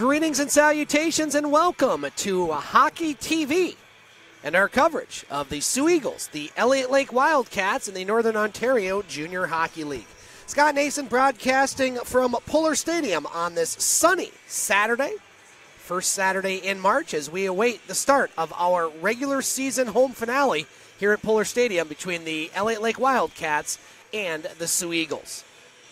Greetings and salutations and welcome to Hockey TV and our coverage of the Sioux Eagles, the Elliot Lake Wildcats, and the Northern Ontario Junior Hockey League. Scott Nason broadcasting from Pullar Stadium on this sunny Saturday, first Saturday in March, as we await the start of our regular season home finale here at Pullar Stadium between the Elliot Lake Wildcats and the Sioux Eagles.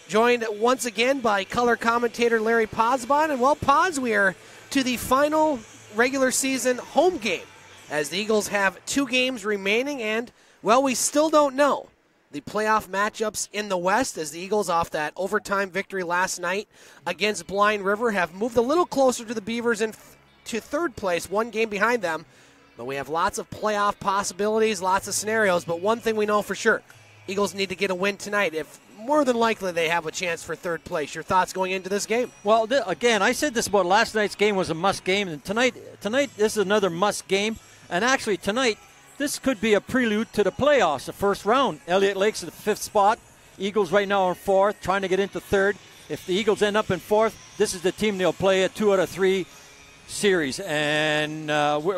Joined once again by color commentator Larry Posbon. And, well, Pos, we are to the final regular season home game as the Eagles have 2 games remaining. And, well, we still don't know the playoff matchups in the West, as the Eagles, off that overtime victory last night against Blind River, have moved a little closer to the Beavers to third place, 1 game behind them. But we have lots of playoff possibilities, lots of scenarios. But one thing we know for sure, Eagles need to get a win tonight. If more than likely they have a chance for third place. Your thoughts going into this game? Well, again, I said this about last night's game was a must game, and tonight this is another must game. And actually tonight, this could be a prelude to the playoffs, the first round. Elliot Lake's at the 5th spot. Eagles right now are 4th, trying to get into 3rd. If the Eagles end up in 4th, this is the team they'll play a 2 out of 3 series. And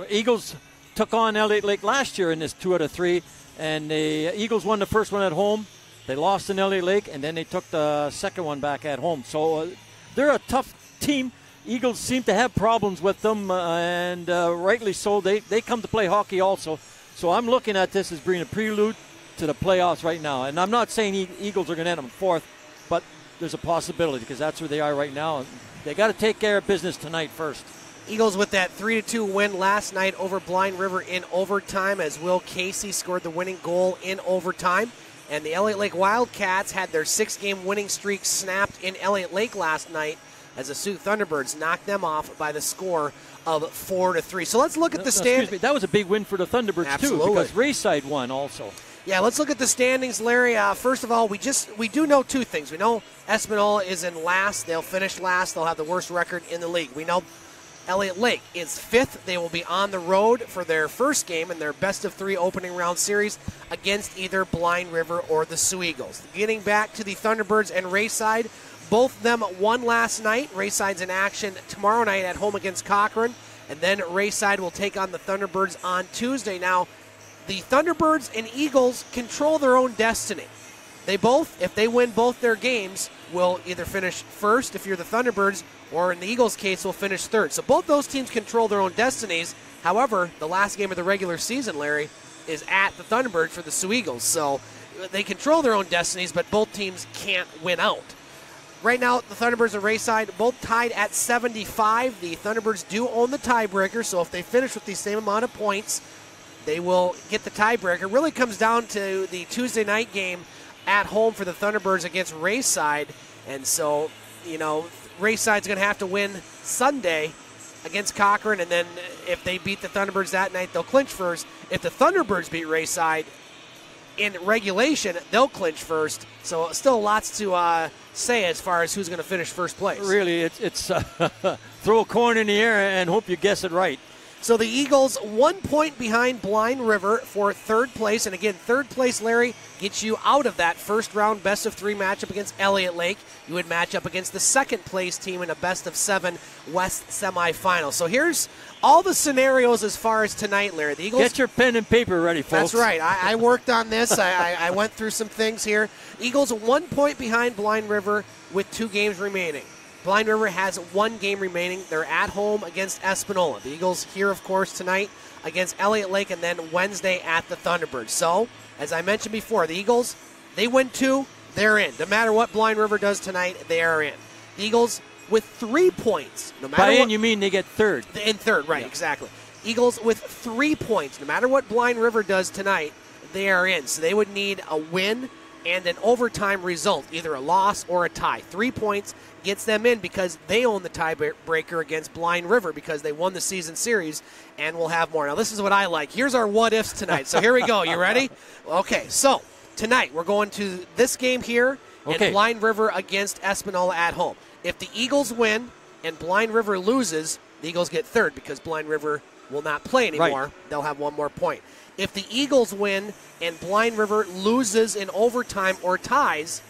Eagles took on Elliot Lake last year in this 2 out of 3, and the Eagles won the first one at home. They lost in Elliot Lake, and then they took the second one back at home. So they're a tough team. Eagles seem to have problems with them, and rightly so. They come to play hockey also. So I'm looking at this as being a prelude to the playoffs right now. And I'm not saying Eagles are going to end up 4th, but there's a possibility because that's where they are right now. They got to take care of business tonight first. Eagles with that 3-2 win last night over Blind River in overtime, as Will Casey scored the winning goal in overtime. And the Elliot Lake Wildcats had their 6-game winning streak snapped in Elliot Lake last night as the Sioux Thunderbirds knocked them off by the score of 4-3. So let's look at the standings. That was a big win for the Thunderbirds, too, because Rayside won also. Yeah, let's look at the standings, Larry. First of all, we do know 2 things. We know Espanola is in last. They'll finish last. They'll have the worst record in the league. We know Elliot Lake is 5th. They will be on the road for their first game in their best-of-3 opening round series against either Blind River or the Sioux Eagles. Getting back to the Thunderbirds and Rayside, both of them won last night. Rayside's in action tomorrow night at home against Cochrane, and then Rayside will take on the Thunderbirds on Tuesday. Now, the Thunderbirds and Eagles control their own destiny. They both, if they win both their games, will either finish first if you're the Thunderbirds, or in the Eagles' case, will finish 3rd. So both those teams control their own destinies. However, the last game of the regular season, Larry, is at the Thunderbirds for the Sioux Eagles. So they control their own destinies, but both teams can't win out. Right now, the Thunderbirds and Rayside both tied at 75. The Thunderbirds do own the tiebreaker, so if they finish with the same amount of points, they will get the tiebreaker. It really comes down to the Tuesday night game at home for the Thunderbirds against Rayside. And so, Rayside's going to have to win Sunday against Cochrane, and then if they beat the Thunderbirds that night, they'll clinch first. If the Thunderbirds beat Rayside in regulation, they'll clinch first. So still lots to say as far as who's going to finish first place. Really, it's throw a coin in the air and hope you guess it right. So the Eagles 1 point behind Blind River for 3rd place. And again, 3rd place, Larry, gets you out of that first round best-of-3 matchup against Elliot Lake. You would match up against the 2nd place team in a best-of-7 West semifinal. So here's all the scenarios as far as tonight, Larry. The Eagles, get your pen and paper ready, folks. That's right. I worked on this. I went through some things here. Eagles 1 point behind Blind River with 2 games remaining. Blind River has 1 game remaining. They're at home against Espanola. The Eagles here, of course, tonight against Elliot Lake, and then Wednesday at the Thunderbirds. So, as I mentioned before, the Eagles, they win 2, they're in. No matter what Blind River does tonight, they are in. The Eagles with 3 points. No matter By what, in, you mean they get 3rd. In 3rd, right, yeah. Exactly. Eagles with 3 points. No matter what Blind River does tonight, they are in. So they would need a win and an overtime result, either a loss or a tie. 3 points gets them in because they own the tiebreaker against Blind River because they won the season series and will have more. Now, this is what I like. Here's our what-ifs tonight. So here we go. You ready? Okay, so tonight we're going to this game here and Blind River against Espanola at home. If the Eagles win and Blind River loses, the Eagles get 3rd because Blind River will not play anymore. Right. They'll have 1 more point. If the Eagles win and Blind River loses in overtime or ties,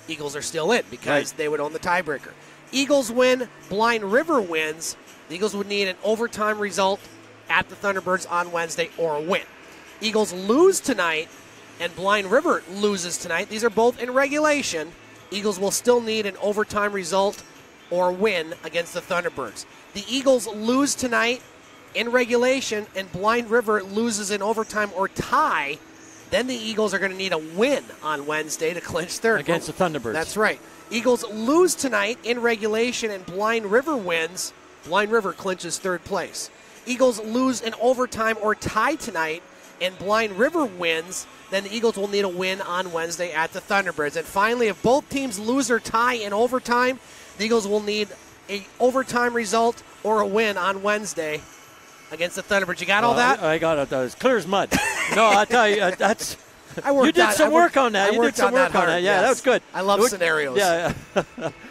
Eagles are still in because they would own the tiebreaker. Eagles win, Blind River wins. The Eagles would need an overtime result at the Thunderbirds on Wednesday or a win. Eagles lose tonight, and Blind River loses tonight. These are both in regulation. Eagles will still need an overtime result or win against the Thunderbirds. The Eagles lose tonight in regulation, and Blind River loses in overtime or tie. Then the Eagles are going to need a win on Wednesday to clinch third. Against the Thunderbirds. That's right. Eagles lose tonight in regulation, and Blind River wins. Blind River clinches third place. Eagles lose in overtime or tie tonight, and Blind River wins. Then the Eagles will need a win on Wednesday at the Thunderbirds. And finally, if both teams lose or tie in overtime, the Eagles will need an overtime result or a win on Wednesday against the Thunderbirds. You got all that? I got it. As clear as mud. No, I tell you, that's. You did some work on that. You did some work on that. Yeah, that was good. I love scenarios. Yeah.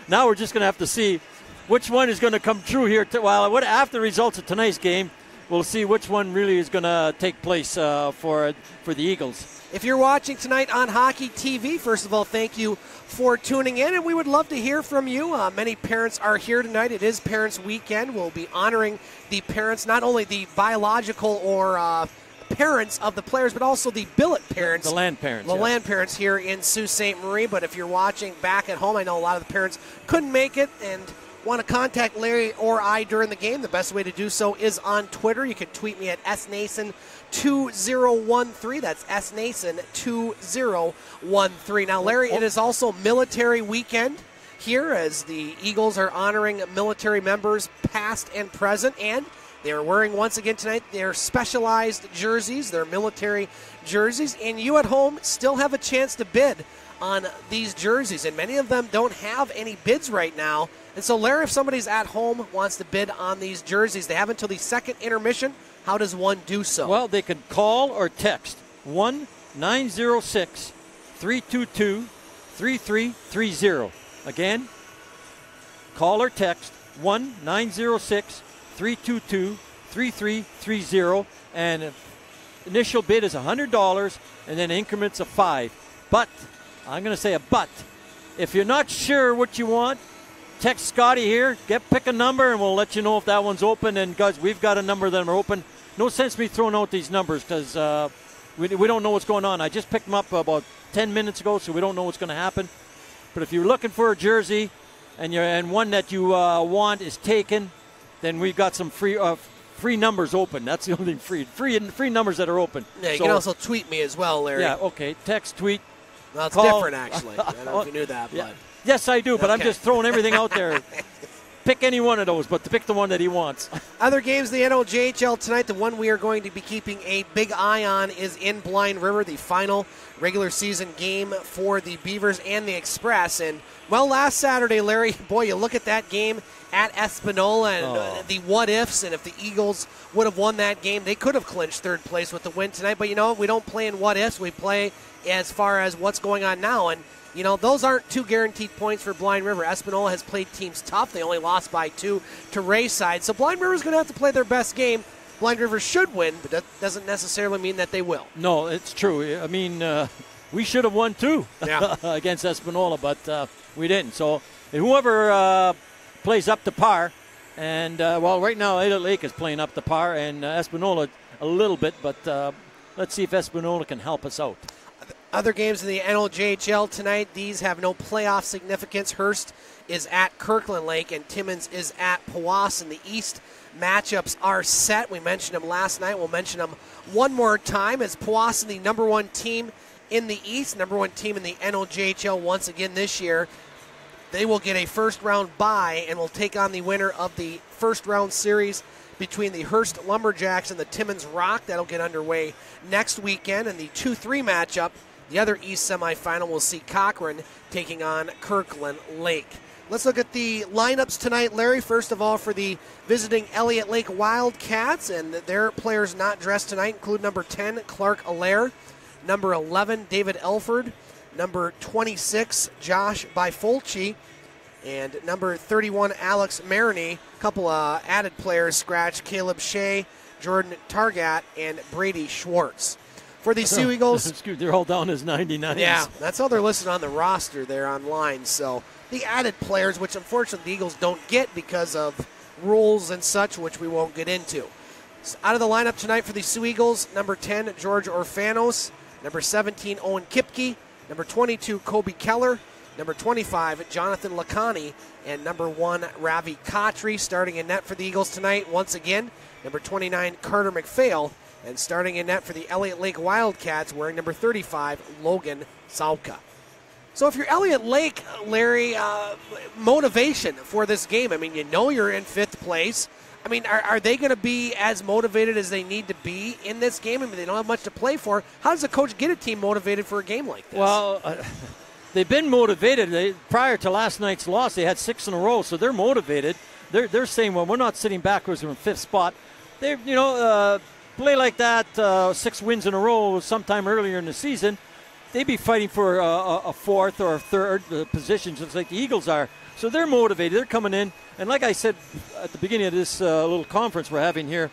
Now we're just going to have to see which one is going to come true here. After the results of tonight's game, we'll see which one really is going to take place for the Eagles. If you're watching tonight on Hockey TV, first of all, thank you for tuning in, and we would love to hear from you. Many parents are here tonight. It is Parents Weekend. We'll be honoring the parents, not only the biological or parents of the players, but also the billet parents. The land parents. The land parents here in Sault Ste. Marie. But if you're watching back at home, I know a lot of the parents couldn't make it and want to contact Larry or I during the game. The best way to do so is on Twitter. You can tweet me at snason2013. That's snason2013. Now, Larry, it is also Military Weekend here as the Eagles are honoring military members past and present, and they are wearing once again tonight their specialized jerseys, their military jerseys, and you at home still have a chance to bid on these jerseys, and many of them don't have any bids right now. And so, Larry, if somebody's at home wants to bid on these jerseys, they have until the second intermission. How does one do so? Well, they can call or text 1-906-322-3330. Again, call or text 1-906-322-3330, and initial bid is $100, and then increments of $5. But I'm going to say a but. If you're not sure what you want, text Scotty here, pick a number, and we'll let you know if that one's open. And guys, we've got a number that are open. No sense me throwing out these numbers because we don't know what's going on. I just picked them up about 10 minutes ago, so we don't know what's going to happen. But if you're looking for a jersey and one that you want is taken, then we've got some free numbers open. That's the only thing, free numbers that are open. Yeah, you can also tweet me as well, Larry. Yeah, okay. Text, tweet. Well, it's different, actually. I don't know if you knew that. Yeah. But. Yes, I do, but I'm just throwing everything out there. Pick any one of those, but pick the one that he wants. Other games in the NLJHL tonight, the one we are going to be keeping a big eye on is in Blind River, the final regular season game for the Beavers and the Express. And, well, last Saturday, Larry, boy, you look at that game at Espanola and the what-ifs, and if the Eagles would have won that game, they could have clinched third place with the win tonight. But, we don't play in what-ifs. We play as far as what's going on now. And, those aren't two guaranteed points for Blind River. Espanola has played teams tough. They only lost by 2 to Rayside. So Blind River's going to have to play their best game. Blind River should win, but that doesn't necessarily mean that they will. No, it's true. I mean, we should have won too against Espanola, but we didn't. So whoever plays up to par, and, right now Elliot Lake is playing up to par, and Espanola a little bit, but let's see if Espanola can help us out. Other games in the NLJHL tonight, these have no playoff significance. Hearst is at Kirkland Lake, and Timmins is at Powassan. The East matchups are set. We mentioned them last night. We'll mention them one more time as Powassan, the number one team in the East, number one team in the NLJHL once again this year. They will get a first-round bye and will take on the winner of the first-round series between the Hearst Lumberjacks and the Timmins Rock. That'll get underway next weekend. And the 2-3 matchup, the other East semifinal, will see Cochrane taking on Kirkland Lake. Let's look at the lineups tonight, Larry. First of all, for the visiting Elliot Lake Wildcats, and their players not dressed tonight include number 10, Clark Allaire, number 11, David Elford, number 26, Josh Bifolchi, and number 31, Alex Maroney. A couple of added players scratched, Caleb Shea, Jordan Targat, and Brady Schwartz. For the Sioux Eagles, they're all down as 99s. Yeah, that's how they're listed on the roster there online. So the added players, which unfortunately the Eagles don't get because of rules and such, which we won't get into. So out of the lineup tonight for the Sioux Eagles, number 10, George Orfanos, number 17, Owen Kipke, number 22, Kobe Keller, number 25, Jonathan Lacani, and number 1, Ravi Khatri. Starting in net for the Eagles tonight, once again, number 29, Carter McPhail, and starting in net for the Elliot Lake Wildcats, wearing number 35, Logan Sauka. So if you're Elliot Lake, Larry, motivation for this game, I mean, you know you're in 5th place. I mean, are they going to be as motivated as they need to be in this game? I mean, they don't have much to play for. How does a coach get a team motivated for a game like this? Well, they've been motivated. Prior to last night's loss, they had 6 in a row, so they're motivated. They're saying, well, we're not sitting backwards in 5th spot. They, play like that, 6 wins in a row sometime earlier in the season, they'd be fighting for a 4th or a 3rd position, just like the Eagles are. So they're motivated. They're coming in. And like I said at the beginning of this little conference we're having here,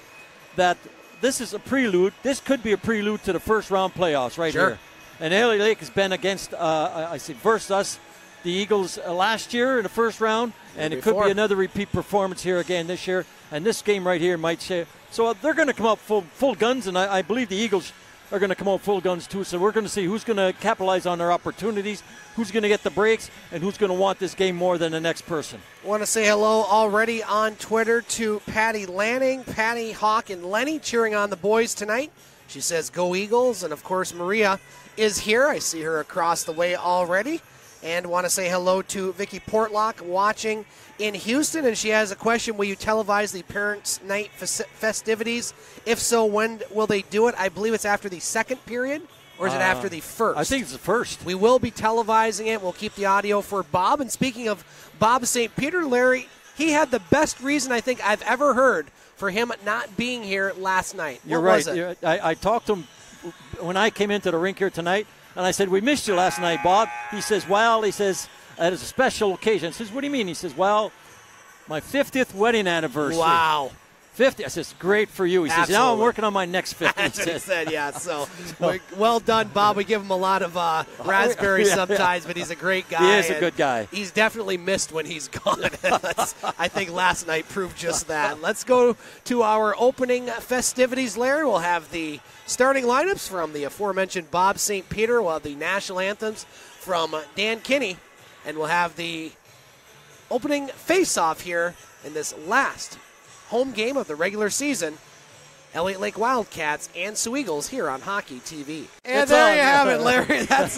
that this is a prelude. This could be a prelude to the first-round playoffs right here. And Elliot Lake has been against, versus us, the Eagles last year in the first round. And it could be another repeat performance here again this year. And this game right here might say. So they're going to come out full guns, and I believe the Eagles are going to come out full guns too. So we're going to see who's going to capitalize on their opportunities, who's going to get the breaks, and who's going to want this game more than the next person. I want to say hello already on Twitter to Patty Lanning, Patty, Hawk, and Lenny cheering on the boys tonight. She says, go Eagles. And, of course, Maria is here. I see her across the way already. And want to say hello to Vicky Portlock watching in Houston. And she has a question, will you televise the Parents' Night festivities? If so, when will they do it? I believe it's after the second period, or is it after the first? I think it's the first. We will be televising it. We'll keep the audio for Bob. And speaking of Bob St. Peter, Larry, he had the best reason I think I've ever heard for him not being here last night. You're right. I talked to him when I came into the rink here tonight. And I said, we missed you last night, Bob. He says, it is a special occasion. I says, what do you mean? He says, well, my 50th wedding anniversary. Wow. 50. I says, great for you. He says, now I'm working on my next 50. That's what he said, yeah. So, well done, Bob. We give him a lot of raspberries sometimes, but he's a great guy. He is a good guy. He's definitely missed when he's gone. I think last night proved just that. Let's go to our opening festivities, Larry. We'll have the starting lineups from the aforementioned Bob St. Peter. We'll have the national anthems from Dan Kinney, and we'll have the opening face-off here in this last home game of the regular season. Elliot Lake Wildcats and Sioux Eagles here on Hockey TV. And there you have it, Larry. That's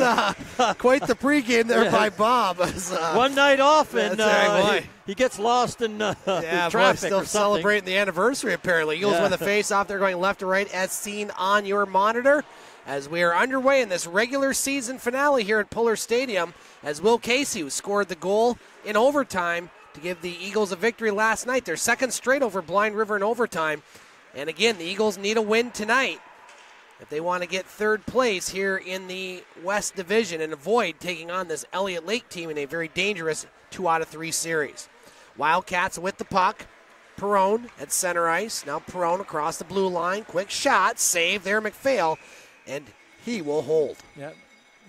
quite the pregame there by Bob. One night off, and he gets lost in traffic. Boy, still celebrating the anniversary, apparently. Eagles win the face-off. They're going left to right as seen on your monitor as we are underway in this regular season finale here at Pullar Stadium as Will Casey, who scored the goal in overtime to give the Eagles a victory last night. Their second straight over Blind River in overtime. And again, the Eagles need a win tonight if they want to get third place here in the West Division and avoid taking on this Elliot Lake team in a very dangerous 2 out of 3 series. Wildcats with the puck. Perrone at center ice. Now Perrone across the blue line. Quick shot. Save there, McPhail. And he will hold. Yeah,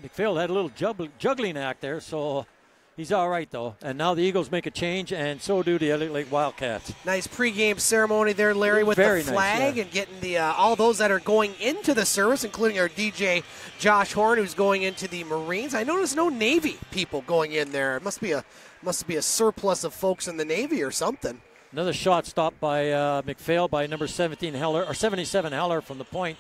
McPhail had a little juggling act there, so he's all right, though. And now the Eagles make a change, and so do the Elliot Lake Wildcats. Nice pregame ceremony there, Larry, with the flag and getting the all those that are going into the service, including our DJ Josh Horn, who's going into the Marines. I noticed no Navy people going in there. It must be a surplus of folks in the Navy or something. Another shot stopped by McPhail by number 77 Heller from the point.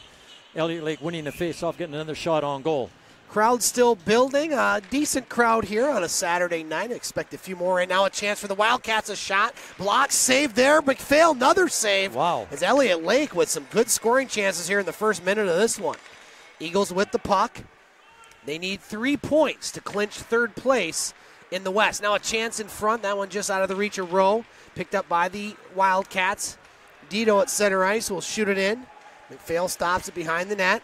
Elliot Lake winning the face-off, getting another shot on goal. Crowd still building. A decent crowd here on a Saturday night. I expect a few more right now. A chance for the Wildcats. A shot. Block. Save there. McPhail. Another save. Wow. As Elliot Lake with some good scoring chances here in the first minute of this one. Eagles with the puck. They need 3 points to clinch third place in the West. Now a chance in front. That one just out of the reach of Rowe. Picked up by the Wildcats. Dito at center ice will shoot it in. McPhail stops it behind the net.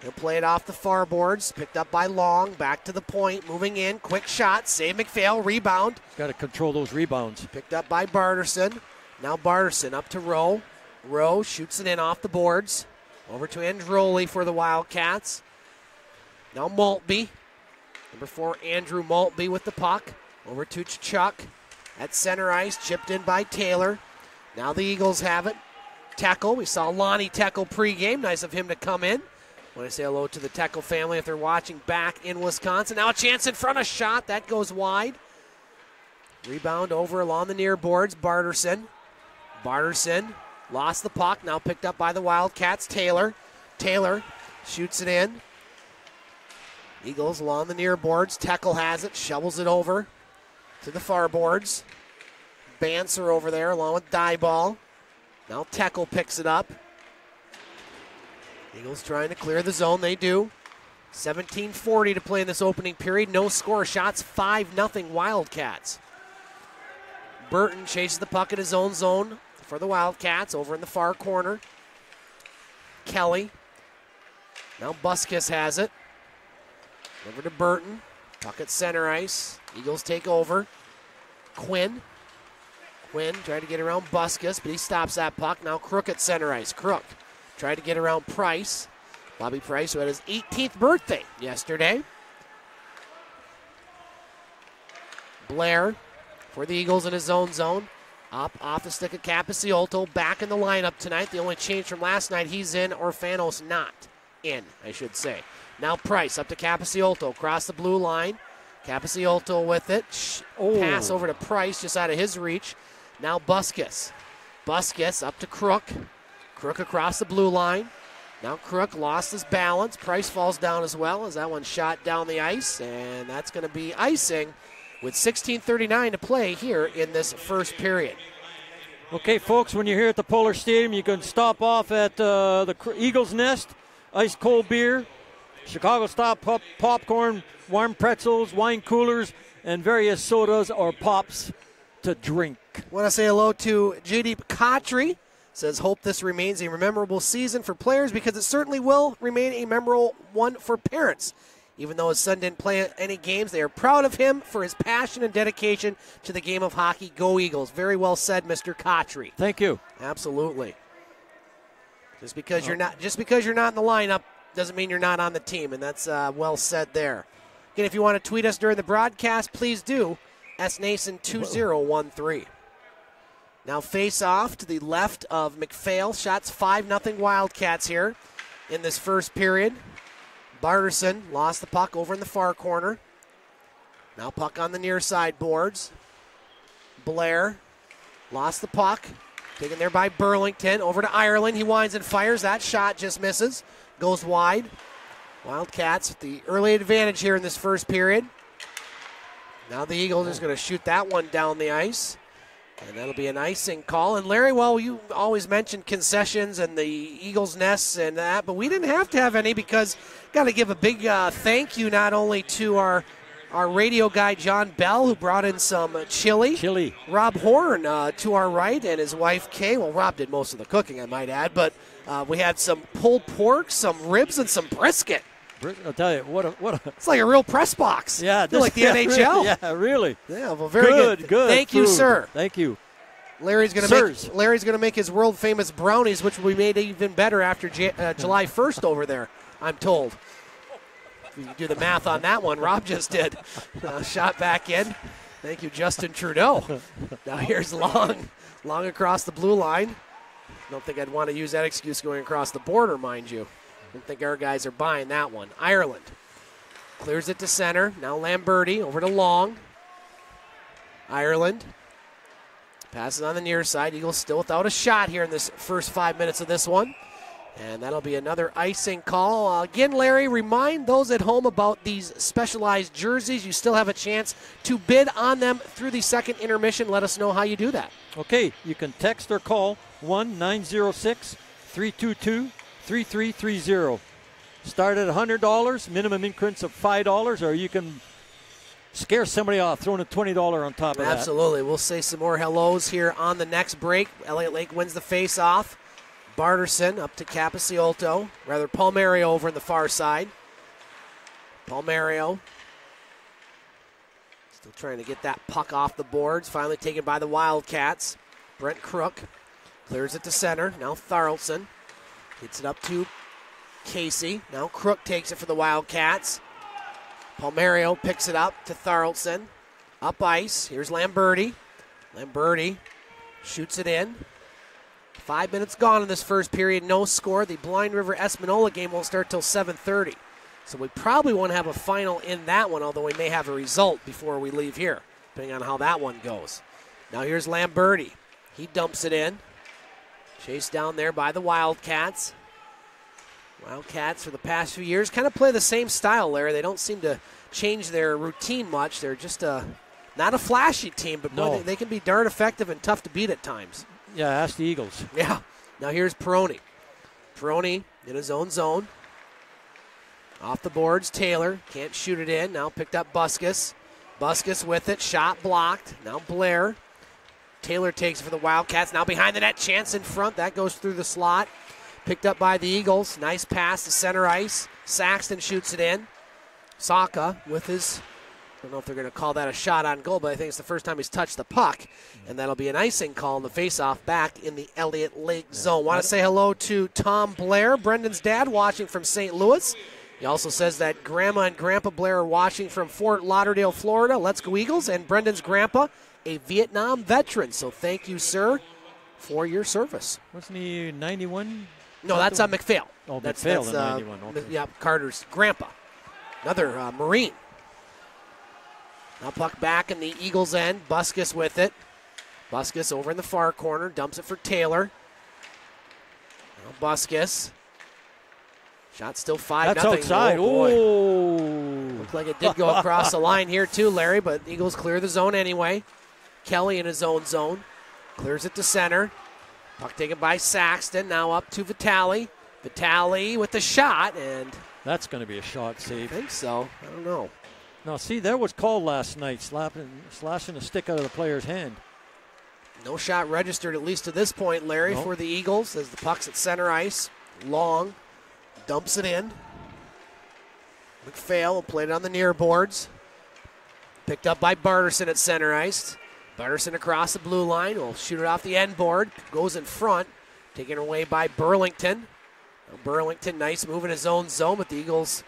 He'll play it off the far boards. Picked up by Long. Back to the point. Moving in. Quick shot. Save McPhail. Rebound. Got to control those rebounds. Picked up by Barterson. Now Barterson up to Rowe. Rowe shoots it in off the boards. Over to Androli for the Wildcats. Now Maltby. Number 4, Andrew Maltby with the puck. Over to Chuck at center ice, chipped in by Taylor. Now the Eagles have it. Tekel, we saw Lonnie Tekel pregame. Nice of him to come in. Want to say hello to the Tekel family if they're watching back in Wisconsin. Now a chance in front, a shot. That goes wide. Rebound over along the near boards. Barterson lost the puck. Now picked up by the Wildcats. Taylor shoots it in. Eagles along the near boards. Tekel has it. Shovels it over to the far boards. Banser over there along with Dyball. Now Tekel picks it up. Eagles trying to clear the zone. They do. 17:40 to play in this opening period. No score. Shots 5-0 Wildcats. Burton chases the puck in his own zone for the Wildcats over in the far corner. Kelly. Now Buskis has it. Over to Burton. Puck at center ice. Eagles take over. Quinn tried to get around Buskis, but he stops that puck. Now Crook at center ice. Crook tried to get around Price. Bobby Price, who had his 18th birthday yesterday. Blair for the Eagles in his own zone. Up off the stick of Capiciolto. Back in the lineup tonight. The only change from last night, he's in, Orfanos not in, I should say. Now Price up to Capiciolto. Across the blue line. Capiciolto with it. Pass over to Price just out of his reach. Now Buskis. Buskis up to Crook. Crook across the blue line. Now Crook lost his balance. Price falls down as well as that one shot down the ice. And that's going to be icing with 16:39 to play here in this first period. Okay, folks, when you're here at the Pullar Stadium, you can stop off at the Eagles Nest, ice cold beer, Chicago-style popcorn, warm pretzels, wine coolers, and various sodas or pops to drink. Want to say hello to J.D. Kotry. Says, hope this remains a memorable season for players because it certainly will remain a memorable one for parents. Even though his son didn't play any games, they are proud of him for his passion and dedication to the game of hockey. Go Eagles. Very well said, Mr. Kotry. Thank you. Absolutely. Just because you're not in the lineup doesn't mean you're not on the team, and that's well said there. Again, if you want to tweet us during the broadcast, please do. SNason2013. Now face off to the left of McPhail. Shots 5-0 Wildcats here in this first period. Barterson lost the puck over in the far corner. Now puck on the near side boards. Blair lost the puck. Taken there by Burlington. Over to Ireland. He winds and fires. That shot just misses. Goes wide. Wildcats with the early advantage here in this first period. Now the Eagles is going to shoot that one down the ice. And that'll be an icing call. And Larry, well, you always mentioned concessions and the Eagles' nests and that, but we didn't have to have any because got to give a big thank you not only to our radio guy, John Bell, who brought in some chili. Rob Horn to our right and his wife, Kay. Well, Rob did most of the cooking, I might add, but we had some pulled pork, some ribs, and some brisket. I'll tell you, what a it's like a real press box. Yeah, like the NHL. Yeah, really. Yeah, well, very good. Good. Thank you, sir. Thank you. Larry's going to make his world famous brownies, which will be made even better after July 1st over there, I'm told. If you do the math on that one, Rob just did. Shot back in. Thank you, Justin Trudeau. Now here's Long across the blue line. Don't think I'd want to use that excuse going across the border, mind you. Don't think our guys are buying that one. Ireland clears it to center. Now Lamberti over to Long. Ireland passes on the near side. Eagles still without a shot here in this first 5 minutes of this one. And that'll be another icing call. Again, Larry, remind those at home about these specialized jerseys. You still have a chance to bid on them through the second intermission. Let us know how you do that. Okay, you can text or call 1-906-322-3330. Start at $100, minimum increments of $5, or you can scare somebody off throwing a $20 on top of that. Absolutely. We'll say some more hellos here on the next break. Elliot Lake wins the face-off. Barterson up to Palmario over in the far side. Palmario still trying to get that puck off the boards. Finally taken by the Wildcats. Brent Crook clears it to center. Now Tharaldson gets it up to Casey. Now Crook takes it for the Wildcats. Palmario picks it up to Tharaldson. Up ice. Here's Lamberti. Lamberti shoots it in. 5 minutes gone in this first period. No score. The Blind River Espanola game won't start till 7:30. So we probably won't have a final in that one, although we may have a result before we leave here, depending on how that one goes. Now here's Lamberti. He dumps it in. Chased down there by the Wildcats. Wildcats for the past few years kind of play the same style, Larry. They don't seem to change their routine much. They're just not a flashy team, but boy, they can be darn effective and tough to beat at times. Yeah, ask the Eagles. Yeah. Now here's Peroni. Peroni in his own zone. Off the boards, Taylor. Can't shoot it in. Now picked up Buskus. Buskus with it. Shot blocked. Now Blair. Taylor takes it for the Wildcats. Now behind the net. Chance in front. That goes through the slot. Picked up by the Eagles. Nice pass to center ice. Saxton shoots it in. Saka with his, I don't know if they're going to call that a shot on goal, but I think it's the first time he's touched the puck. And that'll be an icing call in the faceoff back in the Elliot Lake zone. Want to say hello to Tom Blair, Brendan's dad, watching from St. Louis. He also says that Grandma and Grandpa Blair are watching from Fort Lauderdale, Florida. Let's go Eagles. And Brendan's grandpa, a Vietnam veteran. So thank you, sir, for your service. Wasn't he 91? No, that's McPhail. Oh, that's McPhail in 91. Okay. Yeah, Carter's grandpa. Another Marine. Now puck back in the Eagles' end. Buskus with it. Buskus over in the far corner. Dumps it for Taylor. Now Buskus. Shot still 5-0. That's outside. Oh, looked like it did go across the line here too, Larry, but Eagles clear the zone anyway. Kelly in his own zone. Clears it to center. Puck taken by Saxton. Now up to Vitale. Vitale with the shot, and that's going to be a shot save. I think so. I don't know. No, see, that was called last night, slashing a stick out of the player's hand. No shot registered, at least to this point, Larry, for the Eagles, as the puck's at center ice. Long dumps it in. McPhail will play it on the near boards. Picked up by Barterson at center ice. Barterson across the blue line will shoot it off the end board. Goes in front. Taken away by Burlington. Burlington, nice move in his own zone, but the Eagles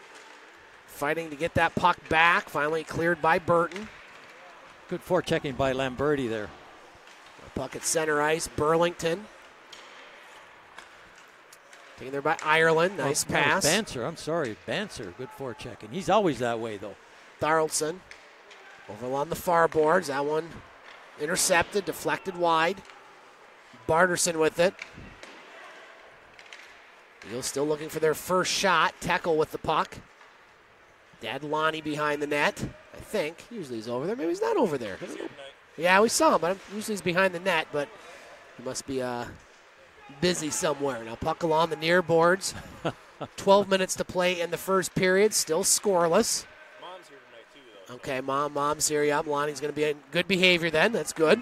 fighting to get that puck back. Finally cleared by Burton. Good forechecking by Lamberti there. Puck at center ice. Burlington. Taken there by Ireland. Nice pass. Banser, I'm sorry. Banser, good forechecking. He's always that way, though. Tharaldson over along the far boards. That one intercepted, deflected wide. Barterson with it. Eagles still looking for their first shot. Tekel with the puck. Dadlani behind the net, I think. Usually he's over there. Maybe he's not over there. Yeah, we saw him, but usually he's behind the net, but he must be busy somewhere. Now puck along the near boards. 12 minutes to play in the first period. Still scoreless. Mom's here tonight, too, though. Okay, mom's here. Yeah, Lonnie's going to be in good behavior then. That's good.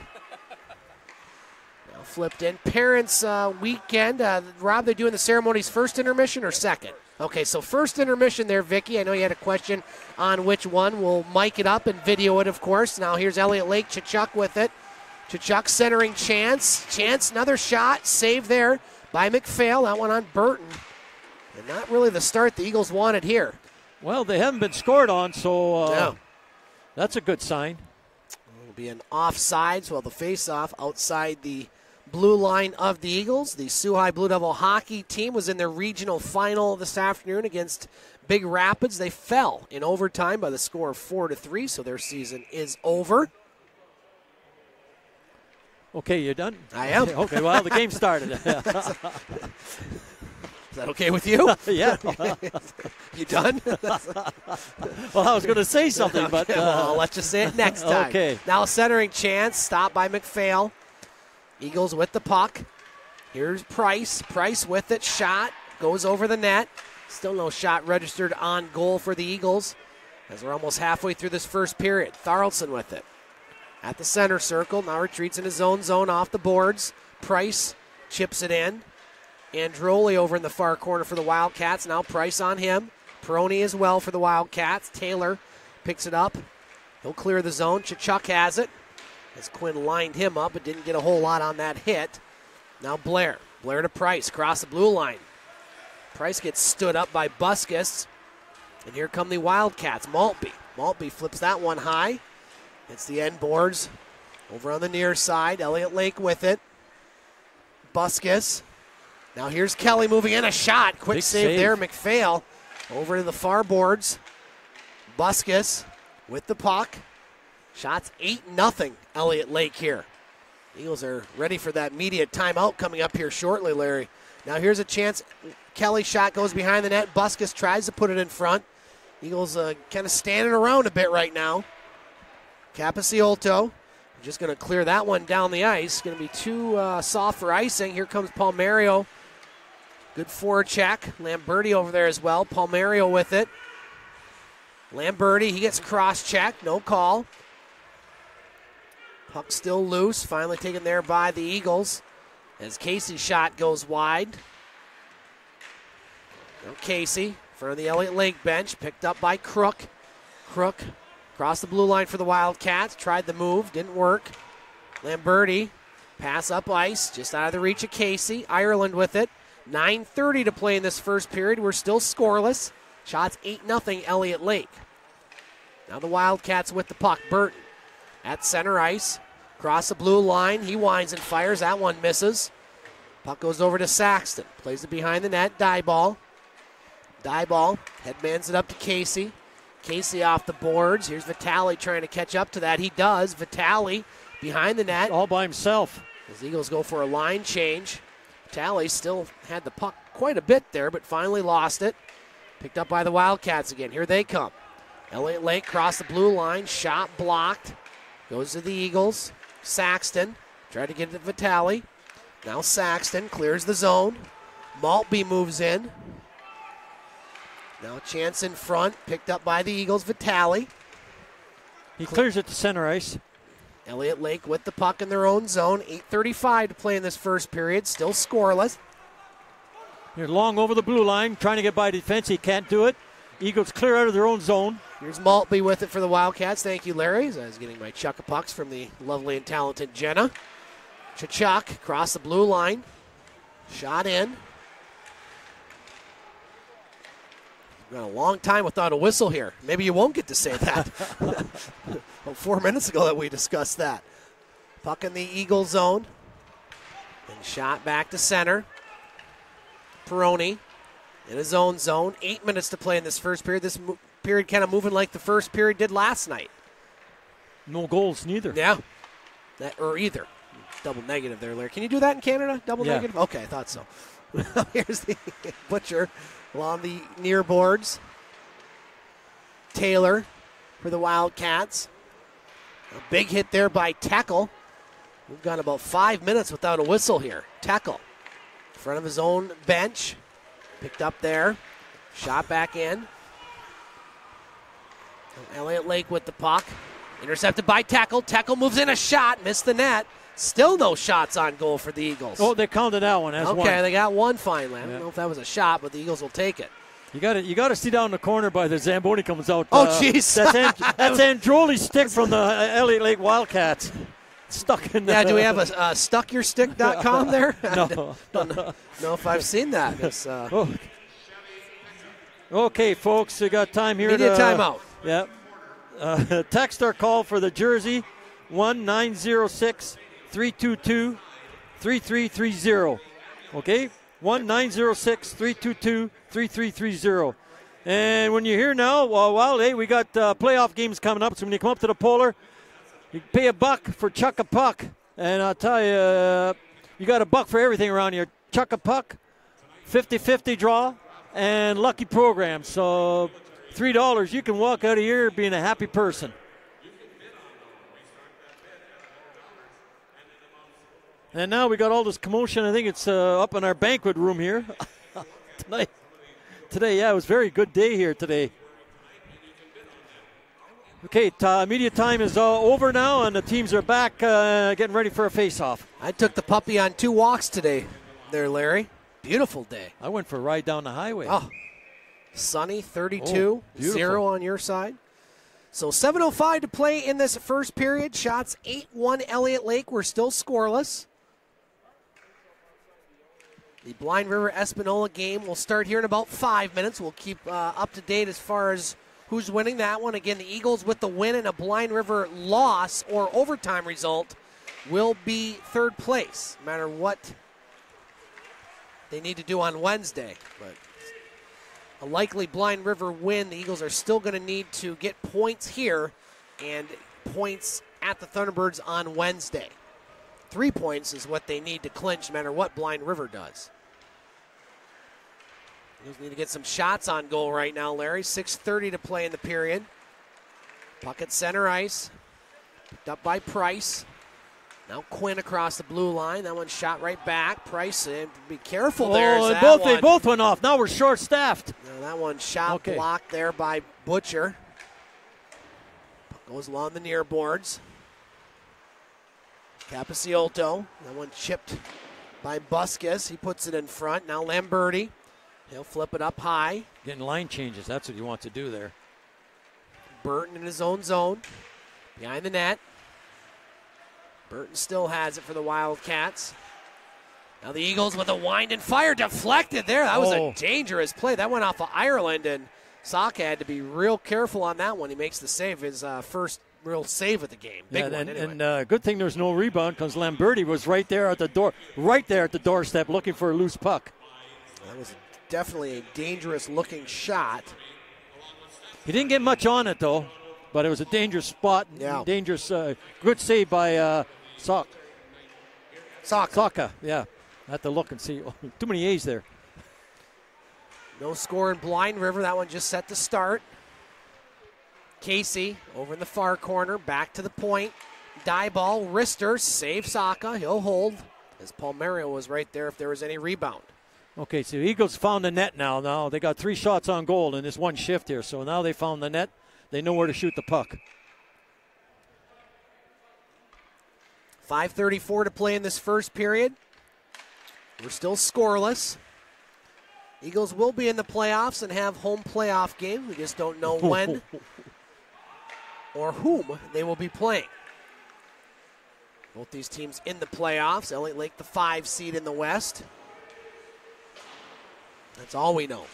Now flipped in. Parents weekend. Rob, they're doing the ceremonies first intermission or second? Okay, so first intermission there, Vicky. I know you had a question on which one. We'll mic it up and video it, of course. Now here's Elliot Lake, Chichuk with it. Chichuk centering Chance. Chance, another shot. Save there by McPhail. That one on Burton. And not really the start the Eagles wanted here. Well, they haven't been scored on, so that's a good sign. It'll be an offsides, well, the face-off outside the blue line of the Eagles. The Sioux High Blue Devil hockey team was in their regional final this afternoon against Big Rapids. They fell in overtime by the score of 4-3, so their season is over. Okay, you done? I am. Okay, well, the game started. Is that okay with you? Yeah. You done? Well, I was going to say something, but... well, I'll let you say it next time. Okay. Now centering Chance, stopped by McPhail. Eagles with the puck. Here's Price. Price with it. Shot. Goes over the net. Still no shot registered on goal for the Eagles as we're almost halfway through this first period. Tharaldson with it. At the center circle. Now retreats in his own zone off the boards. Price chips it in. Androli over in the far corner for the Wildcats. Now Price on him. Peroni as well for the Wildcats. Taylor picks it up. He'll clear the zone. Chichuk has it. As Quinn lined him up, but didn't get a whole lot on that hit. Now Blair. Blair to Price. Across the blue line. Price gets stood up by Buskus. And here come the Wildcats. Maltby. Maltby flips that one high. It's the end boards. Over on the near side, Elliot Lake with it. Buskus. Now here's Kelly moving in. A shot. Quick Big save there. McPhail over to the far boards. Buskus with the puck. Shots 8-0 Elliot Lake here. Eagles are ready for that immediate timeout coming up here shortly, Larry. Now here's a chance. Kelly's shot goes behind the net. Buskus tries to put it in front. Eagles kind of standing around a bit right now. Capiciolto just going to clear that one down the ice. Going to be too soft for icing. Here comes Palmario. Good forward check. Lamberti over there as well. Palmario with it. Lamberti, he gets cross-checked. No call. Puck still loose. Finally taken there by the Eagles as Casey's shot goes wide. Now Casey in front of the Elliott Lake bench. Picked up by Crook. Crook across the blue line for the Wildcats. Tried the move. Didn't work. Lamberti. Pass up ice. Just out of the reach of Casey. Ireland with it. 9:30 to play in this first period. We're still scoreless. Shots 8-0 Elliott Lake. Now the Wildcats with the puck. Burton at center ice. Across the blue line. He winds and fires. That one misses. Puck goes over to Saxton. Plays it behind the net. Die ball. Headmans it up to Casey. Casey off the boards. Here's Vitale trying to catch up to that. He does. Vitale behind the net. All by himself. As Eagles go for a line change. Vitale still had the puck quite a bit there, but finally lost it. Picked up by the Wildcats again. Here they come. Elliott Lake cross the blue line. Shot blocked. Goes to the Eagles. Saxton tried to get it to Vitale. Now Saxton clears the zone. Maltby moves in. Now a chance in front. Picked up by the Eagles. Vitale. He clears it to center ice. Elliott Lake with the puck in their own zone. 8:35 to play in this first period. Still scoreless. They're long over the blue line, trying to get by defense. He can't do it. Eagles clear out of their own zone. Here's Maltby with it for the Wildcats. Thank you, Larry. As I was getting my chuck-a-pucks from the lovely and talented Jenna. Chachuk across the blue line. Shot in. We've got a long time without a whistle here. Maybe you won't get to say that. Well, 4 minutes ago that we discussed that. Puck in the Eagle zone. And shot back to center. Peroni in his own zone. 8 minutes to play in this first period. This period kind of moving like the first period did last night. No goals, neither. Yeah. Or either. Double negative there, Larry. Can you do that in Canada? Double negative? Okay, I thought so. Here's the Butcher along the near boards. Taylor for the Wildcats. A big hit there by Teckle. We've gone about 5 minutes without a whistle here. Teckle in front of his own bench. Picked up there. Shot back in. Elliott Lake with the puck. Intercepted by Teckle. Teckle moves in a shot. Missed the net. Still no shots on goal for the Eagles. Oh, they counted that one as one. Okay, they got one finally. I don't know if that was a shot, but the Eagles will take it. You got to see down in the corner by the Zamboni comes out. Oh, jeez. That's Androli's stick from the Elliott Lake Wildcats. Stuck in there. Yeah, do we have a stuckyourstick.com there? No. Don't know if I've seen that. Okay, folks, we got time here. Media timeout. Yeah. Text our call for the jersey, 1-906-322-3330. Okay? 1-906-322-3330. And when you're here now, hey, we got playoff games coming up. So when you come up to the Pullar, you pay $1 for chuck a puck. And I'll tell you, you got $1 for everything around here. Chuck a puck, 50-50 draw, and lucky program. So $3, you can walk out of here being a happy person. And now we got all this commotion. I think it's up in our banquet room here tonight. Today, yeah, it was a very good day here today. Okay, media time is over now, and the teams are back getting ready for a face-off. I took the puppy on 2 walks today there, Larry. Beautiful day. I went for a ride down the highway. Oh, sunny, 32, Oh, 0 on your side. So 7:05 to play in this first period. Shots 8-1 Elliott Lake. We're still scoreless. The Blind River Espanola game will start here in about 5 minutes. We'll keep up to date as far as who's winning that one. Again, the Eagles with the win and a Blind River loss or overtime result will be third place, no matter what they need to do on Wednesday. But a likely Blind River win, the Eagles are still going to need to get points here and points at the Thunderbirds on Wednesday. 3 points is what they need to clinch no matter what Blind River does. Eagles need to get some shots on goal right now, Larry. 6:30 to play in the period. Puck at center ice. Picked up by Price. Now Quinn across the blue line. That one shot right back. Price, be careful there. They both went off. Now we're short-staffed. Now that one shot blocked there by Butcher. Puck goes along the near boards. Capiciolto. That one chipped by Busquets. He puts it in front. Now Lamberti. He'll flip it up high. Getting line changes. That's what you want to do there. Burton in his own zone. Behind the net. Burton still has it for the Wildcats. Now the Eagles with a wind and fire deflected there. That was a dangerous play. That went off of Ireland, and Saka had to be real careful on that one. He makes the save, his first real save of the game. Big one, anyway. And good thing there's no rebound because Lamberti was right there at the doorstep looking for a loose puck. That was definitely a dangerous-looking shot. He didn't get much on it, though, but it was a dangerous spot. Yeah. Dangerous, good save by Saka. Yeah. I have to look and see. Oh, too many A's there. No score in Blind River. That one just set to start. Casey over in the far corner. Back to the point. Die ball. Wrister. Save Saka. He'll hold. As Palmerio was right there if there was any rebound. Okay, so the Eagles found the net now. Now they got 3 shots on goal in this one shift here. So now they found the net. They know where to shoot the puck. 5:34 to play in this first period. We're still scoreless. Eagles will be in the playoffs and have home playoff game. We just don't know when or whom they will be playing. Both these teams in the playoffs. Elliot Lake, the 5 seed in the West. That's all we know.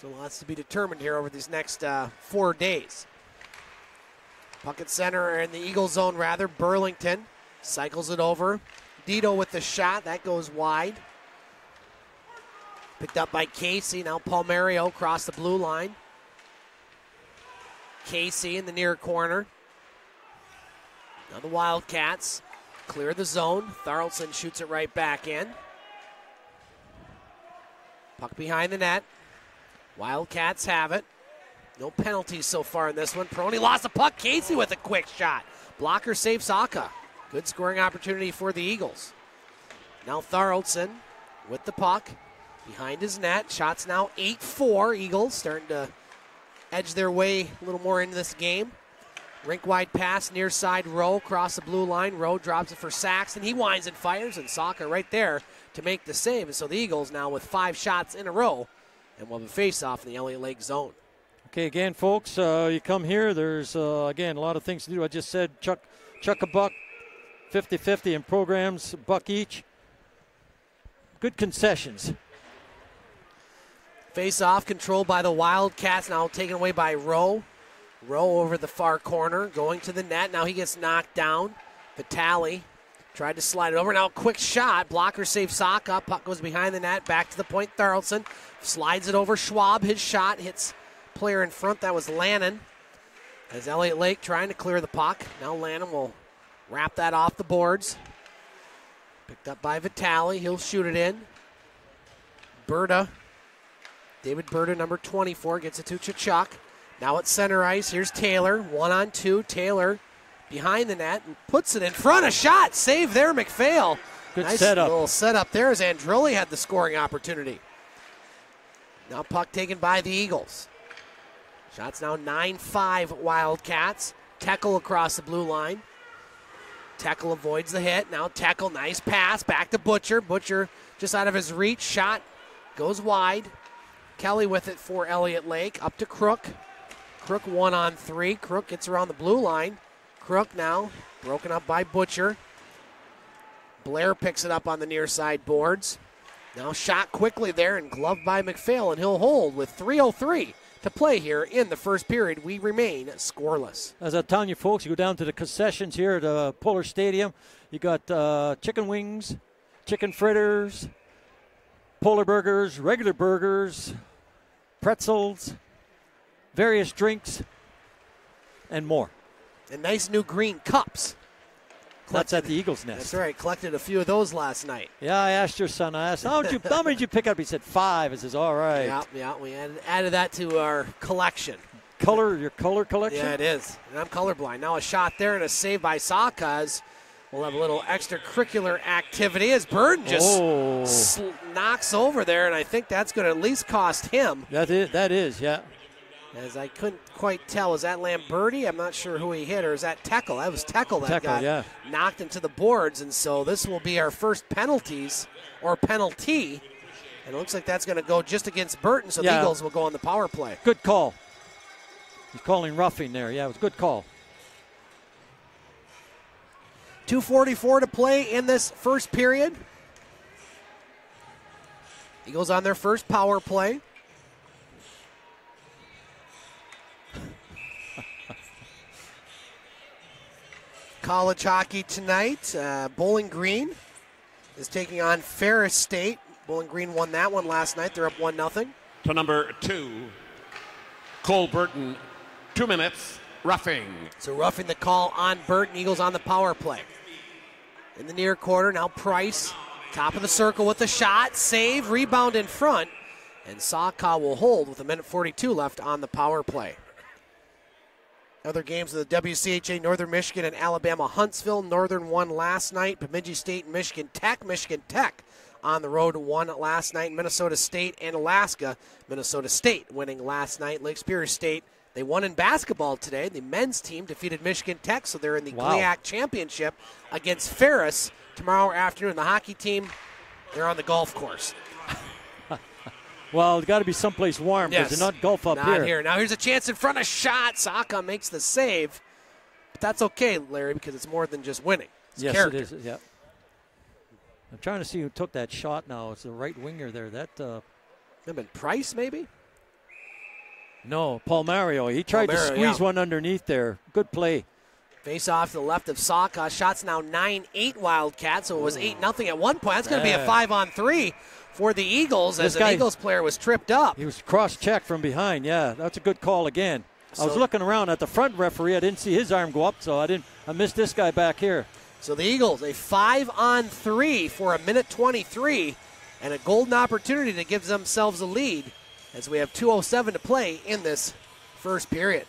So lots to be determined here over these next 4 days. Puck at center, or in the Eagle zone rather. Burlington cycles it over. Dito with the shot. That goes wide. Picked up by Casey. Now Palmerio across the blue line. Casey in the near corner. Now the Wildcats clear the zone. Tharaldson shoots it right back in. Puck behind the net. Wildcats have it. No penalties so far in this one. Peroni lost the puck. Casey with a quick shot. Blocker saves Saka. Good scoring opportunity for the Eagles. Now Tharaldson with the puck. Behind his net. Shots now 8-4. Eagles starting to edge their way a little more into this game. Rink-wide pass near side. Rowe across the blue line. Rowe drops it for Saxon. He winds and fires, and Saka right there to make the save. And so the Eagles now with 5 shots in a row and will have a face-off in the Elliot Lake zone. Okay, again, folks, you come here. There's, again, a lot of things to do. I just said chuck a buck, 50-50 in programs, $1 each. Good concessions. Face-off controlled by the Wildcats, now taken away by Rowe. Rowe over the far corner, going to the net. Now he gets knocked down. Vitale tried to slide it over. Now a quick shot. Blocker saves Saka. Puck goes behind the net. Back to the point. Tharaldson slides it over. Schwab, his shot hits player in front. That was Lannon. As Elliot Lake trying to clear the puck. Now Lannon will wrap that off the boards. Picked up by Vitale. He'll shoot it in. Berta. David Berta, number 24, gets it to Tkachuk. Now at center ice, here's Taylor, 1-on-2. Taylor behind the net and puts it in front. A shot, save there, McPhail. Good nice setup. Little setup there as Andrilli had the scoring opportunity. Now puck taken by the Eagles. Shots now 9-5 Wildcats. Tekel across the blue line. Tekel avoids the hit. Now Tekel, nice pass, back to Butcher. Butcher just out of his reach. Shot goes wide. Kelly with it for Elliot Lake. Up to Crook. Crook 1-on-3. Crook gets around the blue line. Crook now broken up by Butcher. Blair picks it up on the near side boards. Now shot quickly there and gloved by McPhail, and he'll hold with 3:03 to play here in the first period. We remain scoreless. As I'm telling you, folks, you go down to the concessions here at Pullar Stadium. You got chicken wings, chicken fritters, Polar burgers, regular burgers, pretzels, various drinks, and more. And nice new green cups. That's at the Eagles Nest. That's right. Collected a few of those last night. Yeah, I asked your son. I asked, how many did you pick up? He said 5. I says, all right. Yeah. We added that to our collection. Your color collection? Yeah, it is. And I'm colorblind. Now a shot there and a save by Sakas. We'll have a little extracurricular activity as Burton just knocks over there, and I think that's going to at least cost him. That is, yeah. As I couldn't quite tell, is that Lamberti? I'm not sure who he hit, or is that Teckle? That was Teckle that got knocked into the boards, and so this will be our first penalty, and it looks like that's going to go just against Burton, so the Eagles will go on the power play. Good call. He's calling roughing there. Yeah, it was a good call. 2:44 to play in this first period. Eagles on their first power play. College hockey tonight. Bowling Green is taking on Ferris State. Bowling Green won that one last night. They're up 1-0. To number 2, Cole Burton, 2 minutes, roughing. So roughing the call on Burton. Eagles on the power play. In the near quarter, now Price, top of the circle with the shot, save, rebound in front, and Saka will hold with 1:42 left on the power play. Other games of the WCHA, Northern Michigan and Alabama Huntsville. Northern won last night. Bemidji State and Michigan Tech on the road won last night. Minnesota State and Alaska. Minnesota State winning last night. Lake Superior State, they won in basketball today. The men's team defeated Michigan Tech, so they're in the GLIAC Championship against Ferris tomorrow afternoon. The hockey team, they're on the golf course. Well, it's got to be someplace warm because they're not golf up not here. Now here's a chance in front of shot. Saka makes the save. But that's okay, Larry, because it's more than just winning. It's character. It is, yeah. I'm trying to see who took that shot now. It's the right winger there. That could have been Price, maybe? No, Paul Mario. He tried to squeeze one underneath there. Good play. Face off to the left of Saka. Shots now 9-8 Wildcats, so it was 8-0 at one point. That's going to be a 5-on-3 for the Eagles as an Eagles player was tripped up. He was cross-checked from behind. Yeah, that's a good call again. I was looking around at the front referee. I didn't see his arm go up, so I missed this guy back here. So the Eagles, a 5-on-3 for 1:23 and a golden opportunity to give themselves a lead as we have 2:07 to play in this first period.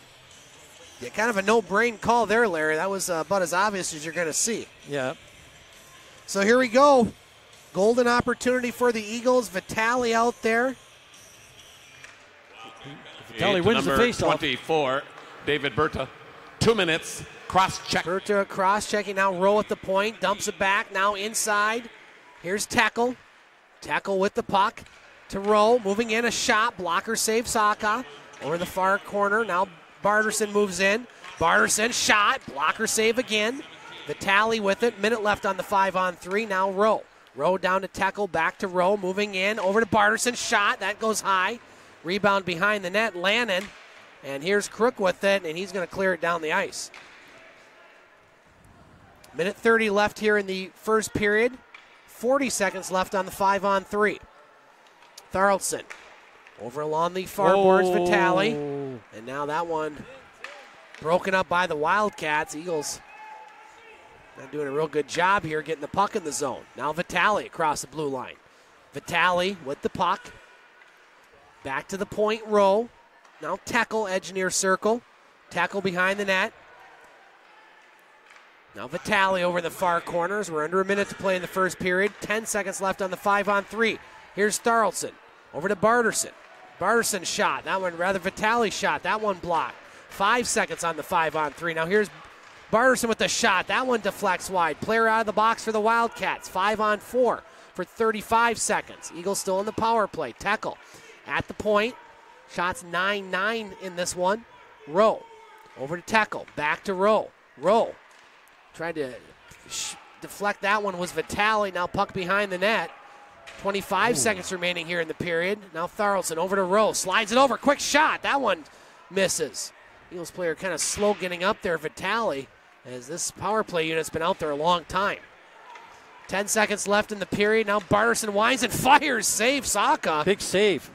Yeah, kind of a no-brain call there, Larry. That was about as obvious as you're going to see. Yeah. So here we go. Golden opportunity for the Eagles. Vitale out there. Vitale wins the face-off. 24, David Berta. 2 minutes, cross-check. Berta cross-checking now. Rowe at the point. Dumps it back. Now inside. Here's Tackle. Tackle with the puck to Rowe. Moving in a shot. Blocker save Saka. Over the far corner. Now Barterson moves in. Barterson shot. Blocker save again. Vitale with it. Minute left on the 5-on-3. Now Rowe. Rowe down to Tackle, back to Rowe, moving in, over to Barterson, shot, that goes high. Rebound behind the net, Lannon, and here's Crook with it, and he's going to clear it down the ice. Minute 30 left here in the first period, 40 seconds left on the 5-on-3. Tharaldson, over along the far boards, Vitale, and now that one broken up by the Wildcats. Eagles not doing a real good job here getting the puck in the zone. Now Vitale across the blue line. Vitale with the puck. Back to the point, Rowe. Now Tackle, edge near circle. Tackle behind the net. Now Vitale over the far corners. We're under a minute to play in the first period. 10 seconds left on the 5-on-3. Here's Tharaldson. Over to Barterson. Barterson shot. That one, rather Vitale shot. That one blocked. 5 seconds on the 5-on-3. Now here's Barterson with the shot. That one deflects wide. Player out of the box for the Wildcats. 5-on-4 for 35 seconds. Eagles still in the power play. Tackle at the point. Shots 9-9 in this one. Rowe over to Tackle. Back to Rowe. Rowe tried to deflect that one was Vitale. Now puck behind the net. 25 seconds remaining here in the period. Now Tharaldson over to Rowe, slides it over, quick shot. That one misses. Eagles player kind of slow getting up there, Vitale, as this power play unit's been out there a long time. 10 seconds left in the period. Now Barterson winds and fires, save Saka. Big save.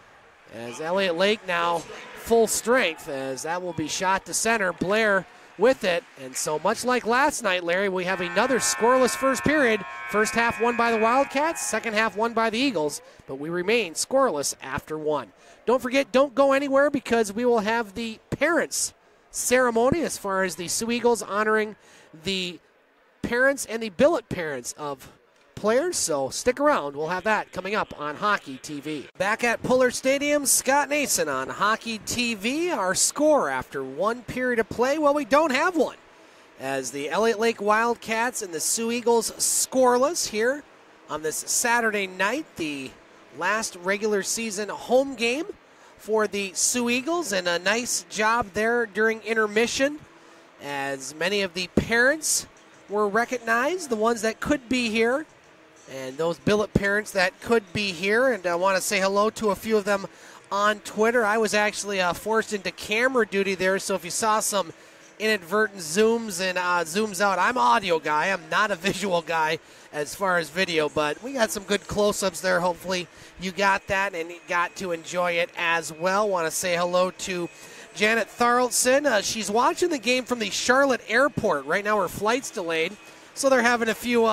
As Elliot Lake now full strength, as that will be shot to center. Blair with it, and so much like last night, Larry, we have another scoreless first period. First half won by the Wildcats, second half won by the Eagles, but we remain scoreless after one. Don't forget, don't go anywhere, because we will have the parents' ceremony as far as the Sioux Eagles honoring the parents and the billet parents of players, so stick around. We'll have that coming up on Hockey TV. Back at Pullar Stadium, Scott Nason on Hockey TV. Our score after one period of play, well, we don't have one, as the Elliot Lake Wildcats and the Sioux Eagles scoreless here on this Saturday night, the last regular season home game for the Sioux Eagles, and a nice job there during intermission, as many of the parents were recognized, the ones that could be here, and those billet parents that could be here. And I want to say hello to a few of them on Twitter. I was actually forced into camera duty there, so if you saw some inadvertent zooms and zooms out, I'm an audio guy. I'm not a visual guy as far as video, but we got some good close-ups there. Hopefully you got that and got to enjoy it as well. Want to say hello to Janet Tharaldson. She's watching the game from the Charlotte airport. Right now her flight's delayed, so they're having a few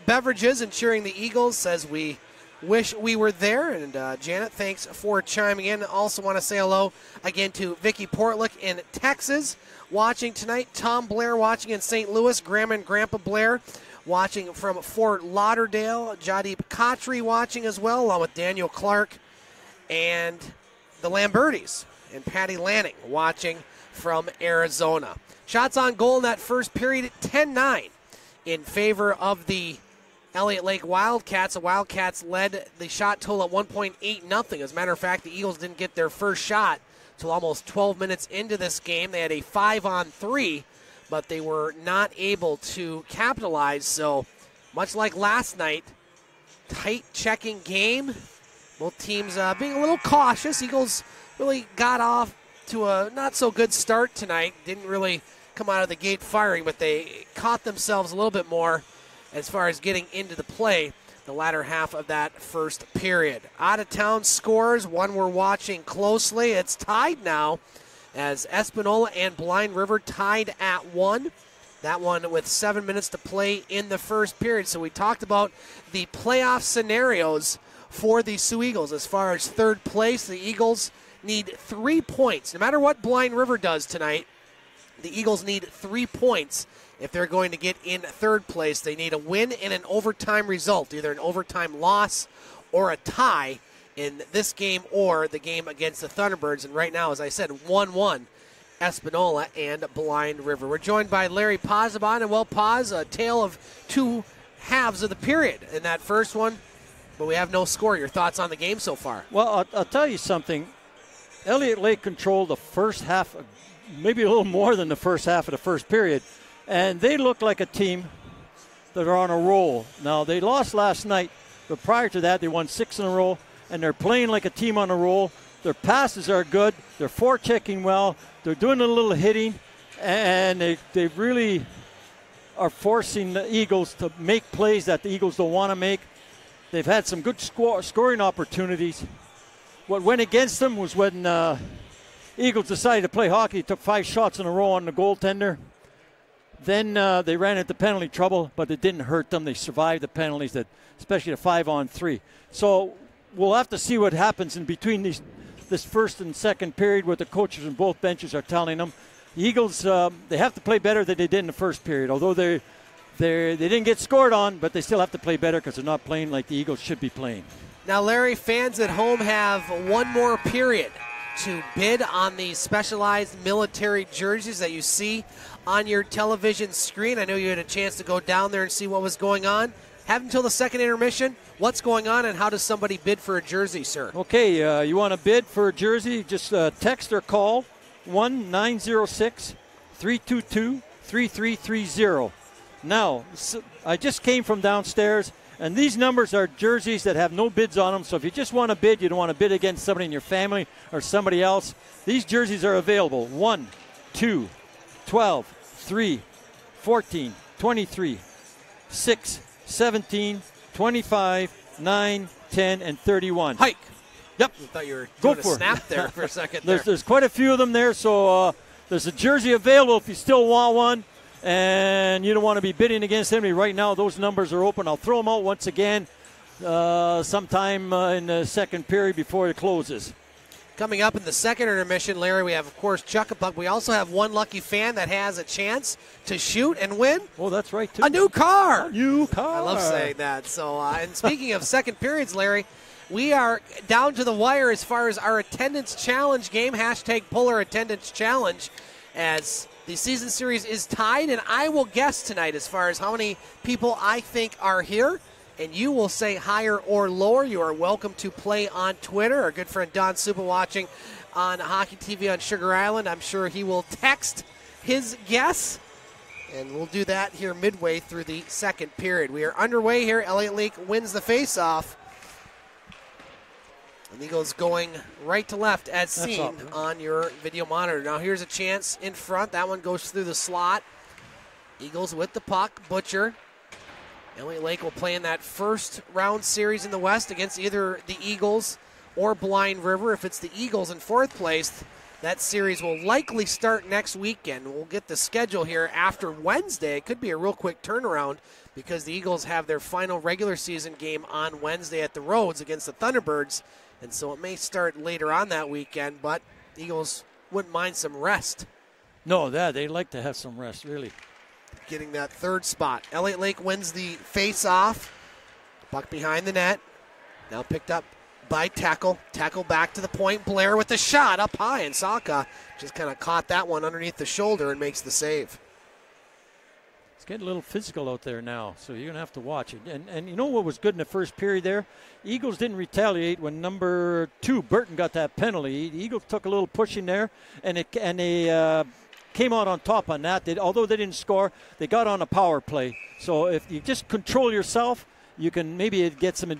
beverages and cheering the Eagles. Says we wish we were there. And Janet, thanks for chiming in. Also want to say hello again to Vicky Portlick in Texas, watching tonight. Tom Blair watching in St. Louis. Grandma and Grandpa Blair watching from Fort Lauderdale. Jadip Khatri watching as well, along with Daniel Clark and the Lambertis. And Patty Lanning watching from Arizona. Shots on goal in that first period at 10-9 in favor of the Elliot Lake Wildcats. The Wildcats led the shot total at 1.8-0. As a matter of fact, the Eagles didn't get their first shot until almost 12 minutes into this game. They had a 5-on-3, but they were not able to capitalize. So much like last night, tight checking game. Both teams being a little cautious. Eagles really got off to a not-so-good start tonight. Didn't really come out of the gate firing, but they caught themselves a little bit more as far as getting into the play the latter half of that first period. Out-of-town scores, one we're watching closely. It's tied now as Espanola and Blind River tied at 1. That one with 7 minutes to play in the first period. So we talked about the playoff scenarios for the Sioux Eagles. As far as third place, the Eagles need 3 points. No matter what Blind River does tonight, the Eagles need 3 points if they're going to get in third place. They need a win and an overtime result, either an overtime loss or a tie in this game or the game against the Thunderbirds. And right now, as I said, 1-1, Espanola and Blind River. We're joined by Larry Pozzebon, and well, Poz, a tale of two halves of the period in that first one, but we have no score. Your thoughts on the game so far? Well, I'll tell you something. Elliot Lake controlled the first half, maybe a little more than the first half of the first period, and they look like a team that are on a roll. Now, they lost last night, but prior to that, they won 6 in a row, and they're playing like a team on a roll. Their passes are good. They're forechecking well. They're doing a little hitting, and they really are forcing the Eagles to make plays that the Eagles don't want to make. They've had some good scoring opportunities. What went against them was when Eagles decided to play hockey. Took 5 shots in a row on the goaltender. Then they ran into penalty trouble, but it didn't hurt them. They survived the penalties, especially the 5-on-3. So we'll have to see what happens in between this first and second period, what the coaches on both benches are telling them. The Eagles, they have to play better than they did in the first period, although they didn't get scored on, but they still have to play better because they're not playing like the Eagles should be playing. Now, Larry, fans at home have one more period to bid on the specialized military jerseys that you see on your television screen. I know you had a chance to go down there and see what was going on. Have until the second intermission. What's going on, and how does somebody bid for a jersey, sir? Okay, you want to bid for a jersey, just text or call 1-906-322-3330. Now, I just came from downstairs, And these numbers are jerseys that have no bids on them. So if you just want to bid, you don't want to bid against somebody in your family or somebody else, these jerseys are available. 1, 2, 12, 3, 14, 23, 6, 17, 25, 9, 10, and 31. Hike. Yep. I thought you were Go doing for a it. snap there for a second. There's quite a few of them there, so there's a jersey available if you still want one, and you don't want to be bidding against anybody right now. Those numbers are open. I'll throw them out once again sometime in the second period before it closes. Coming up in the second intermission, Larry, we have, of course, Chuck-a-Buck. We also have one lucky fan that has a chance to shoot and win. Oh, that's right, too. A new car. A new car. I love saying that. So, and speaking of second periods, Larry, we are down to the wire as far as our attendance challenge game, #Pullar attendance challenge, as the season series is tied, and I will guess tonight as far as how many people I think are here. And you will say higher or lower. You are welcome to play on Twitter. Our good friend Don Supa watching on Hockey TV on Sugar Island. I'm sure he will text his guess. And we'll do that here midway through the second period. We are underway here. Elliot Lake wins the faceoff. And Eagles going right to left as seen on your video monitor. Now here's a chance in front. That one goes through the slot. Eagles with the puck. Butcher. Elliot Lake will play in that first round series in the West against either the Eagles or Blind River. If it's the Eagles in fourth place, that series will likely start next weekend. We'll get the schedule here after Wednesday. It could be a real quick turnaround because the Eagles have their final regular season game on Wednesday at the Rhodes against the Thunderbirds. And so it may start later on that weekend, but the Eagles wouldn't mind some rest. No, they like to have some rest, really. Getting that third spot. Elliot Lake wins the face-off. Puck behind the net. Now picked up by Tackle. Tackle back to the point. Blair with the shot up high, and Saka just kind of caught that one underneath the shoulder and makes the save. It's getting a little physical out there now, so you're going to have to watch it. And you know what was good in the first period there? Eagles didn't retaliate when number 2, Burton, got that penalty. The Eagles took a little push in there, and they came out on top on that. Although they didn't score, they got on a power play. So if you just control yourself, you can maybe get some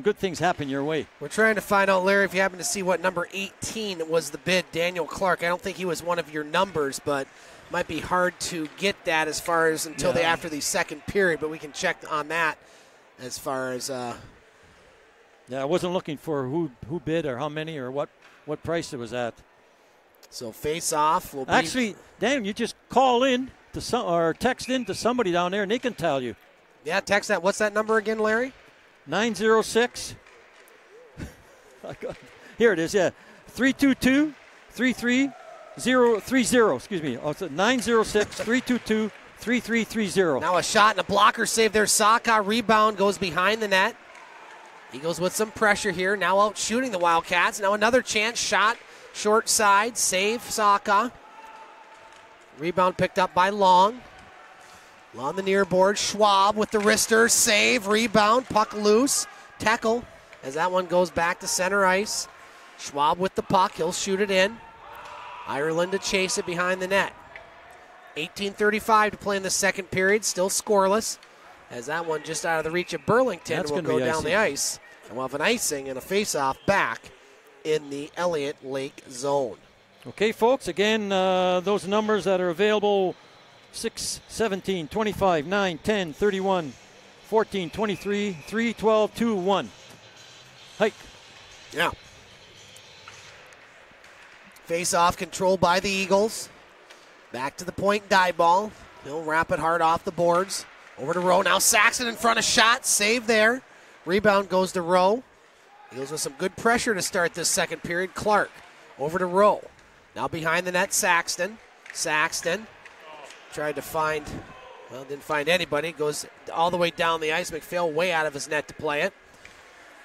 good things happen your way. We're trying to find out, Larry, if you happen to see what number 18 was the bid, Daniel Clark. I don't think he was one of your numbers, but might be hard to get that as far as until after the second period, but we can check on that as far as... Yeah, I wasn't looking for who bid or how many or what price it was at. So face-off will be... Actually, Dan, you just call in to or text in to somebody down there, and they can tell you. Yeah, text that. What's that number again, Larry? 906. Here it is, yeah. 322-33030. Excuse me. Oh, it's 906-322-3330. Now a shot and a blocker save there. Saka rebound goes behind the net. Eagles with some pressure here. Now out shooting the Wildcats. Now another chance. Shot. Short side, save, Saka. Rebound picked up by Long. On the near board, Schwab with the wrister, save, rebound, puck loose. Tackle as that one goes back to center ice. Schwab with the puck, he'll shoot it in. Ireland to chase it behind the net. 18:35 to play in the second period, still scoreless. As that one just out of the reach of Burlington will go down the ice. And we'll have an icing and a face-off back in the Elliot Lake zone. Okay, folks, again, those numbers that are available, 6, 17, 25, 9, 10, 31, 14, 23, 3, 12, 2, 1. Hike. Yeah. Face-off controlled by the Eagles. Back to the point, die ball. He'll wrap it hard off the boards. Over to Rowe. Now Saxon in front of shot. Save there. Rebound goes to Rowe. Eagles with some good pressure to start this second period. Clark over to Rowe. Now behind the net, Saxton. Saxton tried to find, well, didn't find anybody. Goes all the way down the ice. McPhail way out of his net to play it.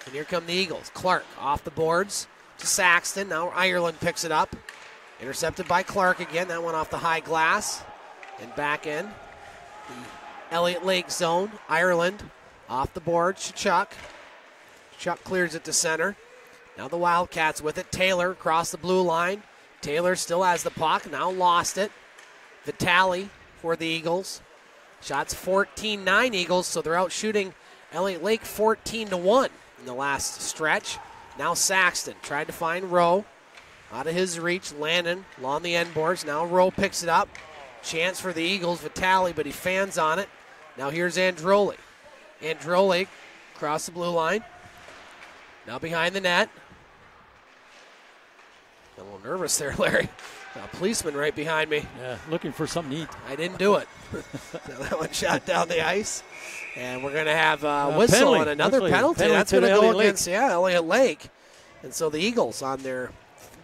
And here come the Eagles. Clark off the boards to Saxton. Now Ireland picks it up. Intercepted by Clark again. That one off the high glass. And back in the Elliot Lake zone. Ireland off the board. Chuck. Chuck clears it to center. Now the Wildcats with it. Taylor across the blue line. Taylor still has the puck. Now lost it. Vitale for the Eagles. Shots 14-9 Eagles, so they're out shooting Elliot Lake 14-1 in the last stretch. Now Saxton tried to find Rowe. Out of his reach, Landon along the end boards. Now Rowe picks it up. Chance for the Eagles, Vitale, but he fans on it. Now here's Androli. Androli across the blue line. Now behind the net. A little nervous there, Larry. A policeman right behind me. Yeah, looking for something to eat. I didn't do it. So that one shot down the ice. And we're going to have a whistle penalty. on another penalty. That's to going to go Elliot against Elliot Lake. And so the Eagles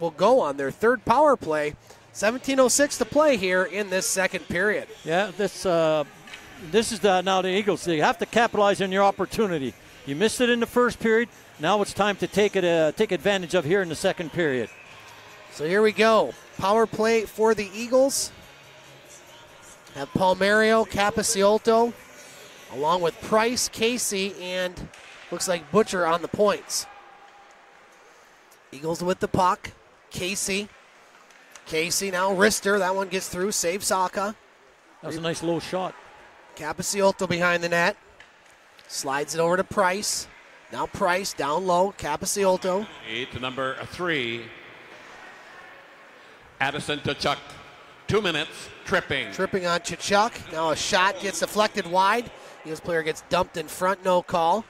will go on their third power play. 17:06 to play here in this second period. Yeah, this is now the Eagles. They have to capitalize on your opportunity. You missed it in the first period. Now it's time to take advantage of here in the second period. So here we go. Power play for the Eagles. Have Palmario, Capiciolto, along with Price, Casey, and looks like Butcher on the points. Eagles with the puck. Casey now wrister. That one gets through. Save Saka. That was a nice low shot. Capiciolto behind the net. Slides it over to Price. Now Price down low. Capiciolto. To number 3. Addison to Chuck. 2 minutes. Tripping. Tripping on Chichuk. Now a shot gets deflected wide. Eagles player gets dumped in front. No call.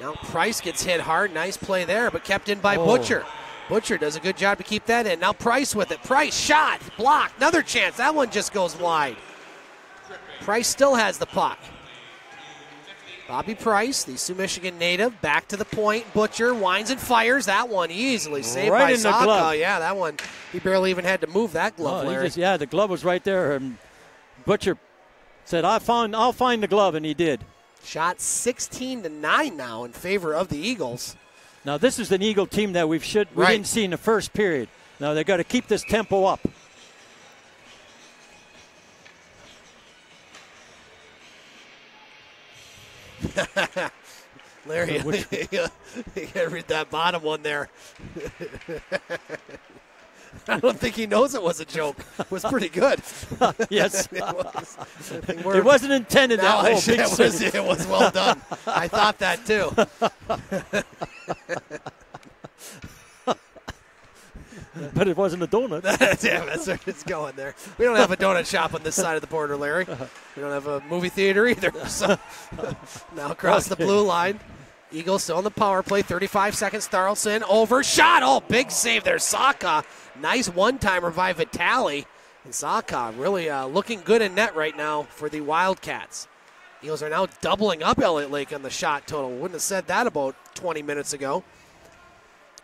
Now Price gets hit hard. Nice play there, but kept in by Butcher. Butcher does a good job to keep that in. Now Price with it. Price shot. Blocked. Another chance. That one just goes wide. Price still has the puck. Bobby Price, the Sioux Michigan native, back to the point. Butcher winds and fires. That one easily saved right by in the Saka. glove. Yeah, that one, he barely even had to move that glove, Larry. The glove was right there. And Butcher said, I'll find the glove, and he did. Shot 16-9 now in favor of the Eagles. Now, this is an Eagle team that we didn't see in the first period. Now, they've got to keep this tempo up. Larry, you gotta read that bottom one there. I don't think he knows it was a joke. It was pretty good. Yes. It wasn't intended that whole big it was well done. I thought that too. But it wasn't a donut. Damn, that's where it's going there. We don't have a donut shop on this side of the border, Larry. We don't have a movie theater either. So now across the blue line. Eagles still on the power play. 35 seconds. Tharlson over. Shot. Oh, big save there. Saka. Nice one-timer by Vitale. And Saka really looking good in net right now for the Wildcats. Eagles are now doubling up Elliot Lake on the shot total. Wouldn't have said that about 20 minutes ago.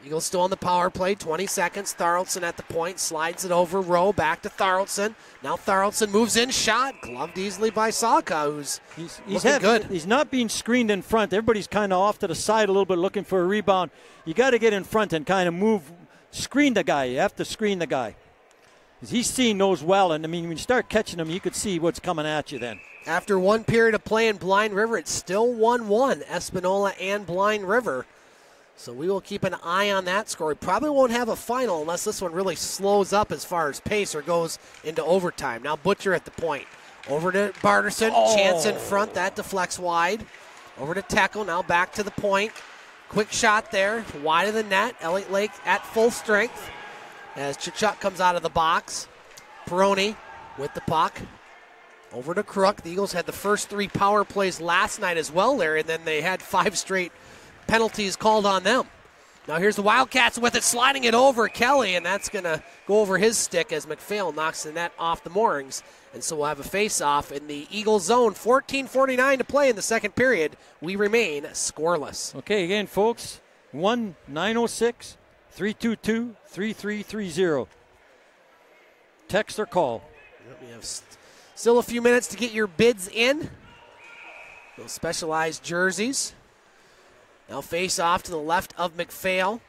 Eagles still on the power play, 20 seconds. Tharlson at the point, slides it over. Rowe back to Tharlson. Now Tharlson moves in, shot. Gloved easily by Saka, who's looking good. He's not being screened in front. Everybody's kind of off to the side a little bit looking for a rebound. You got to get in front and kind of screen the guy. You have to screen the guy. He's seeing those well, and I mean, when you start catching them, you could see what's coming at you then. After one period of play in Blind River, it's still 1-1, Espanola and Blind River. So we will keep an eye on that score. We probably won't have a final unless this one really slows up as far as pace or goes into overtime. Now Butcher at the point. Over to Barterson. Chance in front. That deflects wide. Over to Teckle. Now back to the point. Quick shot there. Wide of the net. Elliot Lake at full strength as Chichuk comes out of the box. Peroni with the puck. Over to Crook. The Eagles had the first 3 power plays last night as well, Larry, and then they had 5 straight penalties called on them. Now here's the Wildcats with it, sliding it over Kelly, and that's going to go over his stick as McPhail knocks the net off the moorings. And so we'll have a face-off in the Eagle zone. 14:49 to play in the second period. We remain scoreless. Okay, again, folks, 1-906-322-3330. Text or call. We have still a few minutes to get your bids in. Those specialized jerseys. Now face off to the left of McPhail.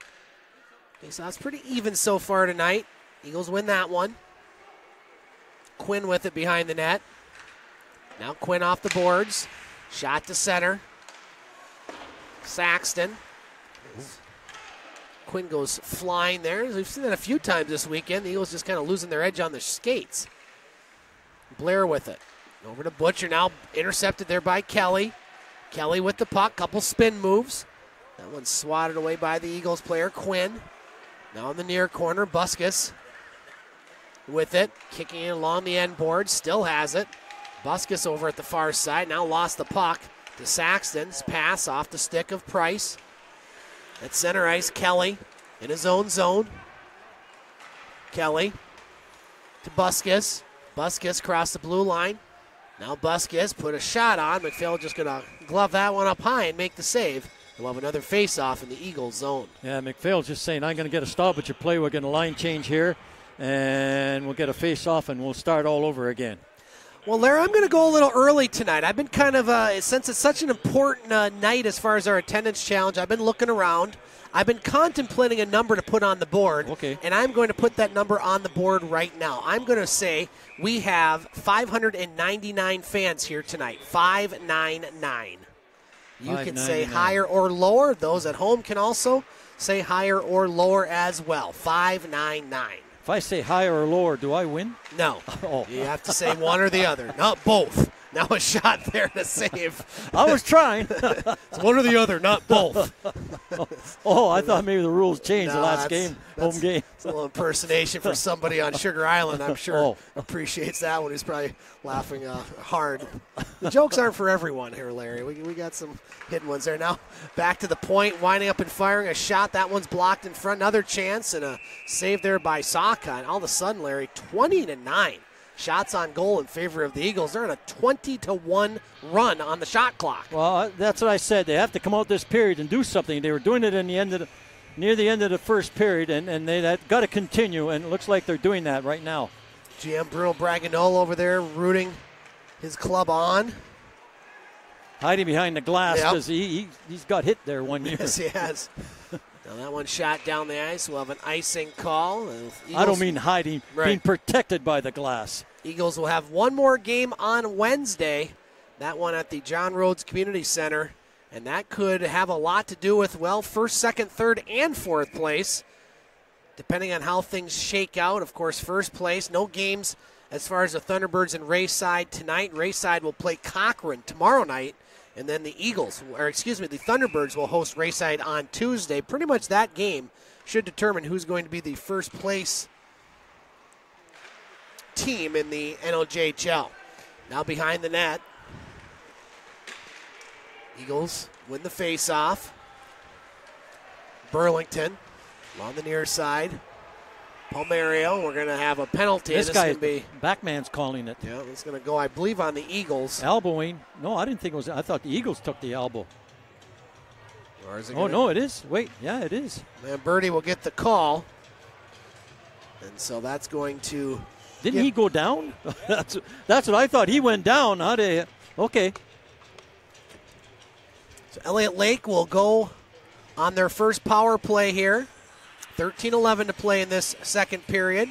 Face off's pretty even so far tonight. Eagles win that one. Quinn with it behind the net. Now Quinn off the boards. Shot to center. Saxton. Quinn goes flying there. We've seen that a few times this weekend. The Eagles just kind of losing their edge on their skates. Blair with it. Over to Butcher now. Intercepted there by Kelly. Kelly with the puck, couple spin moves. That one's swatted away by the Eagles player, Quinn. Now in the near corner, Buskus with it, kicking it along the end board, still has it. Buskus over at the far side, now lost the puck to Saxton's pass off the stick of Price. At center ice, Kelly in his own zone. Kelly to Buskus. Buskus crossed the blue line. Now Buskus put a shot on. McPhail just going to glove that one up high and make the save. We'll have another face-off in the Eagles zone. Yeah, McPhail's just saying, I'm going to get a stop at your play. We're going to line change here, and we'll get a face-off, and we'll start all over again. Well, Larry, I'm going to go a little early tonight. I've been kind of, since it's such an important night as far as our attendance challenge, I've been looking around. I've been contemplating a number to put on the board, and I'm going to put that number on the board right now. I'm going to say we have 599 fans here tonight, 599. You can say higher or lower. Those at home can also say higher or lower as well, 599. If I say higher or lower, do I win? No. You have to say one or the other, not both. Now a shot there to save. I was trying. It's one or the other, not both. I thought maybe the rules changed the last game, home game. It's a little impersonation for somebody on Sugar Island, I'm sure. Appreciates that one. He's probably laughing hard. The jokes aren't for everyone here, Larry. We got some hidden ones there. Now back to the point, winding up and firing a shot. That one's blocked in front. Another chance and a save there by Saka. And all of a sudden, Larry, 20-9. Shots on goal in favor of the Eagles. They're on a 20-1 run on the shot clock. Well, that's what I said. They have to come out this period and do something. They were doing it near the end of the first period, and they got to continue, and it looks like they're doing that right now. GM Bruno Braganol over there rooting his club on. Hiding behind the glass because he's got hit there one year. Yes, he has. Now that one shot down the ice. We'll have an icing call. I don't mean hiding, being protected by the glass. Eagles will have one more game on Wednesday. That one at the John Rhodes Community Center. And that could have a lot to do with, first, second, third, and fourth place. Depending on how things shake out. Of course, first place, no games as far as the Thunderbirds and Rayside tonight. Rayside will play Cochrane tomorrow night. And then the Thunderbirds will host Rayside on Tuesday. Pretty much that game should determine who's going to be the first place team in the NOJHL. Now behind the net, Eagles win the faceoff. Burlington on the near side. Palmario, we're going to have a penalty. This guy, Backman's calling it. Yeah, it's going to go, I believe, on the Eagles. Elbowing. No, I didn't think it was. I thought the Eagles took the elbow. Or is it no, it is. Wait, yeah, it is. Lamberti will get the call. And so that's going to... Didn't he go down? That's what I thought. He went down. Okay. So Elliot Lake will go on their first power play here. 13-11 to play in this second period.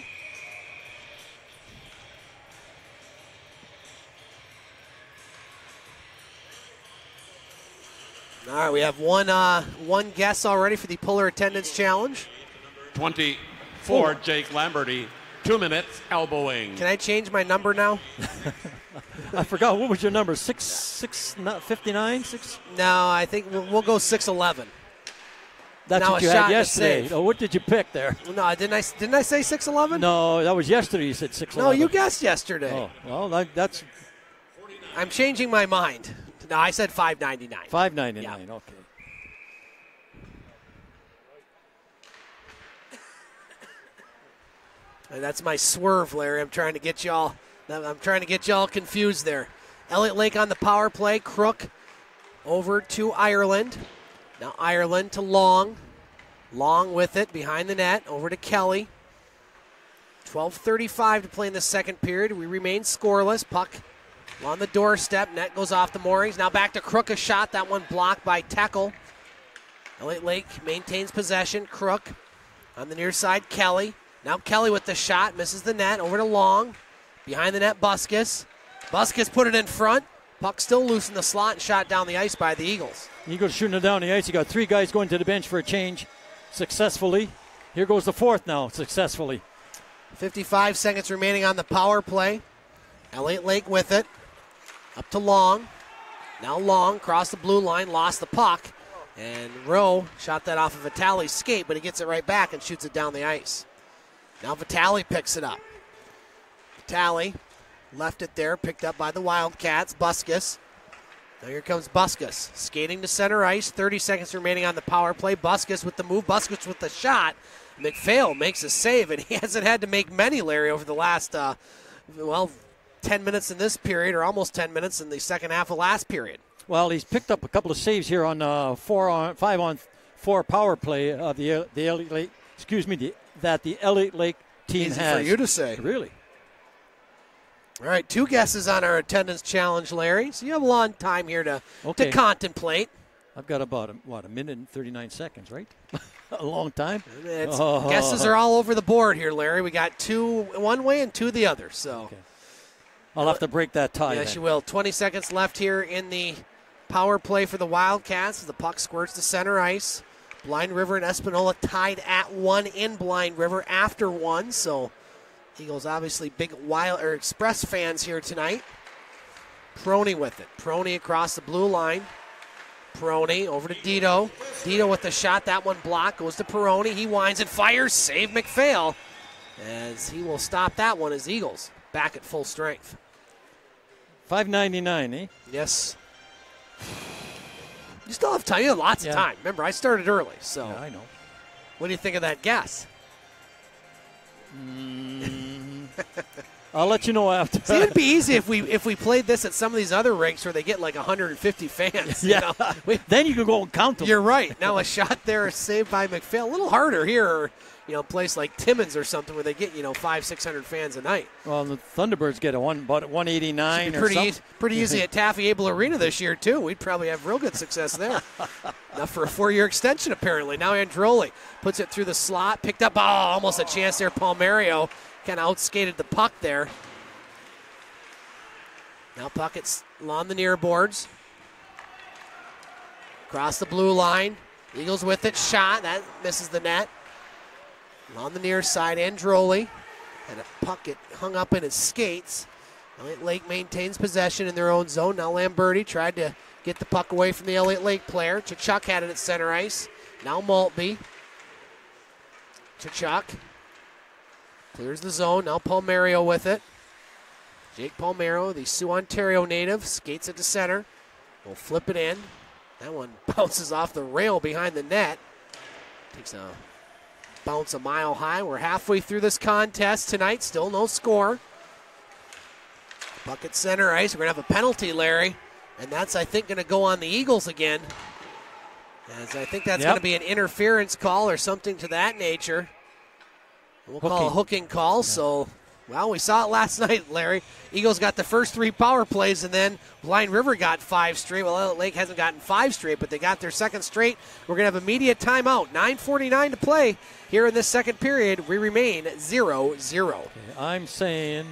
All right, we have one guess already for the Pullar Attendance Challenge. 24, Jake Lamberti. 2 minutes, elbowing. Can I change my number now? I forgot. What was your number? 59? 6? No, I think we'll go 6'11". That's now what you had yesterday. Oh, what did you pick there? No, didn't I say 6'11"? No, that was yesterday. You said 6'11". No, you guessed yesterday. Oh, well, that's. I'm changing my mind. No, I said 5.99. 5.99. Yeah. Okay. And that's my swerve, Larry. I'm trying to get y'all confused there. Elliot Lake on the power play. Crook over to Ireland. Now Ireland to Long. Long with it behind the net. Over to Kelly. 12:35 to play in the second period. We remain scoreless. Puck on the doorstep. Net goes off the moorings. Now back to Crook. A shot. That one blocked by Tekel. Elliot Lake maintains possession. Crook on the near side. Kelly. Now Kelly with the shot. Misses the net. Over to Long. Behind the net, Buskus. Buskus put it in front. Puck still loose in the slot and shot down the ice by the Eagles. Eagles shooting it down the ice. You got 3 guys going to the bench for a change successfully. Here goes the 4th now successfully. 55 seconds remaining on the power play. Elliot Lake with it. Up to Long. Now Long, crossed the blue line, lost the puck. And Rowe shot that off of Vitale's skate, but he gets it right back and shoots it down the ice. Now Vitale picks it up. Vitale left it there, picked up by the Wildcats. Buskus. Now here comes Buskus, skating to center ice. 30 seconds remaining on the power play. Buskus with the move. Buskus with the shot. McPhail makes a save, and he hasn't had to make many, Larry, over the last, 10 minutes in this period, or almost 10 minutes in the second half of last period. Well, he's picked up a couple of saves here on 5-on-4 power play of the Elliot Lake. That the Elliot Lake team Easy has. for you to say. Really? All right, 2 guesses on our attendance challenge, Larry. So you have a long time here to contemplate. I've got about, a minute and 39 seconds, right? A long time. Guesses are all over the board here, Larry. We got 2 one way and 2 the other. So okay. I'll have to break that tie. Yes, then. you will. 20 seconds left here in the power play for the Wildcats. The puck squirts to center ice. Blind River and Espanola tied at 1 in Blind River after 1. So Eagles obviously big Express fans here tonight. Prony with it. Prony across the blue line. Peroni over to Dito. Dito with the shot. That one blocked. Goes to Peroni. He winds and fires. Save McPhail. As he will stop that one as Eagles back at full strength. $5.99, eh? Yes. You still have time. You have lots of time. Remember, I started early. So yeah, I know. What do you think of that guess? I'll let you know after. See, it'd be easy if we played this at some of these other rinks where they get like 150 fans. Yeah. You know? Then you can go and count them. You're right. Now a shot there saved by McPhail. A little harder here, a place like Timmins or something where they get 500-600 fans a night. Well, the Thunderbirds get about 189 or something. Pretty easy at Taffy Able Arena this year too. We'd probably have real good success there. Enough for a 4-year extension apparently. Now Androli puts it through the slot, picked up. Almost a chance there. Palmario kind of outskated the puck there. Now Puckett's on the near boards. Across the blue line. Eagles with it. Shot. That misses the net. On the near side, Androli. And a Puckett hung up in his skates. Elliot Lake maintains possession in their own zone. Now Lamberti tried to get the puck away from the Elliot Lake player. Tkachuk had it at center ice. Now Maltby. Tkachuk clears the zone. Now Palmario with it. Jake Palmario, the Sioux Ontario native, skates it to center. Will flip it in. That one bounces off the rail behind the net. Takes a bounce a mile high. We're halfway through this contest tonight. Still no score. Puck at center ice. We're going to have a penalty, Larry. And that's, I think, going to go on the Eagles again. As I think that's going to be an interference call or something to that nature. We'll call a hooking call. Yeah. So, well, we saw it last night, Larry. Eagles got the first 3 power plays, and then Blind River got 5 straight. Well, Elliot Lake hasn't gotten 5 straight, but they got their second straight. We're going to have immediate timeout. 9:49 to play here in this second period. We remain 0-0. Okay, I'm saying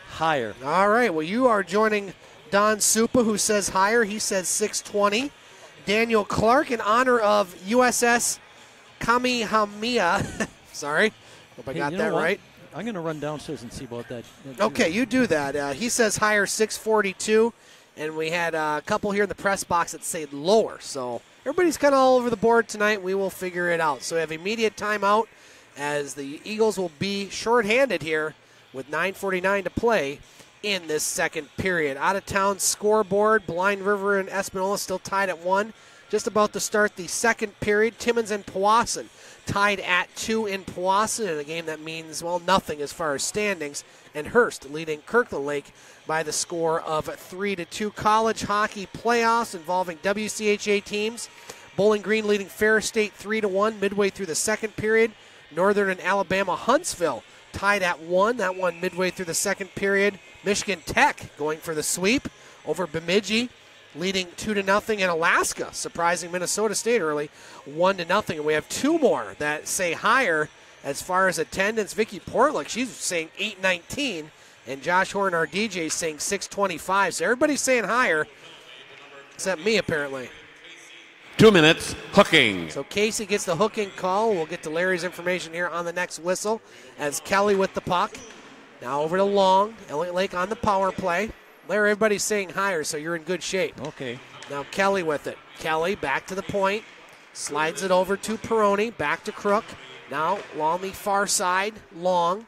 higher. All right, well, you are joining Don Supa, who says higher. He says 620. Daniel Clark, in honor of USS Kamehameha. Sorry, hope I got that right. I'm going to run downstairs and see about that. Okay, you do that. He says higher, 642, and we had a couple here in the press box that say lower. So everybody's kind of all over the board tonight. We will figure it out. So we have immediate timeout as the Eagles will be shorthanded here with 9:49 to play in this second period. Out-of-town scoreboard, Blind River and Espanola still tied at 1. Just about to start the second period, Timmins and Powassan tied at 2 in Powassan in a game that means, well, nothing as far as standings. And Hearst leading Kirkland Lake by the score of 3-2. College hockey playoffs involving WCHA teams. Bowling Green leading Ferris State 3-1 midway through the second period. Northern and Alabama Huntsville tied at 1. That one midway through the second period. Michigan Tech going for the sweep over Bemidji, leading 2-0 in Alaska, surprising Minnesota State early, 1-0. And we have 2 more that say higher as far as attendance. Vicky Portlick, she's saying 819, and Josh Horn, our DJ, is saying 625. So everybody's saying higher, except me apparently. 2 minutes, hooking. So Casey gets the hooking call. We'll get to Larry's information here on the next whistle as Kelly with the puck. Now over to Long. Elliot Lake on the power play. Larry, everybody's saying higher, so you're in good shape. Okay. Now Kelly with it. Kelly back to the point. Slides it over to Peroni. Back to Crook. Now along the far side. Long.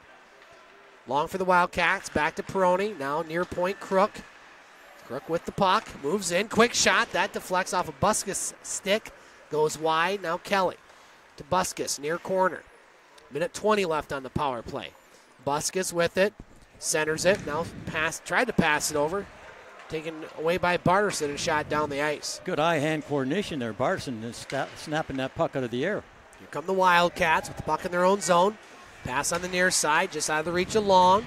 Long for the Wildcats. Back to Peroni. Now near point Crook. Crook with the puck. Moves in. Quick shot. That deflects off a Buskus stick. Goes wide. Now Kelly to Buskus. Near corner. Minute 20 left on the power play. Buskus with it. Centers it. Now tried to pass it over. Taken away by Barterson and shot down the ice. Good eye-hand coordination there. Barterson is snapping that puck out of the air. Here come the Wildcats with the puck in their own zone. Pass on the near side, just out of the reach of Long.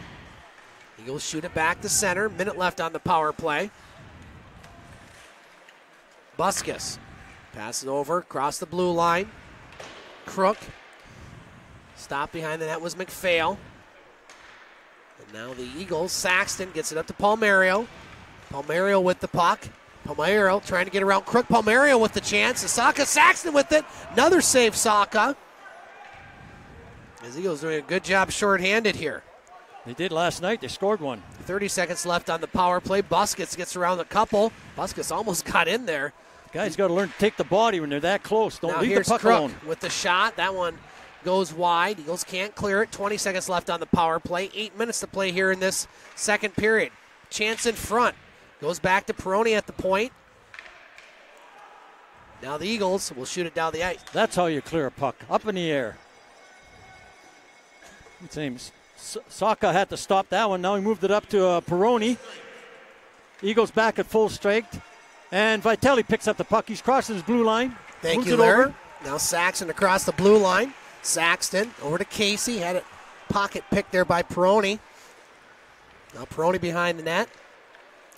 Eagles shoot it back to center. Minute left on the power play. Buskus passes over across the blue line. Crook. Stop behind the net was McPhail. And now the Eagles, Saxton gets it up to Palmario. Palmario with the puck. Palmario trying to get around Crook. Palmario with the chance. Saka Saxton with it. Another save, Saka. The Eagles doing a good job shorthanded here. They did last night. They scored one. 30 seconds left on the power play. Busquets gets around the couple. Busquets almost got in there. Guys got to learn to take the body when they're that close. Don't now leave here's the puck Crook alone. with the shot. That one goes wide. Eagles can't clear it. 20 seconds left on the power play. 8 minutes to play here in this second period. Chance in front. Goes back to Peroni at the point. Now the Eagles will shoot it down the ice. That's how you clear a puck. Up in the air. It seems Saka had to stop that one. Now he moved it up to Peroni. Eagles back at full strength. And Vitelli picks up the puck. He's crossing his blue line. Thank moves you, it Larry. over. Now Saxton across the blue line. Saxton over to Casey. Had it pocket picked there by Peroni. Now Peroni behind the net.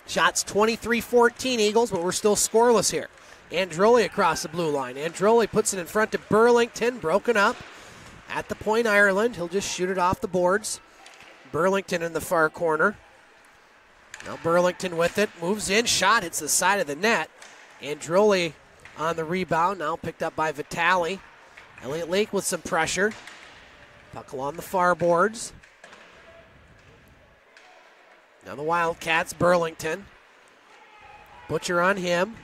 Shots 23-14 Eagles, but we're still scoreless here. Androli across the blue line. Androli puts it in front to Burlington. Broken up. At the point, Ireland. He'll just shoot it off the boards. Burlington in the far corner. Now Burlington with it. Moves in. Shot hits the side of the net. Androli on the rebound. Now picked up by Vitale. Elliot Lake with some pressure. Puck along the far boards. Now the Wildcats, Burlington. Butcher on him.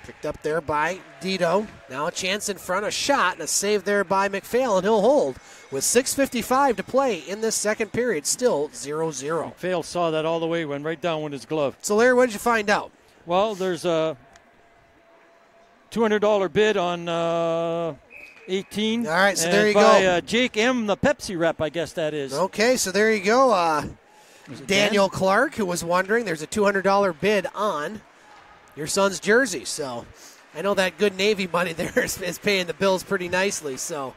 Picked up there by Dito. Now a chance in front, a shot, and a save there by McPhail, and he'll hold with 6:55 to play in this second period. Still 0-0. McPhail saw that all the way, went right down with his glove. So, Larry, what did you find out? Well, there's a $200 bid on 18. All right, so and there you by, go. Jake M., the Pepsi rep, I guess that is. Okay, so there you go. Daniel Clark, who was wondering, there's a $200 bid on your son's jersey. So I know that good Navy money there is paying the bills pretty nicely. So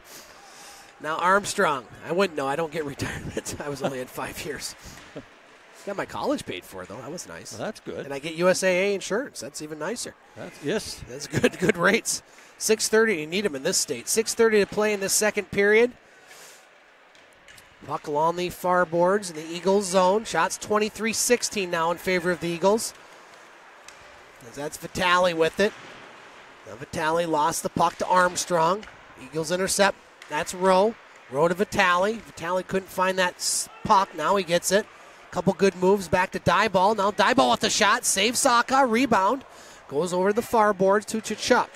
now Armstrong. I wouldn't know. I don't get retirement. I was only at 5 years. Got my college paid for, though. That was nice. Well, that's good. And I get USAA insurance. That's even nicer. Yes. That's good rates. 6:30, you need them in this state. 6:30 to play in this second period. Puck along the far boards in the Eagles zone. Shots 23-16 now in favor of the Eagles. As that's Vitale with it. Now Vitale lost the puck to Armstrong. Eagles intercept. That's Rowe. Rowe to Vitale. Vitale couldn't find that puck. Now he gets it. Couple good moves back to Dyball. Now Dyball with the shot. Saves Saka. Rebound. Goes over the far boards to Tkachuk.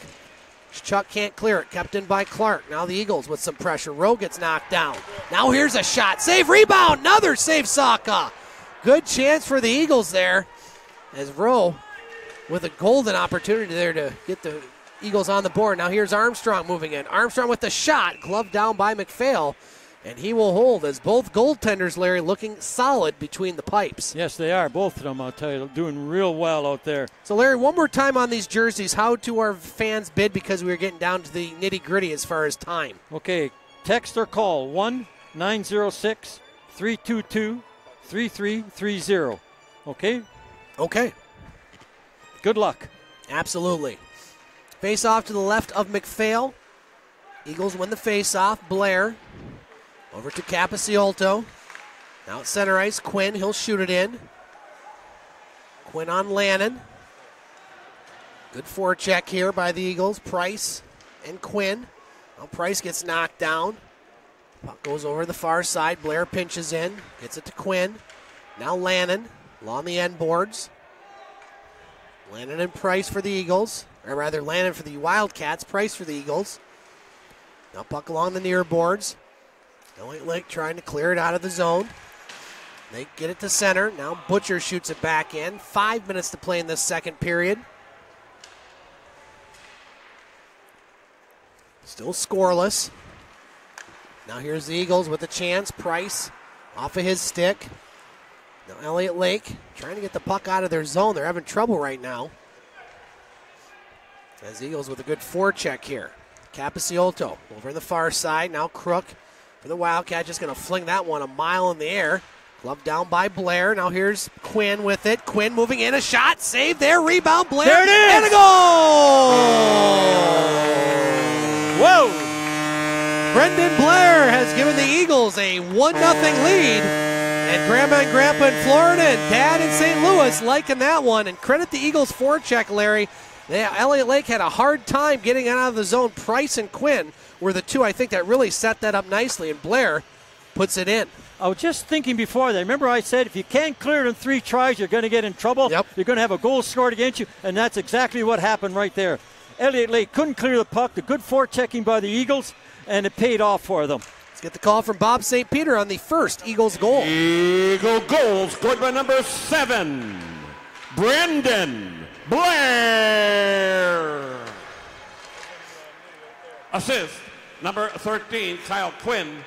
Tkachuk can't clear it. Kept in by Clark. Now the Eagles with some pressure. Rowe gets knocked down. Now here's a shot. Save, rebound. Another save, Saka. Good chance for the Eagles there. As Rowe with a golden opportunity there to get the Eagles on the board. Now here's Armstrong moving in. Armstrong with the shot. Gloved down by McPhail. And he will hold as both goaltenders, Larry, looking solid between the pipes. Yes, they are. Both of them, I'll tell you, doing real well out there. So, Larry, one more time on these jerseys. How do our fans bid, because we are getting down to the nitty-gritty as far as time? Okay, text or call 1-906-322-3330. Okay? Okay. Good luck. Absolutely. Face off to the left of McPhail. Eagles win the face-off. Blair over to Capiciolto. Now at center ice, Quinn. He'll shoot it in. Quinn on Lannon. Good forecheck here by the Eagles. Price and Quinn. Now Price gets knocked down. Puck goes over the far side. Blair pinches in. Gets it to Quinn. Now Lannon. along the end boards. Landon and Price for the Eagles. Or rather, Landon for the Wildcats, Price for the Eagles. Now puck along the near boards. Elliot Lake trying to clear it out of the zone. They get it to center. Now Butcher shoots it back in. 5 minutes to play in this second period. Still scoreless. Now here's the Eagles with a chance. Price off of his stick. Now Elliot Lake trying to get the puck out of their zone. They're having trouble right now. As Eagles with a good forecheck here. Capiciotto over on the far side. Now Crook for the Wildcat. Just going to fling that one a mile in the air. Glove down by Blair. Now here's Quinn with it. Quinn moving in. A shot. Save there. Rebound. Blair. There it is. And a goal! Whoa! Brendan Blair has given the Eagles a 1-0 lead. And Grandma and Grandpa in Florida and Dad in St. Louis liking that one. And credit the Eagles forecheck, Larry. Elliot Lake had a hard time getting out of the zone. Price and Quinn were the two, I think, that really set that up nicely. And Blair puts it in. I was just thinking before that. Remember I said if you can't clear it in 3 tries, you're going to get in trouble. Yep. You're going to have a goal scored against you, and that's exactly what happened right there. Elliot Lake couldn't clear the puck. The good forechecking by the Eagles, and it paid off for them. Let's get the call from Bob St. Peter on the first Eagles goal. Eagle goal scored by number 7, Brendan Blair. Assist, number 13, Kyle Quinn,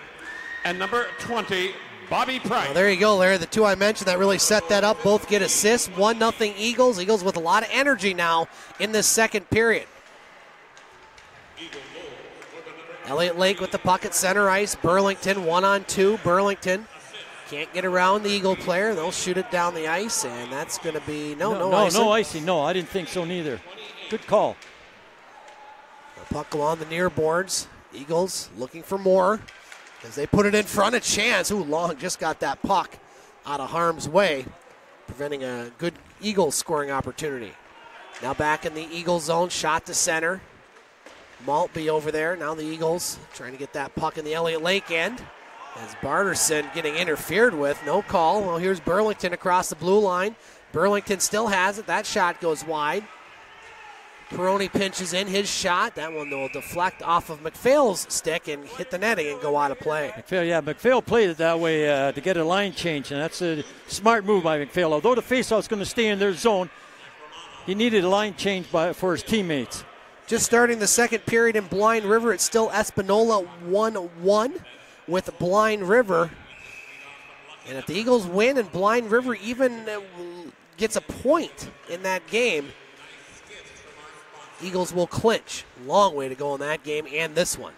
and number 20, Bobby Price. Well, there you go, Larry. The two I mentioned that really set that up. Both get assists. 1-0 Eagles. Eagles with a lot of energy now in this second period. Elliot Lake with the puck at center ice. Burlington 1-on-2. Burlington can't get around the Eagle player. They'll shoot it down the ice, and that's going to be no icing. No icing. No, I didn't think so neither. Good call. The puck along the near boards. Eagles looking for more as they put it in front. A chance. Ooh, Long just got that puck out of harm's way, preventing a good Eagles scoring opportunity. Now back in the Eagle zone. Shot to center. Maltby over there. Now the Eagles trying to get that puck in the Elliot Lake end. As Barterson getting interfered with. No call. Well, here's Burlington across the blue line. Burlington still has it. That shot goes wide. Peroni pinches in his shot. That one will deflect off of McPhail's stick and hit the netting and go out of play. McPhail played it that way to get a line change, and that's a smart move by McPhail. Although the faceoff's going to stay in their zone, he needed a line change for his teammates. Just starting the second period in Blind River, it's still Espanola 1-1 with Blind River. And if the Eagles win and Blind River even gets a point in that game, Eagles will clinch. Long way to go in that game and this one.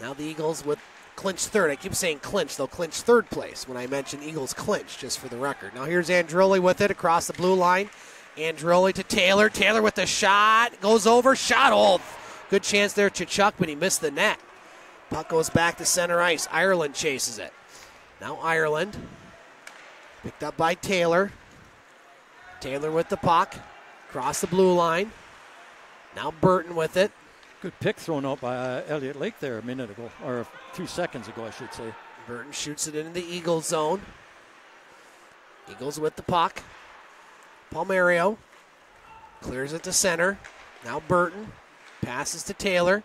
Now the Eagles would clinch third. I keep saying clinch. They'll clinch third place when I mention Eagles clinch, just for the record. Now here's Androli with it across the blue line. Androli to Taylor. Taylor with the shot. Goes over. Shot. Oh, good chance there, Chichuk, but he missed the net. Puck goes back to center ice. Ireland chases it. Now Ireland. Picked up by Taylor. Taylor with the puck. Across the blue line. Now Burton with it. Good pick thrown out by Elliot Lake there a minute ago, or a few seconds ago, I should say. Burton shoots it into the Eagles zone. Eagles with the puck. Palmario clears it to center. Now Burton passes to Taylor.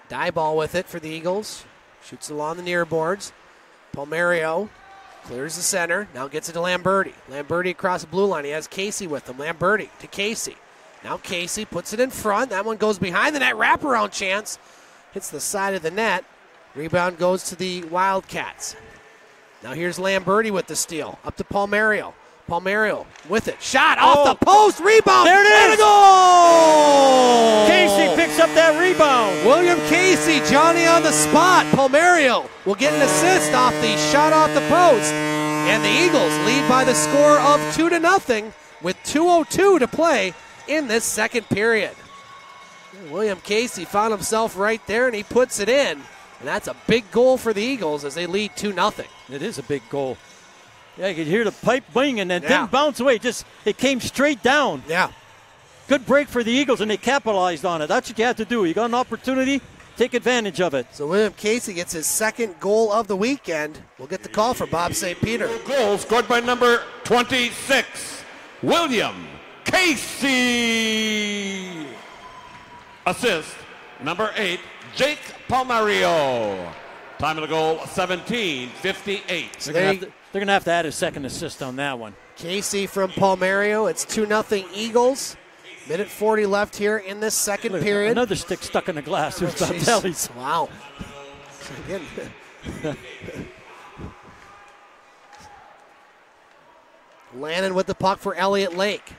Die ball with it for the Eagles. Shoots along the near boards. Palmario clears the center. Now gets it to Lamberti. Lamberti across the blue line. He has Casey with him. Lamberti to Casey. Now Casey puts it in front. That one goes behind the net. Wraparound chance. Hits the side of the net. Rebound goes to the Wildcats. Now here's Lamberti with the steal. Up to Palmario. Palmario with it. Shot off the post. Rebound. There it is. And a goal! Casey picks up that rebound. William Casey, Johnny on the spot. Palmario will get an assist off the shot off the post. And the Eagles lead by the score of 2-0 with 2:02 to play in this second period. William Casey found himself right there, and he puts it in. And that's a big goal for the Eagles as they lead 2-0. It is a big goal. Yeah, you could hear the pipe bing, and then didn't bounce away. It came straight down. Yeah. Good break for the Eagles, and they capitalized on it. That's what you have to do. You got an opportunity, take advantage of it. So William Casey gets his second goal of the weekend. We'll get the call for Bob St. Peter. Goal scored by number 26, William Casey. Assist, number 8, Jake Palmario. Time of the goal, 17:58. They're going to have to add a second assist on that one. Casey from Palmario. It's 2-0 Eagles. Minute 40 left here in this second period. Another stick stuck in the glass. There's Jeez. Baltelli's. Wow. Again. Lannon with the puck for Elliot Lake.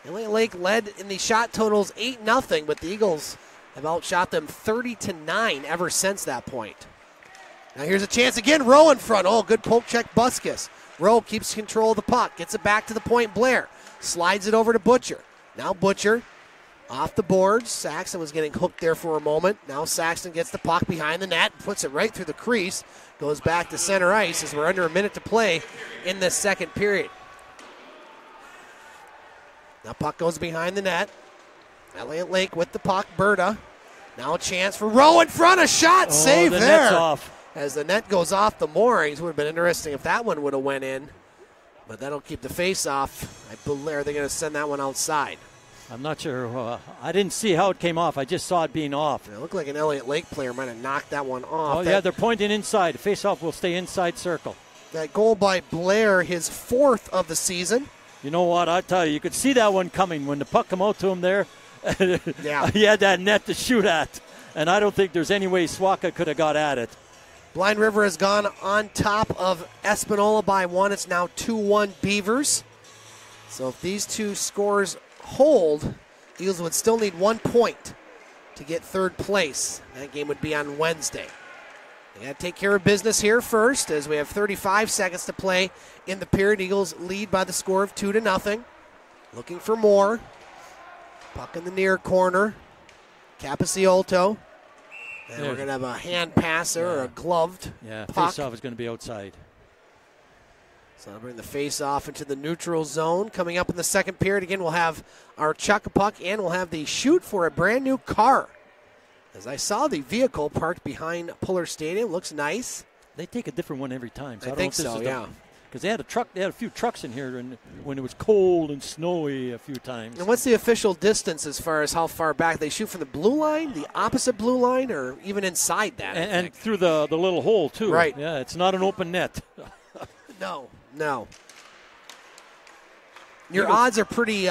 Elliot Lake led in the shot totals 8-0, but the Eagles have outshot them 30-9 ever since that point. Now here's a chance again. Rowe in front. Oh, good poke check, Buskus. Rowe keeps control of the puck. Gets it back to the point, Blair. Slides it over to Butcher. Now Butcher off the boards. Saxon was getting hooked there for a moment. Now Saxon gets the puck behind the net, puts it right through the crease, goes back to center ice as we're under a minute to play in this second period. Now puck goes behind the net. Elliot Lake with the puck. Berta. Now a chance for Rowe in front. A shot. Save the there. net's off. As the net goes off the moorings. Would have been interesting if that one would have went in. But that'll keep the face off. I believe they're going to send that one outside. I'm not sure. I didn't see how it came off. I just saw it being off. It looked like an Elliot Lake player might have knocked that one off. Oh, yeah, they're pointing inside. The face-off will stay inside circle. That goal by Blair, his fourth of the season. You know what? I tell you, you could see that one coming when the puck come out to him there. Yeah. He had that net to shoot at, and I don't think there's any way Swaka could have got at it. Blind River has gone on top of Espanola by 1. It's now 2-1 Beavers. So if these two scores hold, Eagles would still need 1 point to get third place. That game would be on Wednesday. They got to take care of business here first as we have 35 seconds to play in the period. Eagles lead by the score of 2-0. Looking for more. Puck in the near corner. Capiciolto. And we're going to have a hand passer or a gloved puck. Face-off is going to be outside. So I'll bring the face-off into the neutral zone. Coming up in the second period, again, we'll have our chuck a puck and we'll have the shoot for a brand new car. As I saw the vehicle parked behind Pullar Stadium, looks nice. They take a different one every time. So I think so, yeah. Because they had a few trucks in here when it was cold and snowy a few times. And what's the official distance as far as how far back they shoot from the blue line, the opposite blue line, or even inside that? And through the little hole too. Right. Yeah, it's not an open net. No. Your odds are pretty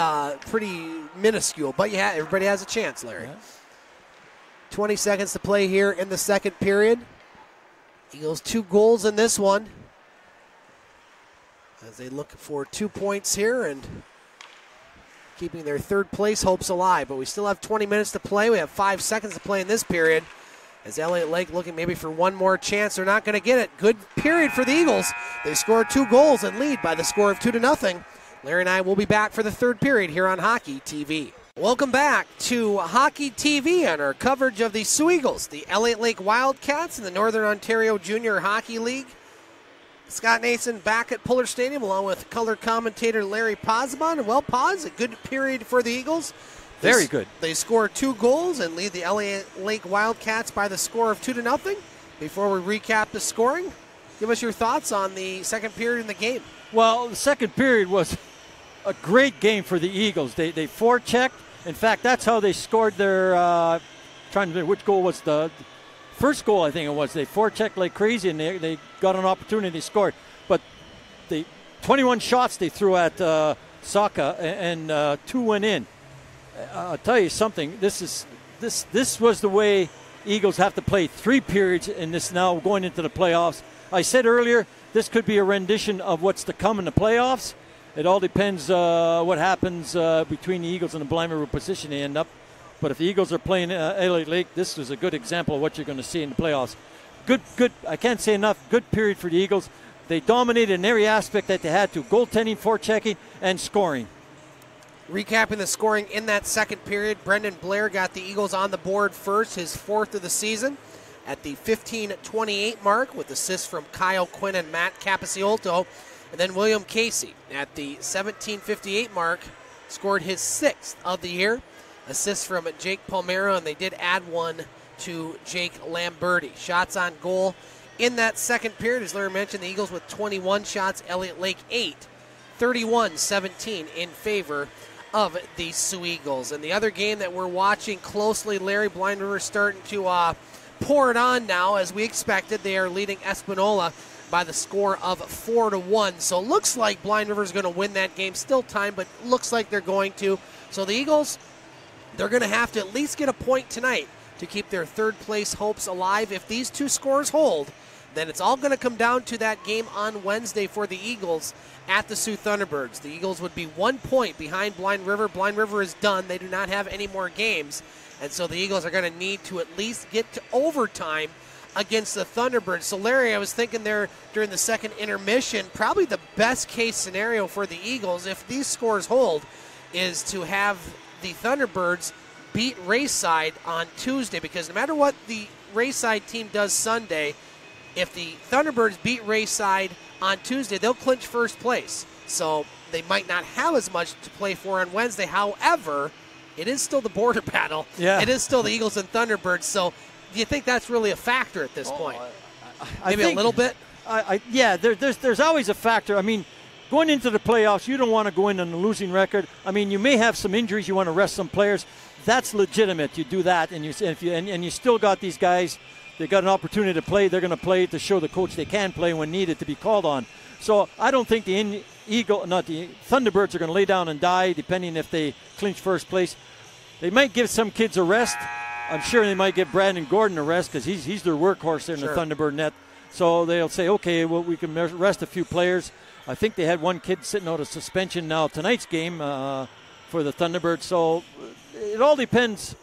minuscule, but everybody has a chance, Larry. Yeah. 20 seconds to play here in the second period. Eagles 2 goals in this one as they look for 2 points here and keeping their third place hopes alive. But we still have 20 minutes to play. We have 5 seconds to play in this period as Elliot Lake looking maybe for one more chance. They're not going to get it. Good period for the Eagles. They scored 2 goals and lead by the score of 2-0. Larry and I will be back for the third period here on Hockey TV. Welcome back to Hockey TV on our coverage of the Sioux Eagles, the Elliot Lake Wildcats, and the Northern Ontario Junior Hockey League. Scott Nason back at Pullar Stadium along with color commentator Larry Pozzebon. Well, Poz, a good period for the Eagles. Very good. They score 2 goals and lead the Elliot Lake Wildcats by the score of 2-0. Before we recap the scoring, give us your thoughts on the second period in the game. Well, the second period was a great game for the Eagles. They forechecked. In fact, that's how they scored their, trying to think which goal was the first goal, I think it was. They forechecked like crazy, and they got an opportunity, they scored. But the 21 shots they threw at Saka, and 2 went in. I'll tell you something, this was the way Eagles have to play 3 periods in this now going into the playoffs. I said earlier, this could be a rendition of what's to come in the playoffs. It all depends what happens between the Eagles and the Blind River position they end up. But if the Eagles are playing Elliot Lake, this is a good example of what you're going to see in the playoffs. Good. I can't say enough. Good period for the Eagles. They dominated in every aspect that they had to. Goaltending, forechecking, and scoring. Recapping the scoring in that second period, Brendan Blair got the Eagles on the board first, his 4th of the season, at the 15:28 mark with assists from Kyle Quinn and Matt Capiciolto. And then William Casey at the 17:58 mark scored his 6th of the year. Assists from Jake Palmero, and they did add one to Jake Lamberti. Shots on goal in that second period, as Larry mentioned, the Eagles with 21 shots, Elliot Lake 8, 31-17 in favor of the Sioux Eagles. And the other game that we're watching closely, Larry, Blind River starting to pour it on now, as we expected. They are leading Espanola by the score of 4-1. So it looks like Blind River is going to win that game. Still time, but looks like they're going to. So the Eagles, they're going to have to at least get a point tonight to keep their third place hopes alive. If these two scores hold, then it's all going to come down to that game on Wednesday for the Eagles at the Sioux Thunderbirds. The Eagles would be 1 point behind Blind River. Blind River is done. They do not have any more games. And so the Eagles are going to need to at least get to overtime against the Thunderbirds. So, Larry, I was thinking there during the second intermission, probably the best case scenario for the Eagles, if these scores hold, is to have the Thunderbirds beat Rayside on Tuesday, because no matter what the Rayside team does Sunday, if the Thunderbirds beat Rayside on Tuesday, they'll clinch first place. So they might not have as much to play for on Wednesday. However, it is still the border battle. Yeah. It is still the Eagles and Thunderbirds. So do you think that's really a factor at this point? Maybe a little bit? Yeah, there's always a factor. I mean, going into the playoffs, you don't want to go in on a losing record. I mean, you may have some injuries. You want to rest some players. That's legitimate. You do that, and you still got these guys. They got an opportunity to play. They're going to play to show the coach they can play when needed to be called on. So I don't think the Thunderbirds are going to lay down and die, depending if they clinch first place. They might give some kids a rest. I'm sure they might give Brandon Gordon a rest, because he's their workhorse there in the Thunderbird net. So they'll say, okay, well, we can rest a few players. I think they had one kid sitting out of suspension now tonight's game for the Thunderbirds. So it all depends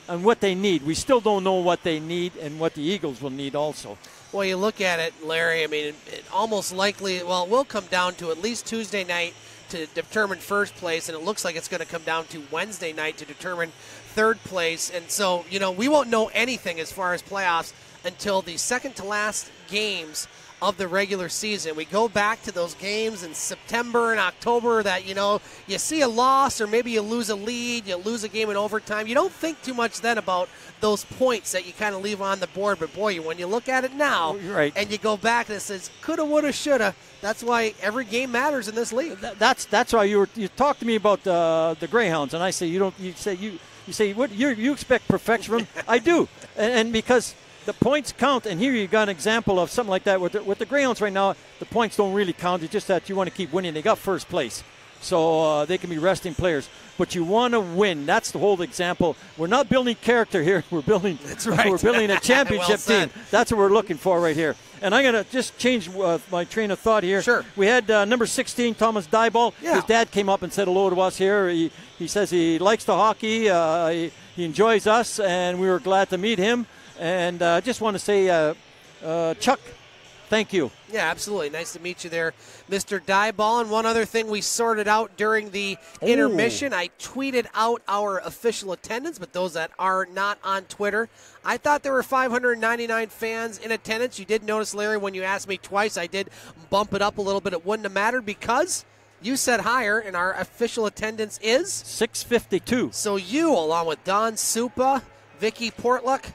on what they need. We still don't know what they need and what the Eagles will need also. Well, you look at it, Larry, I mean, it almost likely, it will come down to at least Tuesday night to determine first place, and it looks like it's going to come down to Wednesday night to determine third place. And so, we won't know anything as far as playoffs until the second to last games of the regular season. We go back to those games in September and October that, you see a loss, or maybe you lose a lead, you lose a game in overtime. You don't think too much then about those points that you kind of leave on the board. But, boy, when you look at it now and you go back and it says coulda, woulda, shoulda, that's why every game matters in this league. That's why you talked to me about the Greyhounds, and I say you say what you expect perfection from them. I do, and because the points count, and here you got an example of something like that with the Greyhounds right now. The points don't really count. It's just that you want to keep winning. They got first place, so they can be resting players. But you want to win. That's the whole example. We're not building character here. We're building. That's right. We're building a championship team. That's what we're looking for right here. And I'm going to just change my train of thought here. Sure. We had number 16, Thomas Dieball. Yeah. His dad came up and said hello to us here. He says he likes the hockey. He enjoys us, and we were glad to meet him. And I just want to say, Chuck, thank you. Yeah, absolutely. Nice to meet you there, Mr. Dieball. And one other thing we sorted out during the intermission, I tweeted out our official attendance, but those that are not on Twitter, I thought there were 599 fans in attendance. You did notice, Larry, when you asked me twice, I did bump it up a little bit. It wouldn't have mattered because you said higher, and our official attendance is 652. So you, along with Don Supa, Vicky Portluck,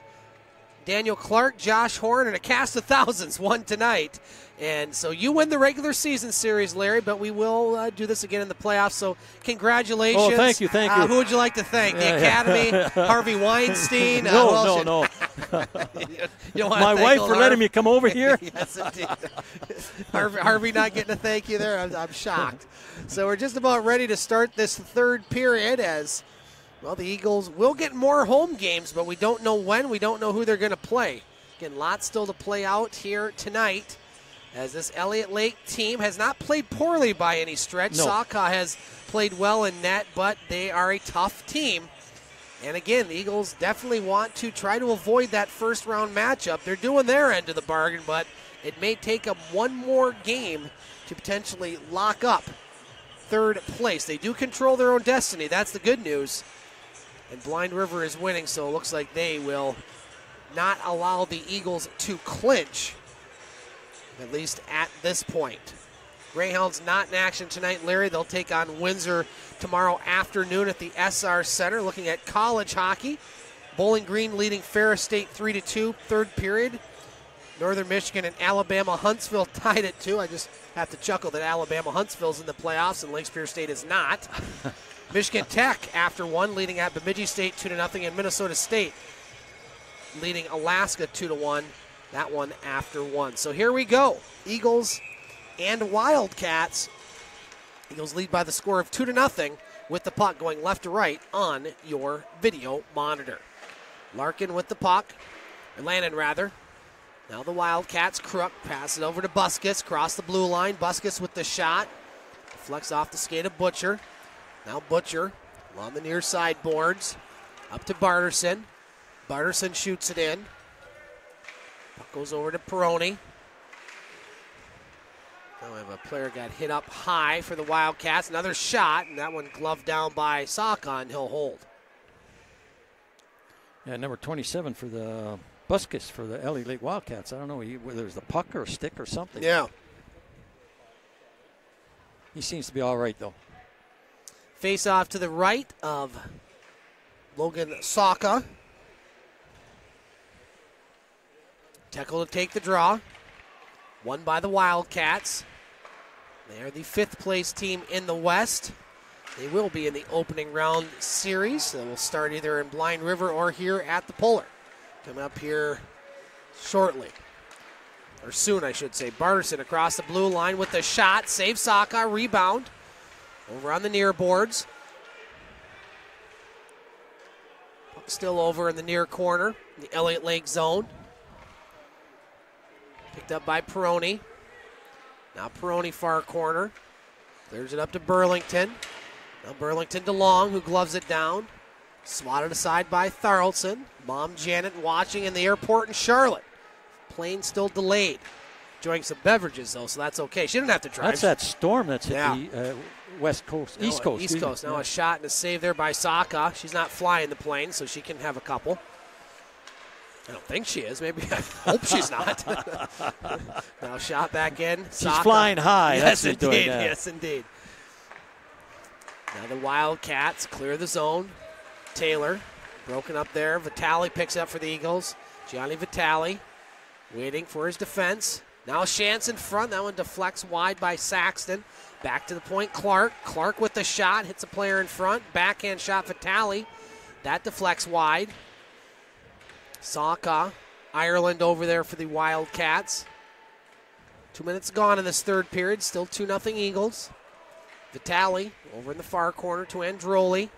Daniel Clark, Josh Horn, and a cast of thousands won tonight. And so you win the regular season series, Larry, but we will do this again in the playoffs. So congratulations. Oh, thank you. Who would you like to thank? The Academy, Harvey Weinstein? No. My wife for letting me come over here. Yes, indeed. Harvey not getting a thank you there. I'm shocked. So we're just about ready to start this third period as, well, the Eagles will get more home games, but we don't know when. We don't know who they're going to play. Again, lots still to play out here tonight, as this Elliot Lake team has not played poorly by any stretch. No. Saka has played well in net, but they are a tough team. And again, the Eagles definitely want to try to avoid that first-round matchup. They're doing their end of the bargain, but it may take them one more game to potentially lock up third place. They do control their own destiny. That's the good news. And Blind River is winning, so it looks like they will not allow the Eagles to clinch, at least at this point. Greyhounds not in action tonight, Larry. They'll take on Windsor tomorrow afternoon at the SR Center. Looking at college hockey, Bowling Green leading Ferris State 3-2, third period. Northern Michigan and Alabama Huntsville tied at 2. I just have to chuckle that Alabama Huntsville's in the playoffs and Lake Superior State is not. Michigan Tech after 1 leading at Bemidji State 2-0, and Minnesota State leading Alaska 2-1. That one after 1. So here we go. Eagles and Wildcats. Eagles lead by the score of 2-0 with the puck going left to right on your video monitor. Larkin with the puck, or Lannon rather. Now the Wildcats. Crook passes it over to Busquets, cross the blue line. Busquets with the shot. Deflects off the skate of Butcher. Now Butcher on the near side boards. Up to Barterson. Barterson shoots it in. Puck goes over to Peroni. Now we have a player got hit up high for the Wildcats. Another shot, and that one gloved down by Saka, and he'll hold. Yeah, number 27 for the Busquets for the Elliot Lake Wildcats. I don't know whether it was the puck or a stick or something. Yeah. He seems to be all right, though. Face off to the right of Logan Saka. Tekel to take the draw. Won by the Wildcats. They are the 5th place team in the West. They will be in the opening round series. They will start either in Blind River or here at the Pullar. Coming up here shortly. Or soon, I should say. Barterson across the blue line with the shot. Save Saka. Rebound. Over on the near boards. Puck still over in the near corner. The Elliot Lake zone. Picked up by Peroni. Now Peroni far corner. Clears it up to Burlington. Now Burlington to Long, who gloves it down. Swatted aside by Tharaldson. Mom Janet watching in the airport in Charlotte. Plane still delayed. Enjoying some beverages, though, so that's okay. She didn't have to drive. That's that storm that's hit the West Coast. East Coast. East Coast. Now a shot and a save there by Saka. She's not flying the plane, so she can have a couple. I don't think she is. Maybe I hope she's not. Now shot back in. She's Saka. flying high. Yes, That's indeed. doing that. Yes, indeed. Now the Wildcats clear the zone. Taylor broken up there. Vitale picks up for the Eagles. Gianni Vitale waiting for his defense. Now Chance in front. That one deflects wide by Saxton. Back to the point, Clark. Clark with the shot. Hits a player in front. Backhand shot, Vitale. That deflects wide. Saka, Ireland over there for the Wildcats. 2 minutes gone in this third period. Still 2-0 Eagles. Vitale over in the far corner to Androli.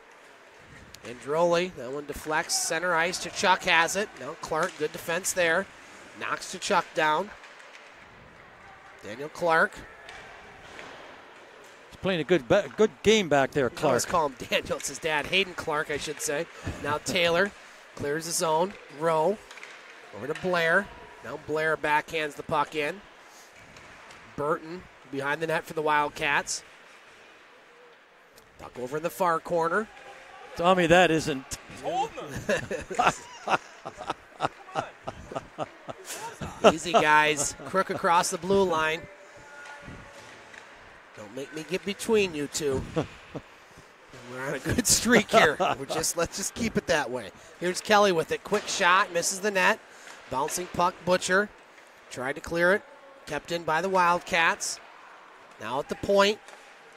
Androli, that one deflects. Center ice to Chuck has it. Now Clark, good defense there. Knocks to Chuck down. Daniel Clark. He's playing a good game back there, Clark. Let's call him Daniel. It's his dad, Hayden Clark, I should say. Now Taylor. Clears the zone. Rowe. Over to Blair. Now Blair backhands the puck in. Burton behind the net for the Wildcats. Puck over in the far corner. Tell me that isn't. Easy, guys. Crook across the blue line. Don't make me get between you two. We're on a good streak here. Let's just keep it that way. Here's Kelly with it. Quick shot, misses the net. Bouncing puck, Butcher. Tried to clear it. Kept in by the Wildcats. Now at the point.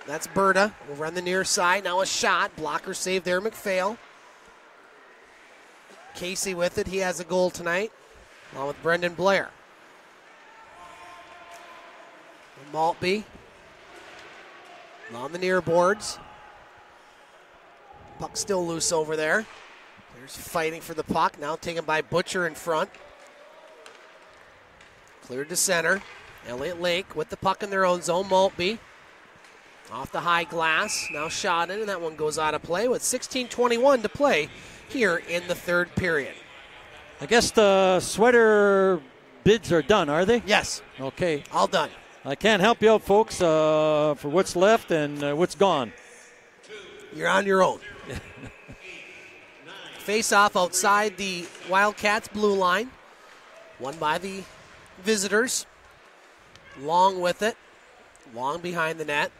That's Berta over on the near side. Now a shot. Blocker save there, McPhail. Casey with it. He has a goal tonight, along with Brendan Blair. Maltby on the near boards. Puck still loose over there. There's fighting for the puck. Now taken by Butcher in front. Cleared to center. Elliot Lake with the puck in their own zone. Maltby off the high glass. Now shot in, and that one goes out of play with 16:21 to play here in the third period. I guess the sweater bids are done, are they? Yes. Okay. All done. I can't help you out, folks, for what's left and what's gone. You're on your own. Face-off outside the Wildcats' blue line. Won by the visitors. Long with it. Long behind the net.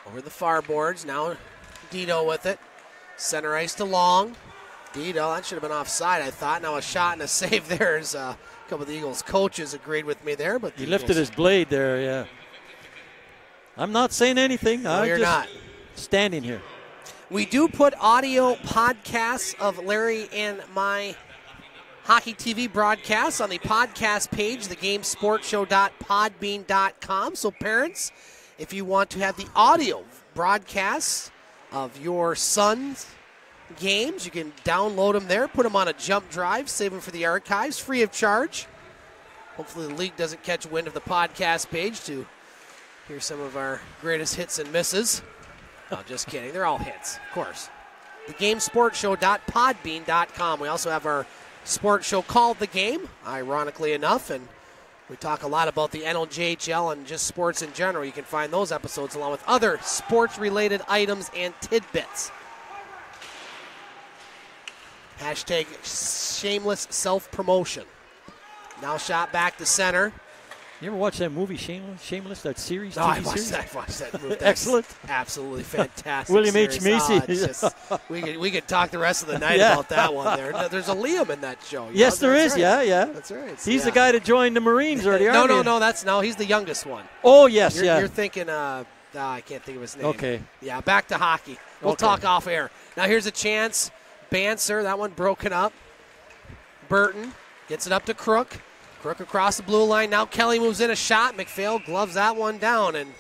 Over the far boards. Now Dino with it. Center ice to Long. Dito, that should have been offside, I thought. Now a shot and a save there. As a couple of the Eagles coaches agreed with me there. But He lifted his blade there, yeah. I'm not saying anything. No, I'm you're just not. standing here. We do put audio podcasts of Larry and my hockey TV broadcasts on the podcast page, thegamesportshow.podbean.com. So parents, if you want to have the audio broadcasts of your son's games, you can download them there, put them on a jump drive, save them for the archives, free of charge. Hopefully the league doesn't catch wind of the podcast page to hear some of our greatest hits and misses. No, just kidding. They're all hits, of course. Thegamesportshow.podbean.com. We also have our sports show called The Game, ironically enough, and we talk a lot about the NLJHL and just sports in general. You can find those episodes along with other sports-related items and tidbits. Hashtag shameless self-promotion. Now shot back to center. You ever watch that movie Shameless, that series? No, TV I series? watched that movie. That's Excellent. Absolutely fantastic. William H. series. Macy. It's just, we could talk the rest of the night about that one there. No, there's a Liam in that show. Yes, there is. Right. Yeah. That's right. He's the guy that joined the Marines or the Army. No, he's the youngest one. Oh, yes, You're thinking, I can't think of his name. Okay. Yeah, back to hockey. We'll talk off air. Now here's a chance. Banser, that one broken up. Burton gets it up to Crook. Crook across the blue line. Now Kelly moves in a shot. McPhail gloves that one down. And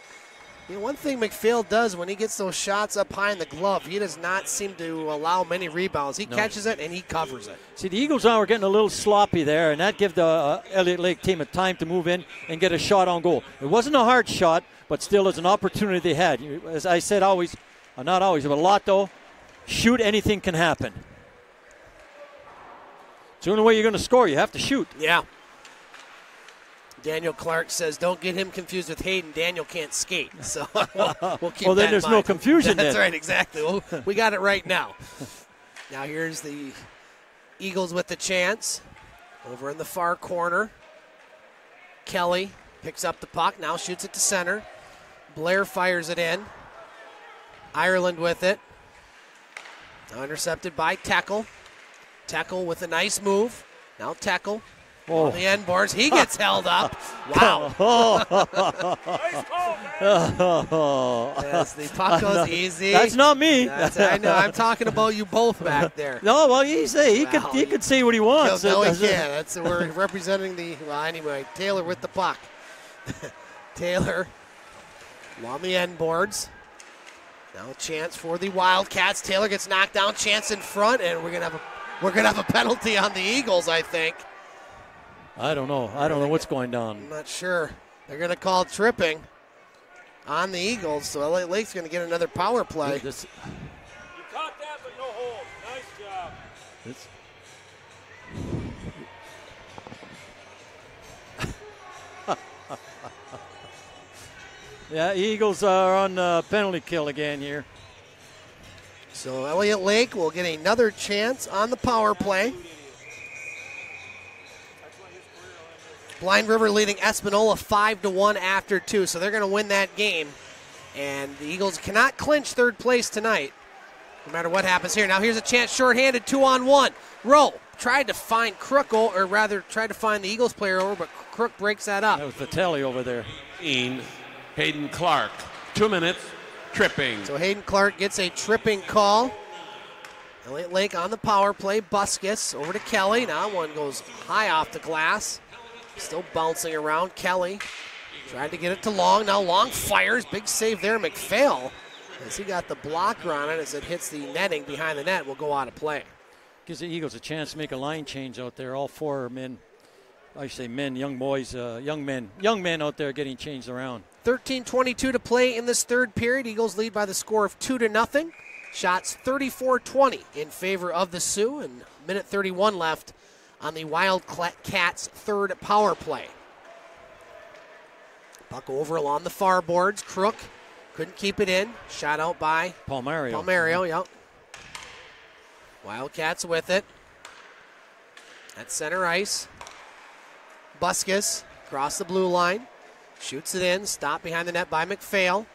one thing McPhail does when he gets those shots up high in the glove, he does not seem to allow many rebounds. He catches it and he covers it. See, the Eagles now are getting a little sloppy there, and that gives the Elliot Lake team a time to move in and get a shot on goal. It wasn't a hard shot, but still is an opportunity they had. As I said, not always, but a lot though, shoot, anything can happen. It's the only way you're going to score. You have to shoot. Yeah. Daniel Clark says, don't get him confused with Hayden. Daniel can't skate. So we'll keep that well, then in there's mind. no confusion That's then. right, exactly. Well, we got it right now. Now here's the Eagles with the chance. Over in the far corner. Kelly picks up the puck, now shoots it to center. Blair fires it in. Ireland with it. Now intercepted by Teckle. Teckle with a nice move. Now Teckle. On the end boards, he gets held up. Wow. As the puck goes easy. That's not me. I know. I'm talking about you both back there. No, well, he could say what he wants. No, he can't. We're representing anyway, Taylor with the puck. Taylor on the end boards. Now a chance for the Wildcats. Taylor gets knocked down. Chance in front, and we're gonna have a penalty on the Eagles, I think. I don't know. I don't know what's going on. I'm not sure. They're going to call tripping on the Eagles, so LA Lake's going to get another power play. You caught that, but no hold. Nice job. Yeah, Eagles are on penalty kill again here. So Elliot Lake will get another chance on the power play. Blind River leading Espanola 5-1 after 2, so they're going to win that game. And the Eagles cannot clinch third place tonight, no matter what happens here. Now here's a chance, shorthanded, 2-on-1. Rowe tried to find Crook, or rather tried to find the Eagles player over, but Crook breaks that up. That was Vitelli over there. Hayden Clark, 2 minutes, tripping. So Hayden Clark gets a tripping call. Elliot Lake on the power play. Buskus over to Kelly. Now one goes high off the glass. Still bouncing around. Kelly tried to get it to Long. Now Long fires. Big save there. McPhail, as he got the blocker on it as it hits the netting behind the net, will go out of play. Gives the Eagles a chance to make a line change out there. All four men, I say men, young boys, young men out there getting changed around. 13:22 to play in this third period. Eagles lead by the score of 2-0. Shots 34-20 in favor of the Sioux, and minute 31 left on the Wildcats' third power play. Puck over along the far boards. Crook couldn't keep it in. Shot out by Palmario, yep. Wildcats with it. At center ice. Buskus across the blue line. Shoots it in. Stopped behind the net by McPhail.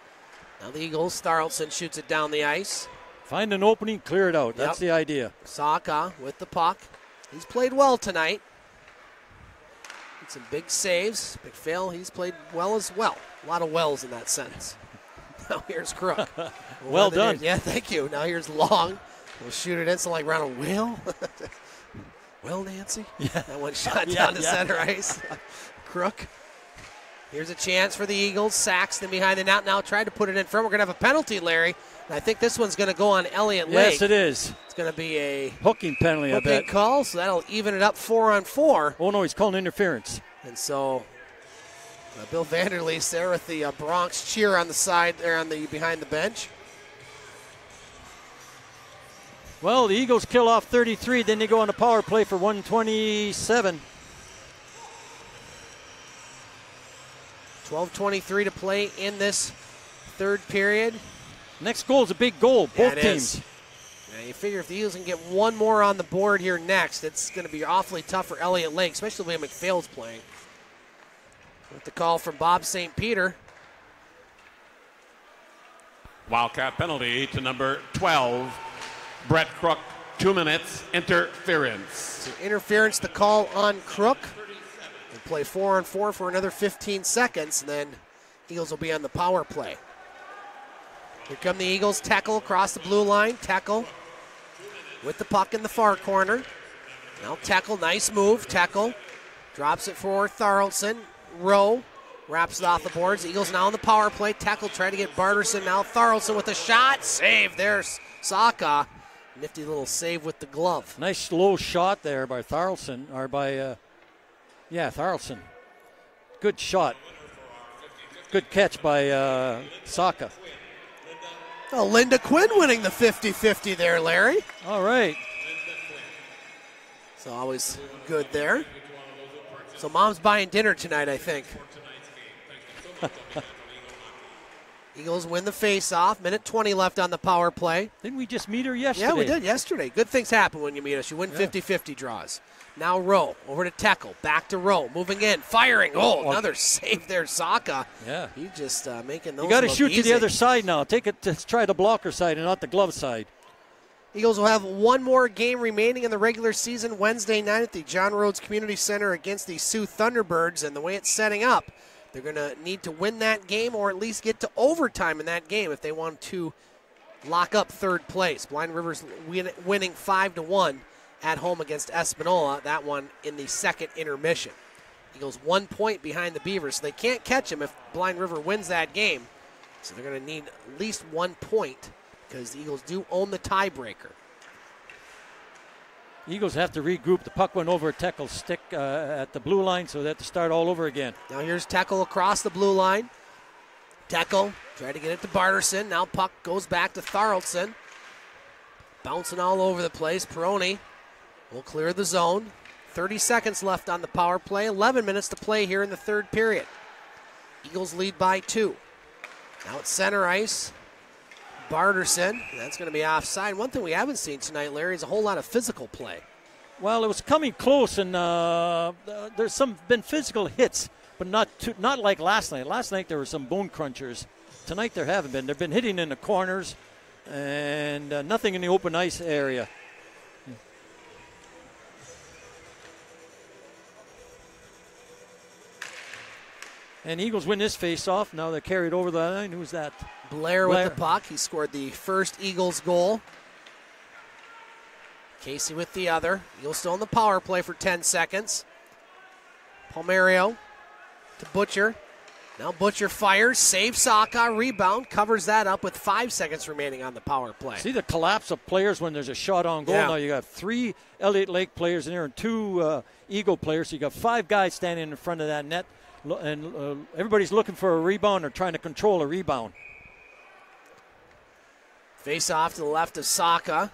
Now the Eagles. Starlson shoots it down the ice. Find an opening, clear it out. That's the idea. Saka with the puck. He's played well tonight. Did some big saves. Big fail. He's played well as well. A lot of wells in that sentence. Now here's Crook. Well done. Yeah, thank you. Now here's Long. We'll shoot it in. So like Ronald Will. Well, Nancy. Yeah. That one shot down to center ice. Crook. Here's a chance for the Eagles. Saxton behind the net now. Tried to put it in front. We're going to have a penalty, Larry. And I think this one's going to go on Elliot Lake. Yes, it is. It's going to be a hooking penalty, I bet. Call, so that'll even it up 4-on-4. Oh, no, he's calling interference. And so Bill Vanderleest there with the Bronx cheer on the side there on the behind the bench. Well, the Eagles kill off 33. Then they go on the power play for 127. 12:23 to play in this third period. Next goal is a big goal, both teams. Now you figure if the Eagles can get one more on the board here next, it's going to be awfully tough for Elliot Lake, especially the way McPhail's playing. With the call from Bob St. Peter. Wildcat penalty to number 12, Brett Crook. 2 minutes, interference. So interference, the call on Crook. We'll play 4-on-4 for another 15 seconds, and then Eagles will be on the power play. Here come the Eagles. Tackle across the blue line. Tackle with the puck in the far corner. Now tackle, nice move. Tackle drops it for Tharaldson. Rowe wraps it off the boards. Eagles now on the power play. Tackle trying to get Barterson. Now Tharaldson with a shot. Save. There's Saka. Nifty little save with the glove. Nice low shot there by Tharaldson, or by, Tharaldson. Good shot. Good catch by Saka. Oh, Linda Quinn winning the 50-50 there, Larry. All right. So always good there. So Mom's buying dinner tonight, I think. Eagles win the face-off. Minute 20 left on the power play. Didn't we just meet her yesterday? Yeah, we did yesterday. Good things happen when you meet us. You win 50-50 draws. Now Rowe over to Tekel. Back to Rowe. Moving in. Firing. Oh, another save there, Saka. Yeah. He just making those You got to shoot easy. to the other side now. Take it to try the blocker side and not the glove side. Eagles will have one more game remaining in the regular season Wednesday night at the John Rhodes Community Center against the Sioux Thunderbirds. And the way it's setting up, they're going to need to win that game or at least get to overtime in that game if they want to lock up third place. Blind River's winning 5-1 at home against Espanola. That one in the second intermission. Eagles 1 point behind the Beavers, so they can't catch them if Blind River wins that game. So they're going to need at least 1 point because the Eagles do own the tiebreaker. Eagles have to regroup. The puck went over Tekel's stick at the blue line, so they have to start all over again. Now here's Tekel across the blue line. Tekel tried to get it to Barterson. Now puck goes back to Tharaldson. Bouncing all over the place. Peroni will clear the zone. 30 seconds left on the power play. 11 minutes to play here in the third period. Eagles lead by 2. Now it's center ice. Barterson. That's going to be offside. One thing we haven't seen tonight, Larry, is a whole lot of physical play. Well, it was coming close, and there's been physical hits, but not like last night. Last night there were some bone crunchers. Tonight there haven't been. They've been hitting in the corners, and nothing in the open ice area. And Eagles win this face-off. Now they're carried over the line. Who's that? Blair with the puck. He scored the first Eagles goal. Casey with the other. Eagles still in the power play for 10 seconds. Palmario to Butcher. Now Butcher fires, saves Saka, rebound, covers that up with 5 seconds remaining on the power play. See the collapse of players when there's a shot on goal. Yeah. Now you got 3 Elliot Lake players in there and 2 Eagle players. So you got 5 guys standing in front of that net, and everybody's looking for a rebound or trying to control a rebound. Face off to the left of Saka.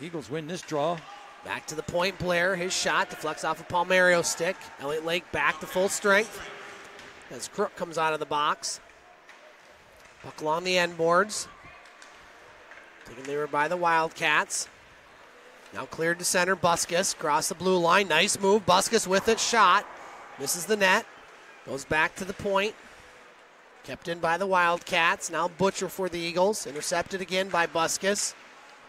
Eagles win this draw. Back to the point, Blair. His shot deflects off a Palmario stick. Elliot Lake back to full strength as Crook comes out of the box. Puck along the end boards. Taken there by the Wildcats. Now cleared to center. Buskus across the blue line. Nice move. Buskus with it. Shot. Misses the net. Goes back to the point. Kept in by the Wildcats. Now Butcher for the Eagles. Intercepted again by Buskus.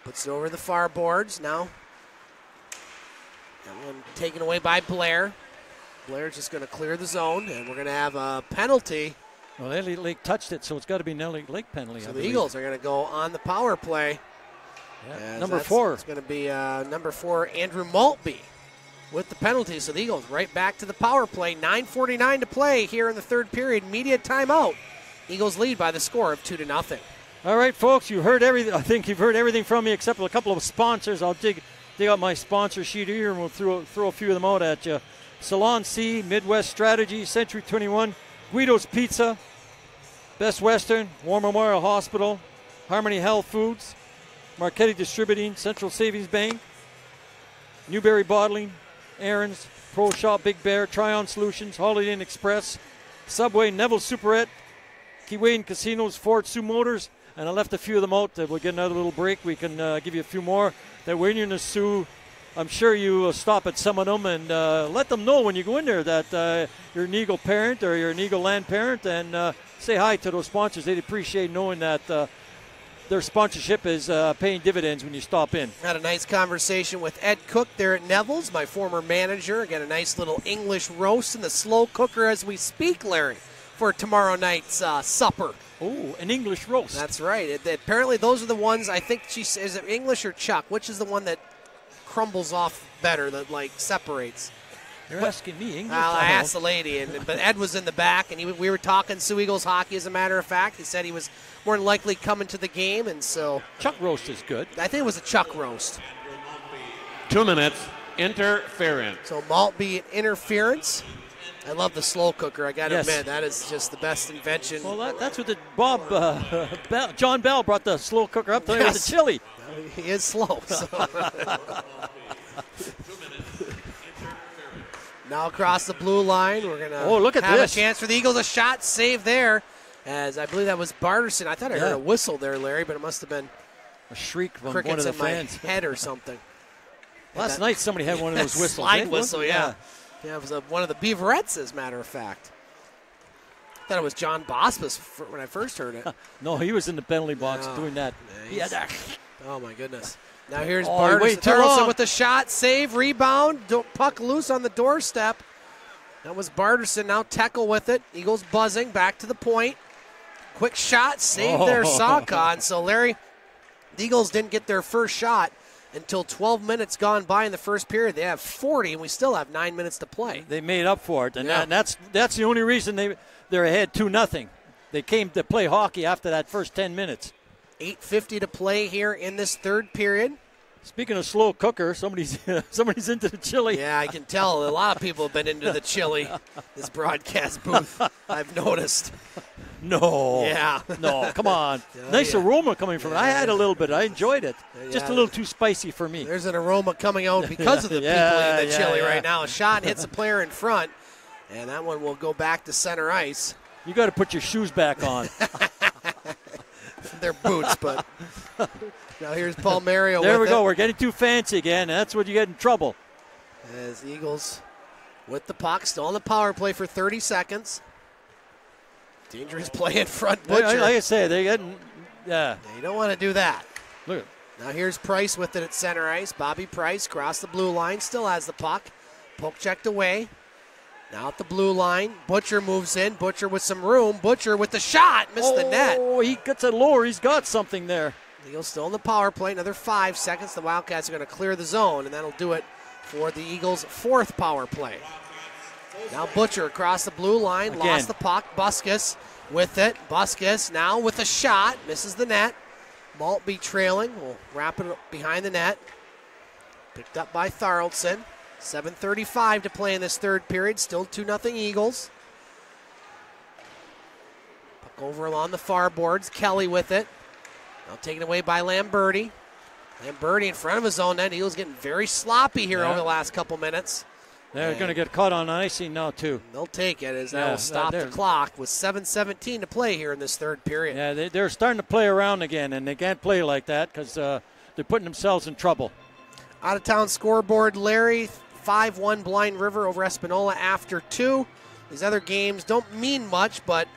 Puts it over the far boards. Now that one taken away by Blair. Blair's just going to clear the zone, and we're going to have a penalty. Well, Elliot Lake touched it, so it's got to be an Elliot Lake penalty. So the Eagles are going to go on the power play. Yeah. Number 4. It's going to be number 4, Andrew Maltby, with the penalty. So the Eagles right back to the power play. 9:49 to play here in the third period. Media timeout. Eagles lead by the score of 2-0. All right, folks, you heard everything. I think you've heard everything from me except a couple of sponsors. I'll dig out my sponsor sheet here, and we'll throw a few of them out at you. Salon C, Midwest Strategy, Century 21, Guido's Pizza, Best Western, War Memorial Hospital, Harmony Health Foods, Marquetti Distributing, Central Savings Bank, Newberry Bottling, Aaron's, Pro Shop Big Bear, Tryon Solutions, Holiday Inn Express, Subway, Neville Superette, Keewaydin Casinos, Ford Sioux Motors, and I left a few of them out. We'll get another little break. We can give you a few more. That when you're in the Sioux, I'm sure you will stop at some of them and let them know when you go in there that you're an Eagle parent or you're an Eagle Land parent, and say hi to those sponsors. They'd appreciate knowing that their sponsorship is paying dividends when you stop in. Had a nice conversation with Ed Cook there at Neville's, my former manager. Got a nice little English roast in the slow cooker as we speak, Larry, for tomorrow night's supper. Oh, an English roast. That's right. Apparently those are the ones, I think she says, is it English or Chuck? Which is the one that crumbles off better, that like separates? You're asking me English? Well, I asked the lady, but Ed was in the back, and we were talking Sioux Eagles hockey, as a matter of fact. He said he was more than likely coming to the game, and so... Chuck roast is good. I think it was a Chuck roast. 2 minutes, interference. So Maltby interference. I love the slow cooker, I got to admit. That is just the best invention. Well, that's what John Bell brought the slow cooker up there with the chili. He is slow. So. Now across the blue line, we're going to have a chance for the Eagles. A shot save there, as I believe that was Barterson. I thought I heard a whistle there, Larry, but it must have been a shriek from crickets one of the in fans. my head or something. Last night somebody had one of those whistles. Slide whistle, yeah. Yeah, it was one of the Beaverettes, as a matter of fact. I thought it was John Bospas when I first heard it. No, he was in the penalty box doing that. Oh, my goodness. Now here's Barterson with the shot, save, rebound, puck loose on the doorstep. That was Barterson. Now Tekel with it. Eagles buzzing, back to the point. Quick shot, save there, Saucon. So, Larry, the Eagles didn't get their first shot until 12 minutes gone by in the first period. They have 40, and we still have 9 minutes to play. They made up for it, and that's the only reason they're ahead 2-0. They came to play hockey after that first 10 minutes. 8:50 to play here in this third period. Speaking of slow cooker, somebody's into the chili. Yeah, I can tell. A lot of people have been into the chili, this broadcast booth, I've noticed. No. Yeah. No, come on. Nice aroma coming from it. I had a little bit. I enjoyed it. Just a little too spicy for me. There's an aroma coming out because of the people in the chili right now. A shot hits a player in front, and that one will go back to center ice. You got to put your shoes back on. They're boots, but now here's Palmario. There we go. We're getting too fancy again. That's when you get in trouble. As the Eagles with the puck, still on the power play for 30 seconds. Dangerous play in front, Butcher. Like I said, they're getting, You don't want to do that. Look. Now here's Price with it at center ice. Bobby Price across the blue line, still has the puck. Poke checked away. Now at the blue line, Butcher moves in. Butcher with some room. Butcher with the shot, missed the net. Oh, he gets it lower. He's got something there. The Eagles still in the power play. Another 5 seconds. The Wildcats are going to clear the zone, and that'll do it for the Eagles' fourth power play. Now Butcher across the blue line, lost the puck. Buskus with it. Buskus now with a shot, misses the net. Maltby trailing, will wrap it behind the net. Picked up by Tharaldson. 7:35 to play in this third period. Still 2-0 Eagles. Puck over along the far boards. Kelly with it. Now taken away by Lamberti. Lamberti in front of his own net. Eagles getting very sloppy here over the last couple minutes. They're going to get caught on icing now, too. They'll take it as that will stop the clock with 7:17 to play here in this third period. Yeah, they're starting to play around again, and they can't play like that because they're putting themselves in trouble. Out-of-town scoreboard, Larry, 5-1 Blind River over Espanola after 2. These other games don't mean much, but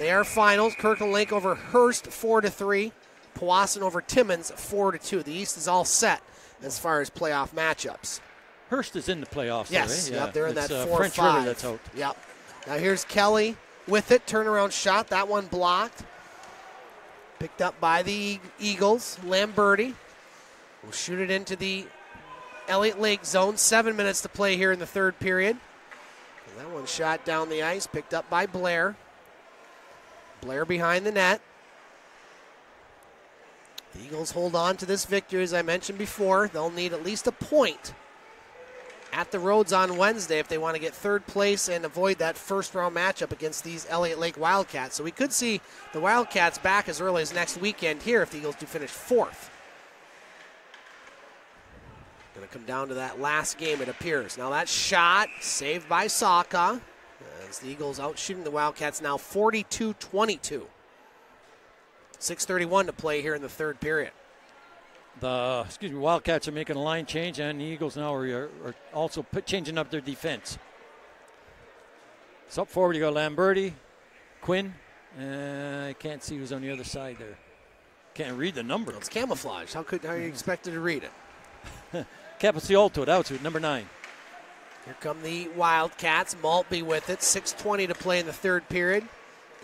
They are finals. Kirkland Lake over Hearst 4-3. Powassan over Timmins 4-2. The East is all set as far as playoff matchups. Hearst is in the playoffs. Yes, though, eh? yep, they're in that 4-5. French River that's out. Yep. Now here's Kelly with it. Turnaround shot. That one blocked. Picked up by the Eagles. Lamberti will shoot it into the Elliot Lake zone. 7 minutes to play here in the third period. And that one shot down the ice. Picked up by Blair. Blair behind the net. The Eagles hold on to this victory, as I mentioned before. They'll need at least a point at the Rhodes on Wednesday if they want to get third place and avoid that first round matchup against these Elliot Lake Wildcats. So we could see the Wildcats back as early as next weekend here if the Eagles do finish fourth. Going to come down to that last game, it appears. Now that shot saved by Saka as the Eagles out shooting the Wildcats now 42-22. 6:31 to play here in the third period. The Wildcats are making a line change, and the Eagles now are also changing up their defense. So up forward you got Lamberti, Quinn. I can't see who's on the other side there. Can't read the number. Well, it's camouflage. How are you expected to read it? Capiciolto, that was number 9. Here come the Wildcats. Maltby with it. 6:20 to play in the third period.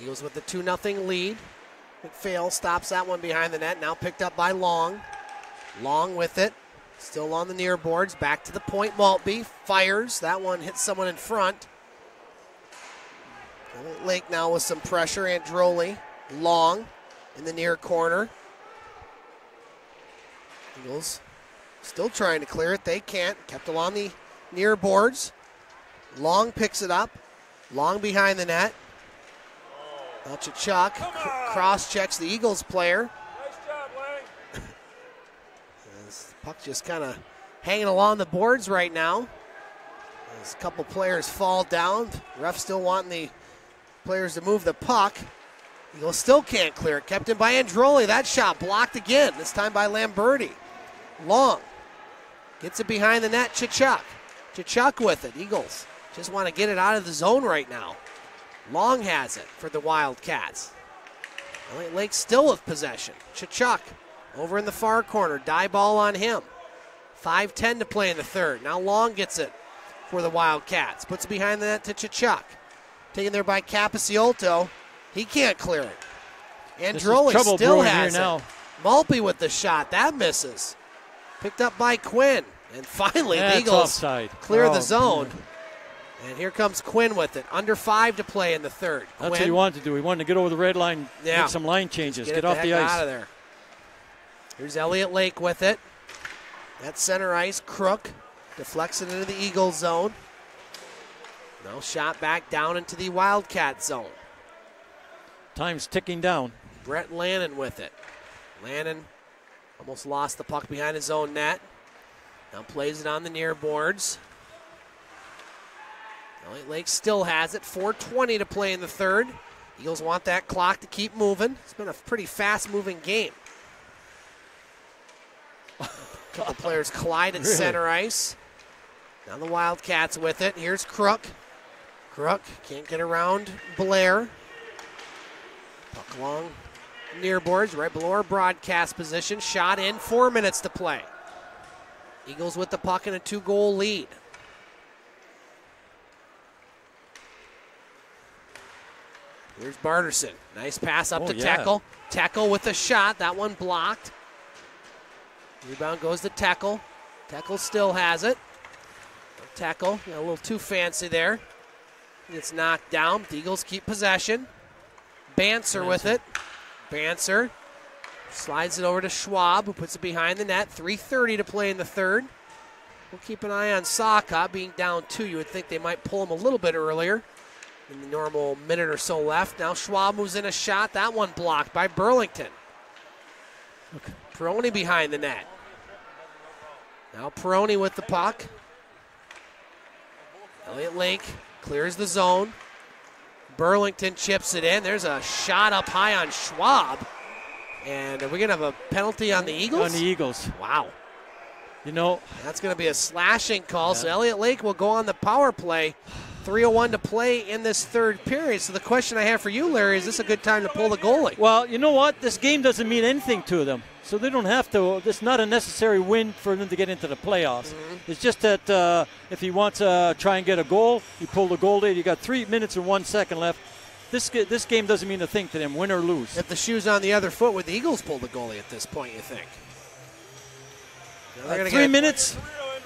Eagles with the 2-0 lead. McPhail stops that one behind the net. Now picked up by Long. Long with it. Still on the near boards. Back to the point. Maltby fires. That one hits someone in front. Lake now with some pressure. Androli. Long in the near corner. Eagles still trying to clear it. They can't. Kept along the near boards. Long picks it up. Long behind the net. Now Chachuk cross-checks the Eagles player. Nice job, Lang. The puck just kind of hanging along the boards right now. As a couple players fall down. Ref still wanting the players to move the puck. Eagles still can't clear it. Kept in by Androli. That shot blocked again, this time by Lamberti. Long gets it behind the net. Chachuk. Chachuk with it. Eagles just want to get it out of the zone right now. Long has it for the Wildcats. Elliot Lake still with possession. Chachuk over in the far corner. Die ball on him. 5:10 to play in the third. Now Long gets it for the Wildcats. Puts it behind the net to Chachuk. Taken there by Capiciolto. He can't clear it. Androli still has it. Now. Maltby with the shot. That misses. Picked up by Quinn. And finally, the Eagles clear the zone. And here comes Quinn with it. Under 5 to play in the third. That's what he wanted to do. He wanted to get over the red line, make some line changes, get off the ice. Out of there. Here's Elliot Lake with it. That's center ice. Crook deflects it into the Eagles zone. Now shot back down into the Wildcat zone. Time's ticking down. Brett Lannon with it. Lannon almost lost the puck behind his own net. Now plays it on the near boards. Elliot Lake still has it. 4:20 to play in the third. Eagles want that clock to keep moving. It's been a pretty fast-moving game. A couple players collide at center ice. Now the Wildcats with it. Here's Crook. Crook can't get around Blair. Puck along near boards, right below our broadcast position. Shot in. 4 minutes to play. Eagles with the puck in a 2-goal lead. Here's Barterson. Nice pass up to Tekel. Tekel with a shot. That one blocked. Rebound goes to Tekel. Tekel still has it. Tekel, a little too fancy there. Gets knocked down. The Eagles keep possession. Banser with it. Banser slides it over to Schwab, who puts it behind the net. 3:30 to play in the third. We'll keep an eye on Saka being down 2. You would think they might pull him a little bit earlier. In the normal minute or so left. Now Schwab moves in a shot. That one blocked by Burlington. Peroni behind the net. Now Peroni with the puck. Elliot Lake clears the zone. Burlington chips it in. There's a shot up high on Schwab. And are we going to have a penalty on the Eagles? On the Eagles. Wow. You know, that's going to be a slashing call. So Elliot Lake will go on the power play 3:01 to play in this third period. So the question I have for you, Larry, is this a good time to pull the goalie? Well, you know what? This game doesn't mean anything to them. So they don't have to. It's not a necessary win for them to get into the playoffs. It's just that if he wants to try and get a goal, you pull the goalie. You got 3 minutes and 1 second left. This game doesn't mean a thing to them, win or lose. If the shoe's on the other foot, would the Eagles pull the goalie at this point, you think? 3 minutes?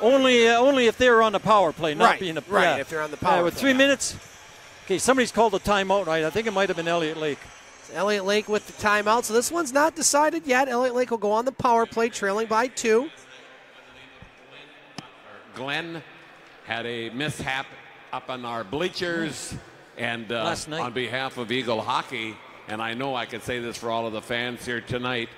Only if they're on the power play, not being a right. If they're on the power play. With 3 minutes, okay. Somebody's called a timeout, right? I think it might have been Elliot Lake. It's Elliot Lake with the timeout. So this one's not decided yet. Elliot Lake will go on the power play, trailing by 2. Glenn had a mishap up on our bleachers, and last night. On behalf of Eagle Hockey, and I know I can say this for all of the fans here tonight,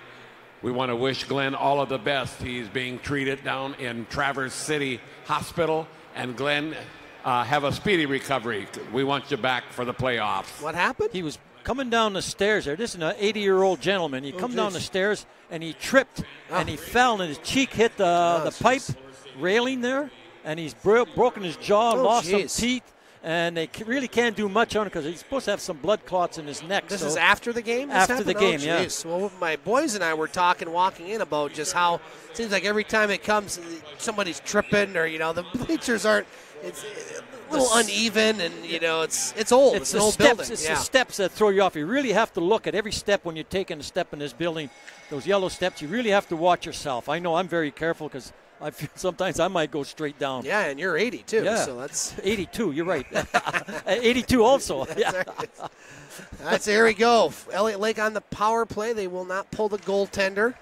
we want to wish Glenn all of the best. He's being treated down in Traverse City Hospital, and Glenn, have a speedy recovery. We want you back for the playoffs. What happened? He was coming down the stairs there. This is an 80-year-old gentleman. He come down the stairs, and he tripped, and he fell, and his cheek hit the pipe railing there, and he's broken his jaw, lost some teeth. And they really can't do much on it because he's supposed to have some blood clots in his neck. This is after the game? After the game, yeah. Well, my boys and I were talking, walking in, about just how it seems like every time it comes, somebody's tripping or, the bleachers aren't, it's a little uneven and, it's old. It's an old building. It's the steps that throw you off. You really have to look at every step when you're taking a step in this building. Those yellow steps, you really have to watch yourself. I know I'm very careful because I feel sometimes I might go straight down. Yeah, and you're 80 too. Yeah. So that's 82. You're right. 82 also. Yeah. That's there we go. Elliot Lake on the power play. They will not pull the goaltender.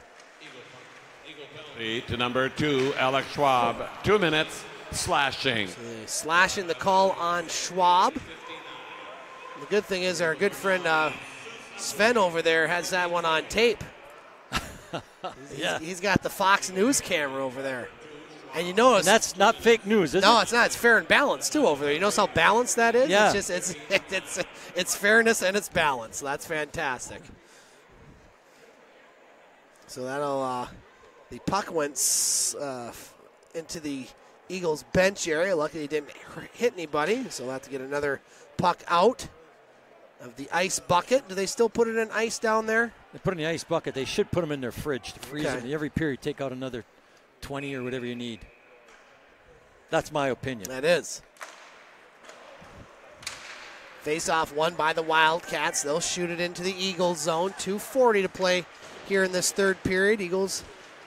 To number 2, Alex Schwab. 2 minutes, slashing. So slashing the call on Schwab. The good thing is our good friend Sven over there has that one on tape. He's got the Fox News camera over there. And you notice that's not fake news, is it? No, it's not. It's fair and balanced too over there. You notice how balanced that is? Yeah. It's fairness and it's balance. So that's fantastic. So that'll the puck went into the Eagles bench area. Luckily, he didn't hit anybody. So we'll have to get another puck out of the ice bucket. Do they still put it in ice down there? They put it in the ice bucket. They should put them in their fridge to freeze them. Every period, take out another 20 or whatever you need. That's my opinion. That is. Face-off won by the Wildcats. They'll shoot it into the Eagles zone. 2:40 to play here in this third period. Eagles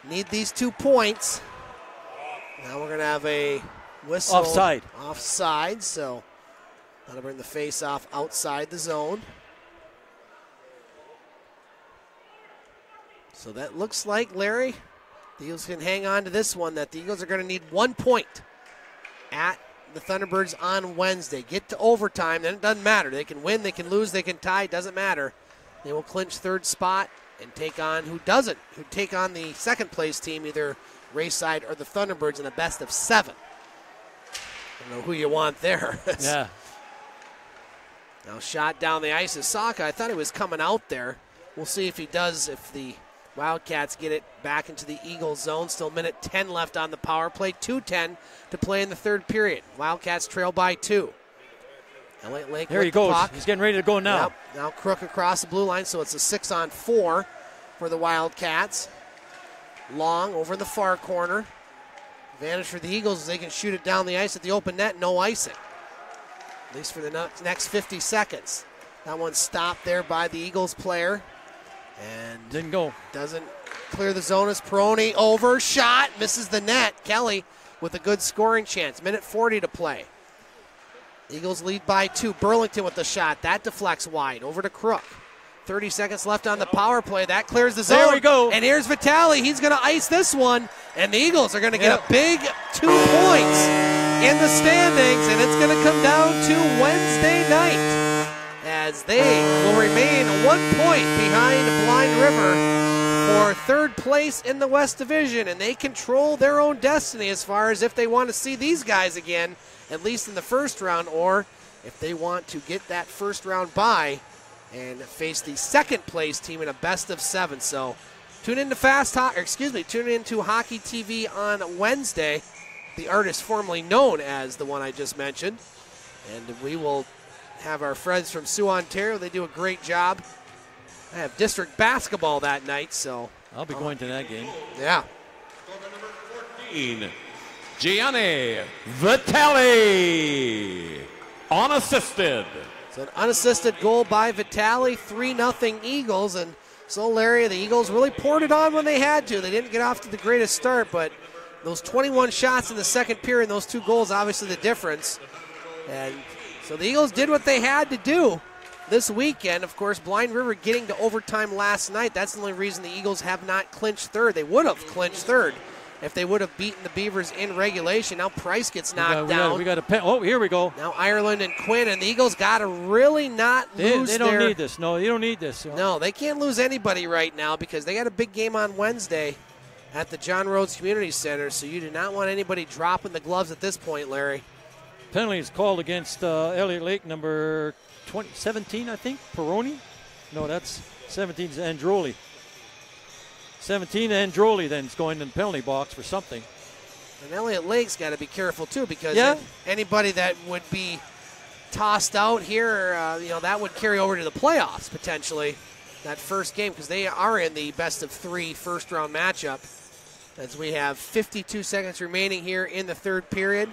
need these 2 points. Now we're going to have a whistle. Offside, so that'll bring the face-off outside the zone. So that looks like, Larry, the Eagles can hang on to this one, that the Eagles are going to need 1 point at the Thunderbirds on Wednesday. Get to overtime, then it doesn't matter. They can win, they can lose, they can tie, it doesn't matter. They will clinch third spot and take on who take on the second place team, either Rayside or the Thunderbirds in a best of 7. I don't know who you want there. Yeah. Now shot down the ice is Saka. I thought he was coming out there. We'll see if he does, if the Wildcats get it back into the Eagles zone. Still minute 10 left on the power play. 2:10 to play in the third period. Wildcats trail by 2. Elliot Lake there he goes. He's getting ready to go now. Yep. Now Crook across the blue line, so it's a 6-on-4 for the Wildcats. Long over in the far corner. Advantage for the Eagles is they can shoot it down the ice at the open net, no icing. At least for the next 50 seconds. That one stopped there by the Eagles player. And didn't go. Doesn't clear the zone as Peroni over. Shot. Misses the net. Kelly with a good scoring chance. Minute 40 to play. Eagles lead by 2. Burlington with the shot. That deflects wide. Over to Crook. 30 seconds left on the power play. That clears the zone. There we go. And here's Vitale. He's going to ice this one. And the Eagles are going to get a big 2 points in the standings. And it's going to come down to Wednesday night, as they will remain 1 point behind Blind River for third place in the West Division, and they control their own destiny as far as if they want to see these guys again, at least in the first round, or if they want to get that first round bye and face the second place team in a best of 7. So tune into tune into Hockey TV on Wednesday. The artist formerly known as the one I just mentioned. And we will have our friends from Sioux, Ontario. They do a great job. I have district basketball that night, so. I'll be going to that game. Yeah. Gianni Vitale, unassisted. So an unassisted goal by Vitale, 3-0 Eagles. And so, Larry, the Eagles really poured it on when they had to. They didn't get off to the greatest start, but those 21 shots in the second period and those 2 goals, obviously the difference. And so the Eagles did what they had to do this weekend. Of course, Blind River getting to overtime last night. That's the only reason the Eagles have not clinched third. They would have clinched third if they would have beaten the Beavers in regulation. Now Price gets knocked down. We got a pen. Oh, here we go. Now Ireland and Quinn, and the Eagles got to really not lose. They don't need this. No, you don't need this. No, they can't lose anybody right now because they got a big game on Wednesday at the John Rhodes Community Center, so you do not want anybody dropping the gloves at this point, Larry. Penalty is called against Elliot Lake, number 17, I think. Peroni? No, that's 17 is Androli. 17 Androli then is going in the penalty box for something. And Elliot Lake's got to be careful too because anybody that would be tossed out here, that would carry over to the playoffs potentially. That first game because they are in the best of 3 first-round matchup. As we have 52 seconds remaining here in the third period.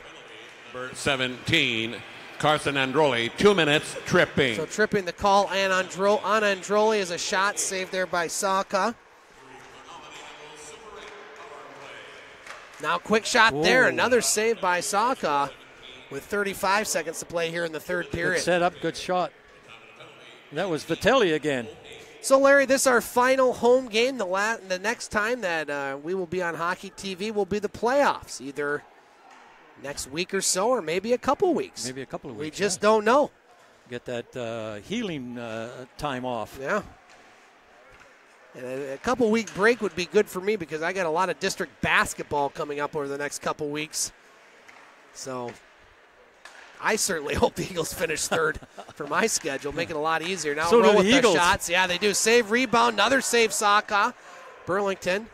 Number 17, Carson Androli, 2 minutes, tripping. So tripping the call on Androli is a shot saved there by Saka. Now quick shot there, another save by Saka with 35 seconds to play here in the third period. Good set up, good shot. And that was Vitale again. So, Larry, this is our final home game. The next time that we will be on Hockey TV will be the playoffs, either next week or so or maybe a couple weeks. Maybe a couple of weeks. We just don't know. Get that healing time off. Yeah. And a couple-week break would be good for me because I got a lot of district basketball coming up over the next couple weeks. So I certainly hope the Eagles finish third for my schedule, make it a lot easier. Now so roll do with the the Eagles. shots. Yeah, they do. Save, rebound, another save, Saka. Burlington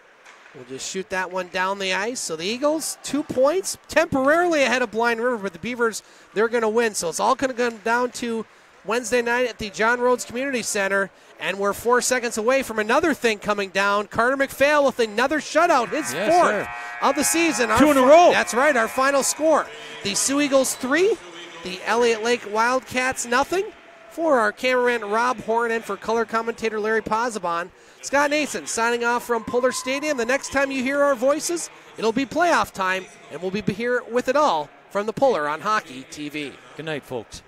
will just shoot that one down the ice. So the Eagles, 2 points, temporarily ahead of Blind River, but the Beavers, they're going to win. So it's all going to come down to Wednesday night at the John Rhodes Community Center. And we're 4 seconds away from another thing coming down. Carter McPhail with another shutout, his fourth of the season. 2 in a row. That's right, our final score. The Sioux Eagles 3, the Elliot Lake Wildcats nothing. For our cameraman Rob Horn and for color commentator Larry Pozzabon, Scott Nason signing off from Pullar Stadium. The next time you hear our voices, it'll be playoff time, and we'll be here with it all from the Pullar on Hockey TV. Good night, folks.